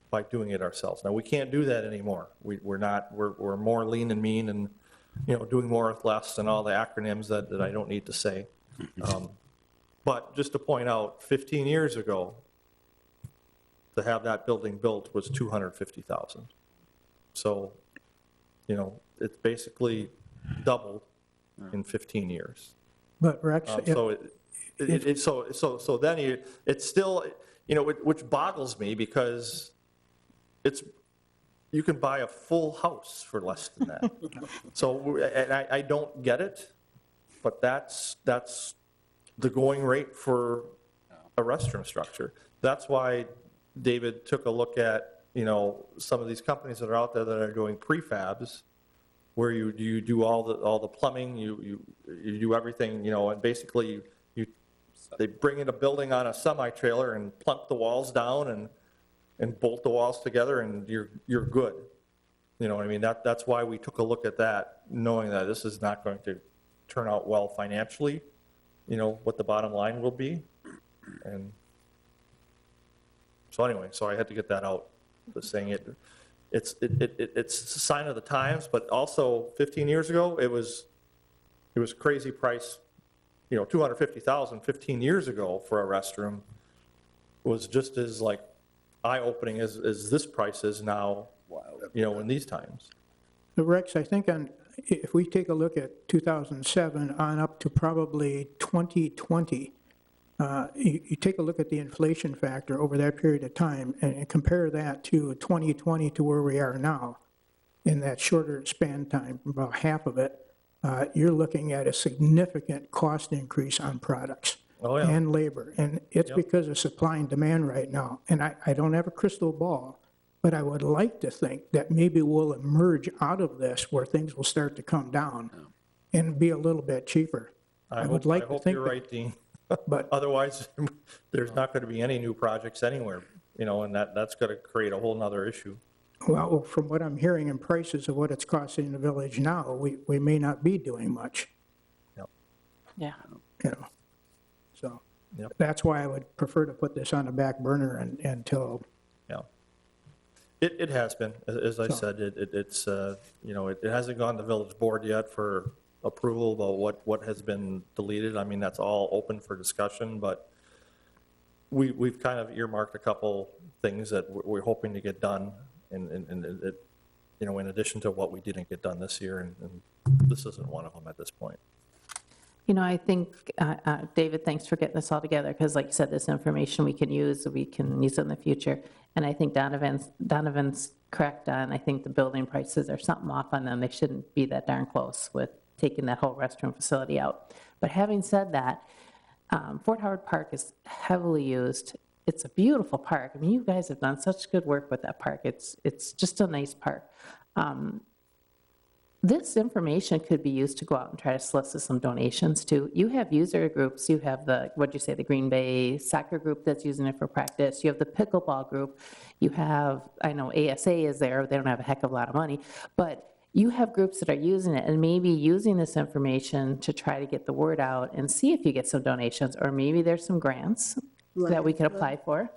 by doing it ourselves. Now, we can't do that anymore. We're more lean and mean and, doing more with less and all the acronyms that I don't need to say. But just to point out, 15 years ago, to have that building built was $250,000. So, it's basically doubled in 15 years. But Rex, So then it's still, which boggles me because you can buy a full house for less than that. So, and I don't get it, but that's the going rate for a restroom structure. That's why David took a look at, some of these companies that are out there that are doing prefabs, where you do all the plumbing, you do everything, and basically they bring in a building on a semi-trailer and plunk the walls down and bolt the walls together, and you're good. You know what I mean? That's why we took a look at that, knowing that this is not going to turn out well financially, what the bottom line will be. And so anyway, so I had to get that out, just saying it's a sign of the times, but also 15 years ago, it was crazy price, $250,000 15 years ago for a restroom was just as like eye-opening as this price is now, in these times. Rex, I think if we take a look at 2007 on up to probably 2020, you take a look at the inflation factor over that period of time and compare that to 2020 to where we are now, in that shorter span time, about half of it, you're looking at a significant cost increase on products and labor. And it's because of supply and demand right now. And I don't have a crystal ball, but I would like to think that maybe we'll emerge out of this where things will start to come down and be a little bit cheaper. I would like to think you're right, Dean. But otherwise, there's not going to be any new projects anywhere, and that's going to create a whole nother issue. Well, from what I'm hearing in prices of what it's costing the village now, we may not be doing much. Yeah. So that's why I would prefer to put this on the back burner until. Yeah. It has been, as I said, it's it hasn't gone to village board yet for approval about what has been deleted. I mean, that's all open for discussion, but we've kind of earmarked a couple things that we're hoping to get done, in addition to what we didn't get done this year, and this isn't one of them at this point. I think, David, thanks for getting this all together, because like you said, this information we can use in the future. And I think Donovan's correct on, I think the building prices are something off on them. They shouldn't be that darn close with taking that whole restroom facility out. But having said that, Fort Howard Park is heavily used. It's a beautiful park. I mean, you guys have done such good work with that park. It's just a nice park. This information could be used to go out and try to solicit some donations too. You have user groups. You have the Green Bay soccer group that's using it for practice. You have the pickleball group. You have, I know ASA is there. They don't have a heck of a lot of money, but you have groups that are using it, and maybe using this information to try to get the word out and see if you get some donations, or maybe there's some grants that we could apply for.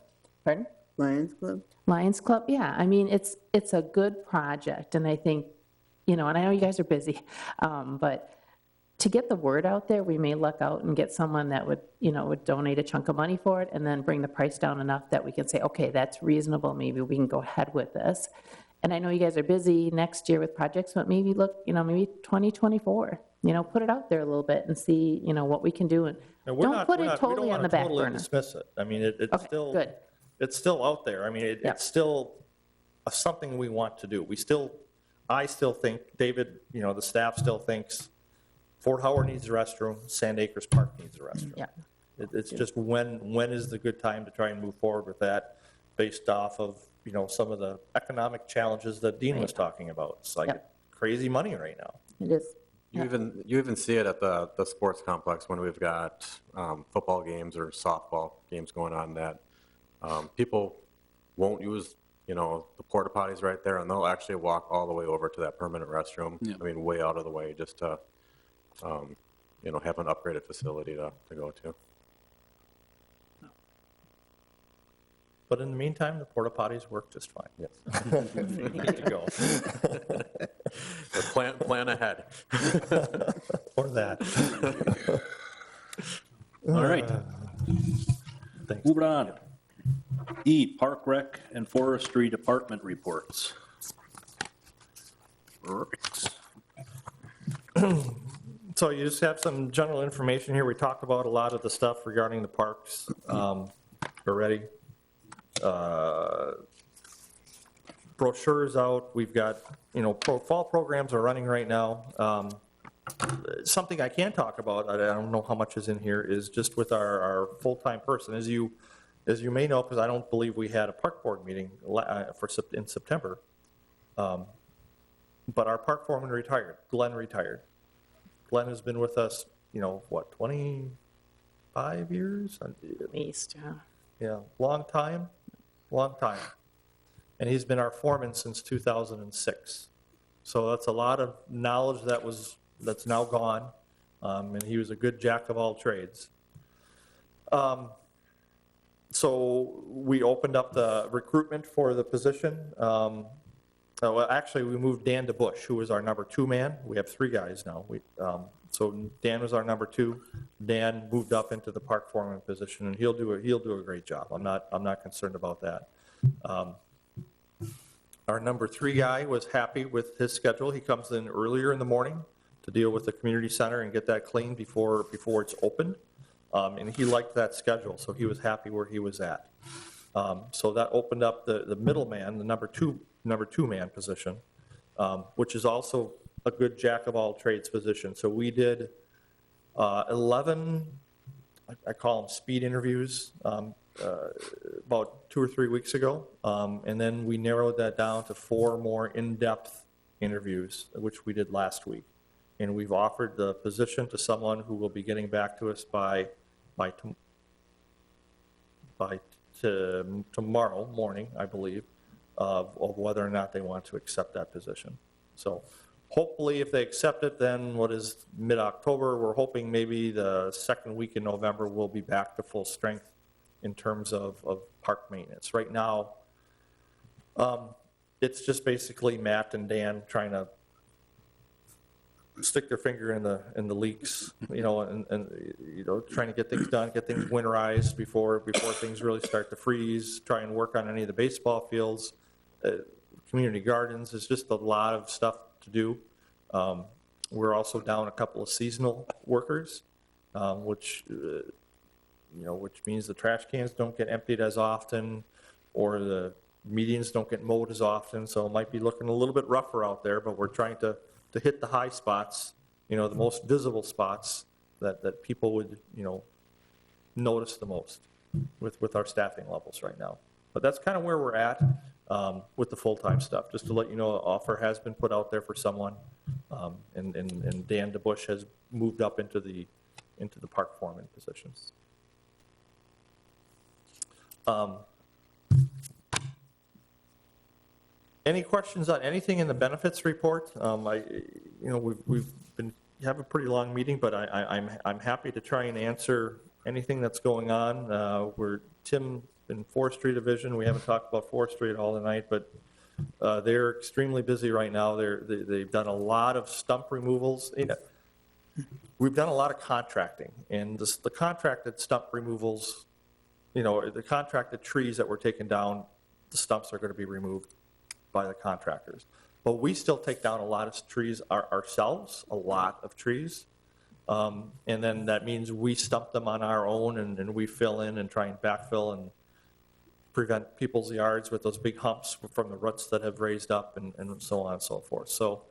Pardon? Lions Club? Lions Club, yeah. I mean, it's a good project, and I think, and I know you guys are busy, but to get the word out there, we may luck out and get someone that would, would donate a chunk of money for it and then bring the price down enough that we can say, okay, that's reasonable, maybe we can go ahead with this. And I know you guys are busy next year with projects, but maybe look, maybe 2024, put it out there a little bit and see, what we can do. And don't put it totally on the back burner. We don't want to totally dismiss it. I mean, it's Okay, still, good. it's still out there. I mean, it's still something we want to do. I still think, David, the staff still thinks Fort Howard needs a restroom, Sand Acres Park needs a restroom. Yeah. It's just when is the good time to try and move forward with that based off of, some of the economic challenges that Dean was talking about. It's like crazy money right now. It is. You even see it at the sports complex when we've got football games or softball games going on that people won't use, the porta potties right there, and they'll actually walk all the way over to that permanent restroom. Yeah. I mean, way out of the way just to, have an upgraded facility to go to. But in the meantime, the porta potties work just fine. Yes. Good to go. Plan ahead. Or that. All right. Thanks. Moving on. E, Park Rec and Forestry Department reports. So you just have some general information here. We talked about a lot of the stuff regarding the parks already. Brochures out. We've got, fall programs are running right now. Something I can talk about, I don't know how much is in here, is just with our full-time person. As you may know, because I don't believe we had a park board meeting in September, but our park foreman retired. Glenn retired. Glenn has been with us, 25 years? At least, yeah. Yeah, long time. And he's been our foreman since 2006. So that's a lot of knowledge that's now gone, and he was a good jack of all trades. So we opened up the recruitment for the position. Well, actually, we moved Dan DeBush, who was our number 2 man. We have 3 guys now. So Dan was our number 2. Dan moved up into the park foreman position, and he'll do a great job. I'm not concerned about that. Our number 3 guy was happy with his schedule. He comes in earlier in the morning to deal with the community center and get that cleaned before it's opened. And he liked that schedule, so he was happy where he was at. So that opened up the middleman, the number two man position, which is also a good jack of all trades position. So we did 11, I call them speed interviews, about 2 or 3 weeks ago. And then we narrowed that down to 4 more in-depth interviews, which we did last week. And we've offered the position to someone who will be getting back to us by tomorrow morning, I believe, of whether or not they want to accept that position. So hopefully if they accept it, then what is mid-October, we're hoping maybe the second week in November we'll be back to full strength in terms of park maintenance. Right now, it's just basically Matt and Dan trying to stick their finger in the leaks, and trying to get things done, get things winterized before things really start to freeze, try and work on any of the baseball fields, community gardens. It's just a lot of stuff to do. We're also down a couple of seasonal workers, which means the trash cans don't get emptied as often, or the medians don't get mowed as often, so it might be looking a little bit rougher out there, but we're trying to hit the high spots, the most visible spots that people would, notice the most with our staffing levels right now. But that's kind of where we're at with the full-time stuff. Just to let you know, an offer has been put out there for someone, and Dan DeBush has moved up into the park foreman positions. Any questions on anything in the benefits report? We've been have a pretty long meeting, but I'm happy to try and answer anything that's going on. We're Tim in Forestry Division. We haven't talked about forestry at all tonight, but they're extremely busy right now. They've done a lot of stump removals. We've done a lot of contracting, and the contracted stump removals, the contracted trees that were taken down, the stumps are going to be removed by the contractors. But we still take down a lot of trees ourselves, a lot of trees. And then that means we stump them on our own, and we fill in and try and backfill and prevent people's yards with those big humps from the roots that have raised up and so on and so forth. So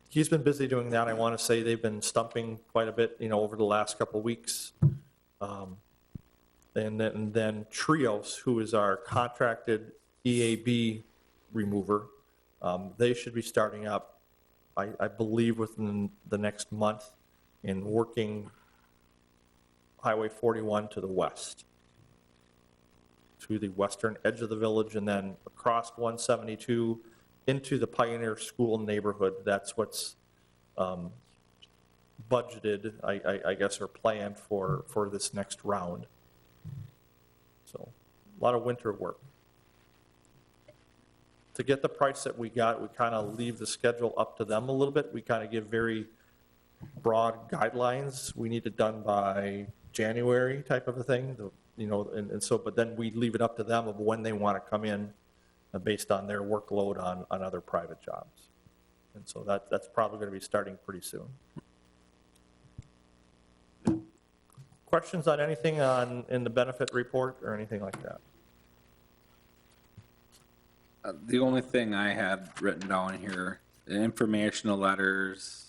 he's been busy doing that. I want to say they've been stumping quite a bit, over the last couple of weeks. And then Trios, who is our contracted EAB remover, they should be starting up, I believe, within the next month in working Highway 41 to the west, to the western edge of the village, and then across 172 into the Pioneer School neighborhood. That's what's budgeted, I guess, or planned for this next round. So a lot of winter work. To get the price that we got, we kind of leave the schedule up to them a little bit. We kind of give very broad guidelines. We need it done by January type of a thing, but then we leave it up to them of when they want to come in based on their workload on other private jobs. And so that's probably going to be starting pretty soon. Questions on anything in the benefit report or anything like that? The only thing I had written down here, the informational letters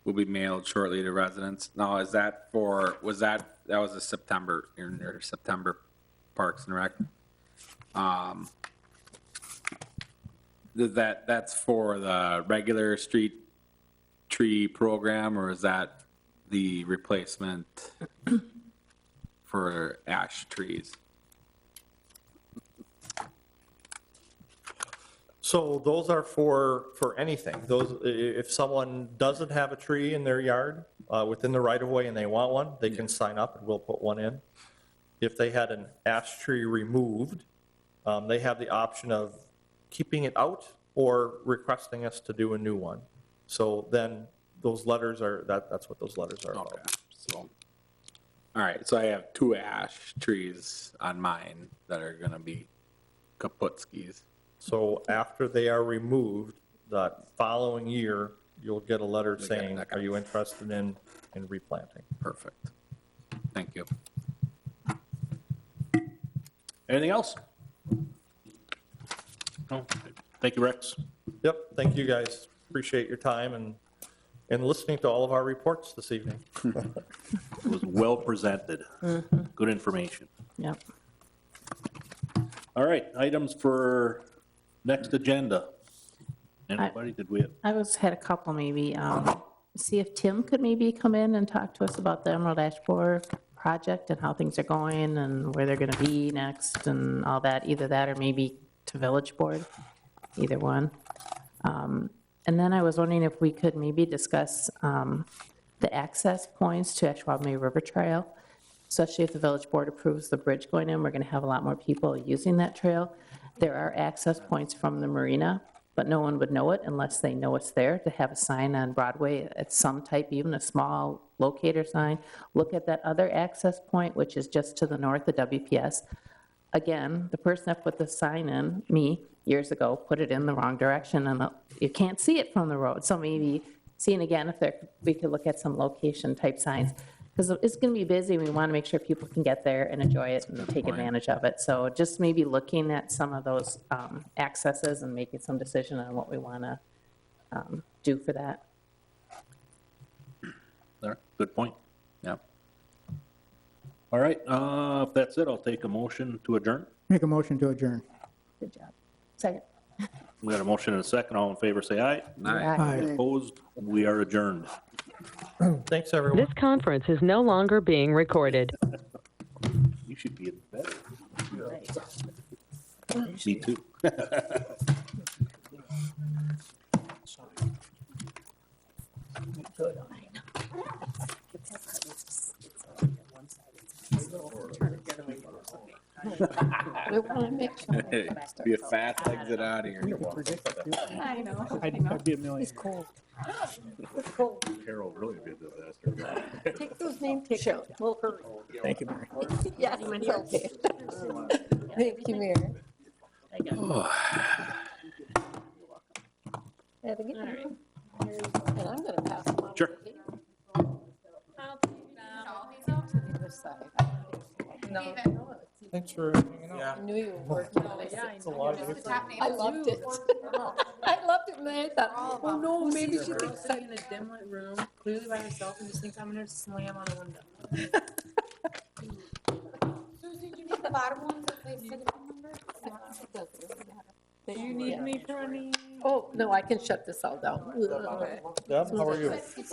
will be mailed shortly to residents. Now, is that that was a September, in their September Parks and Rec? That's for the regular street tree program, or is that the replacement for ash trees? So those are for anything. Those, if someone doesn't have a tree in their yard within the right of way and they want one, they can sign up and we'll put one in. If they had an ash tree removed, they have the option of keeping it out or requesting us to do a new one. So then those letters that's what those letters are about. Okay, so, all right, so I have 2 ash trees on mine that are gonna be kaputskis. So after they are removed, that following year, you'll get a letter saying, are you interested in replanting? Perfect. Thank you. Anything else? No? Thank you, Rex. Yep, thank you guys. Appreciate your time and listening to all of our reports this evening. It was well presented. Good information. Yep. All right, items for next agenda. Anybody, did we have? I had a couple maybe. See if Tim could maybe come in and talk to us about the Emerald Ash Borer project and how things are going and where they're going to be next and all that. Either that or maybe to Village Board, either one. And then I was wondering if we could maybe discuss the access points to Ashwaubomay River Trail, especially if the Village Board approves the bridge going in. We're going to have a lot more people using that trail. There are access points from the marina, but no one would know it unless they know it's there. To have a sign on Broadway at some type, even a small locator sign. Look at that other access point, which is just to the north of WPS. Again, the person that put the sign in, me, years ago, put it in the wrong direction, and you can't see it from the road. So maybe seeing again if we could look at some location type signs. Because it's going to be busy, we want to make sure people can get there and enjoy it and take advantage of it. So just maybe looking at some of those accesses and making some decision on what we want to do for that. There, good point. Yeah. All right, if that's it, I'll take a motion to adjourn. Make a motion to adjourn. Good job. Second. We got a motion and a second. All in favor, say aye. Aye. Opposed? We are adjourned. Thanks, everyone. This conference is no longer being recorded. You should be in bed. Me too. We want to make sure. Hey, be a fast exit out of here. I know. I'd be a million. He's cold. Carol really be a disaster. Take those name pictures. We'll hurry. Thank you, Mary. Yes, it's okay. Thank you, Mary. Have a good night. And I'm going to pass them on. Sure. No. Thanks for hanging out. I knew you were working on it. It's a lot of effort. I loved it. I loved it, and I thought, oh no, maybe she's Sitting excited. in a dim lit room, clearly by herself, and just thinks I'm gonna slam on a window. Susie, did you get the bottom ones that they said the phone number? Do You need me for any? Oh, no, I can shut this all down. Deb, how are you?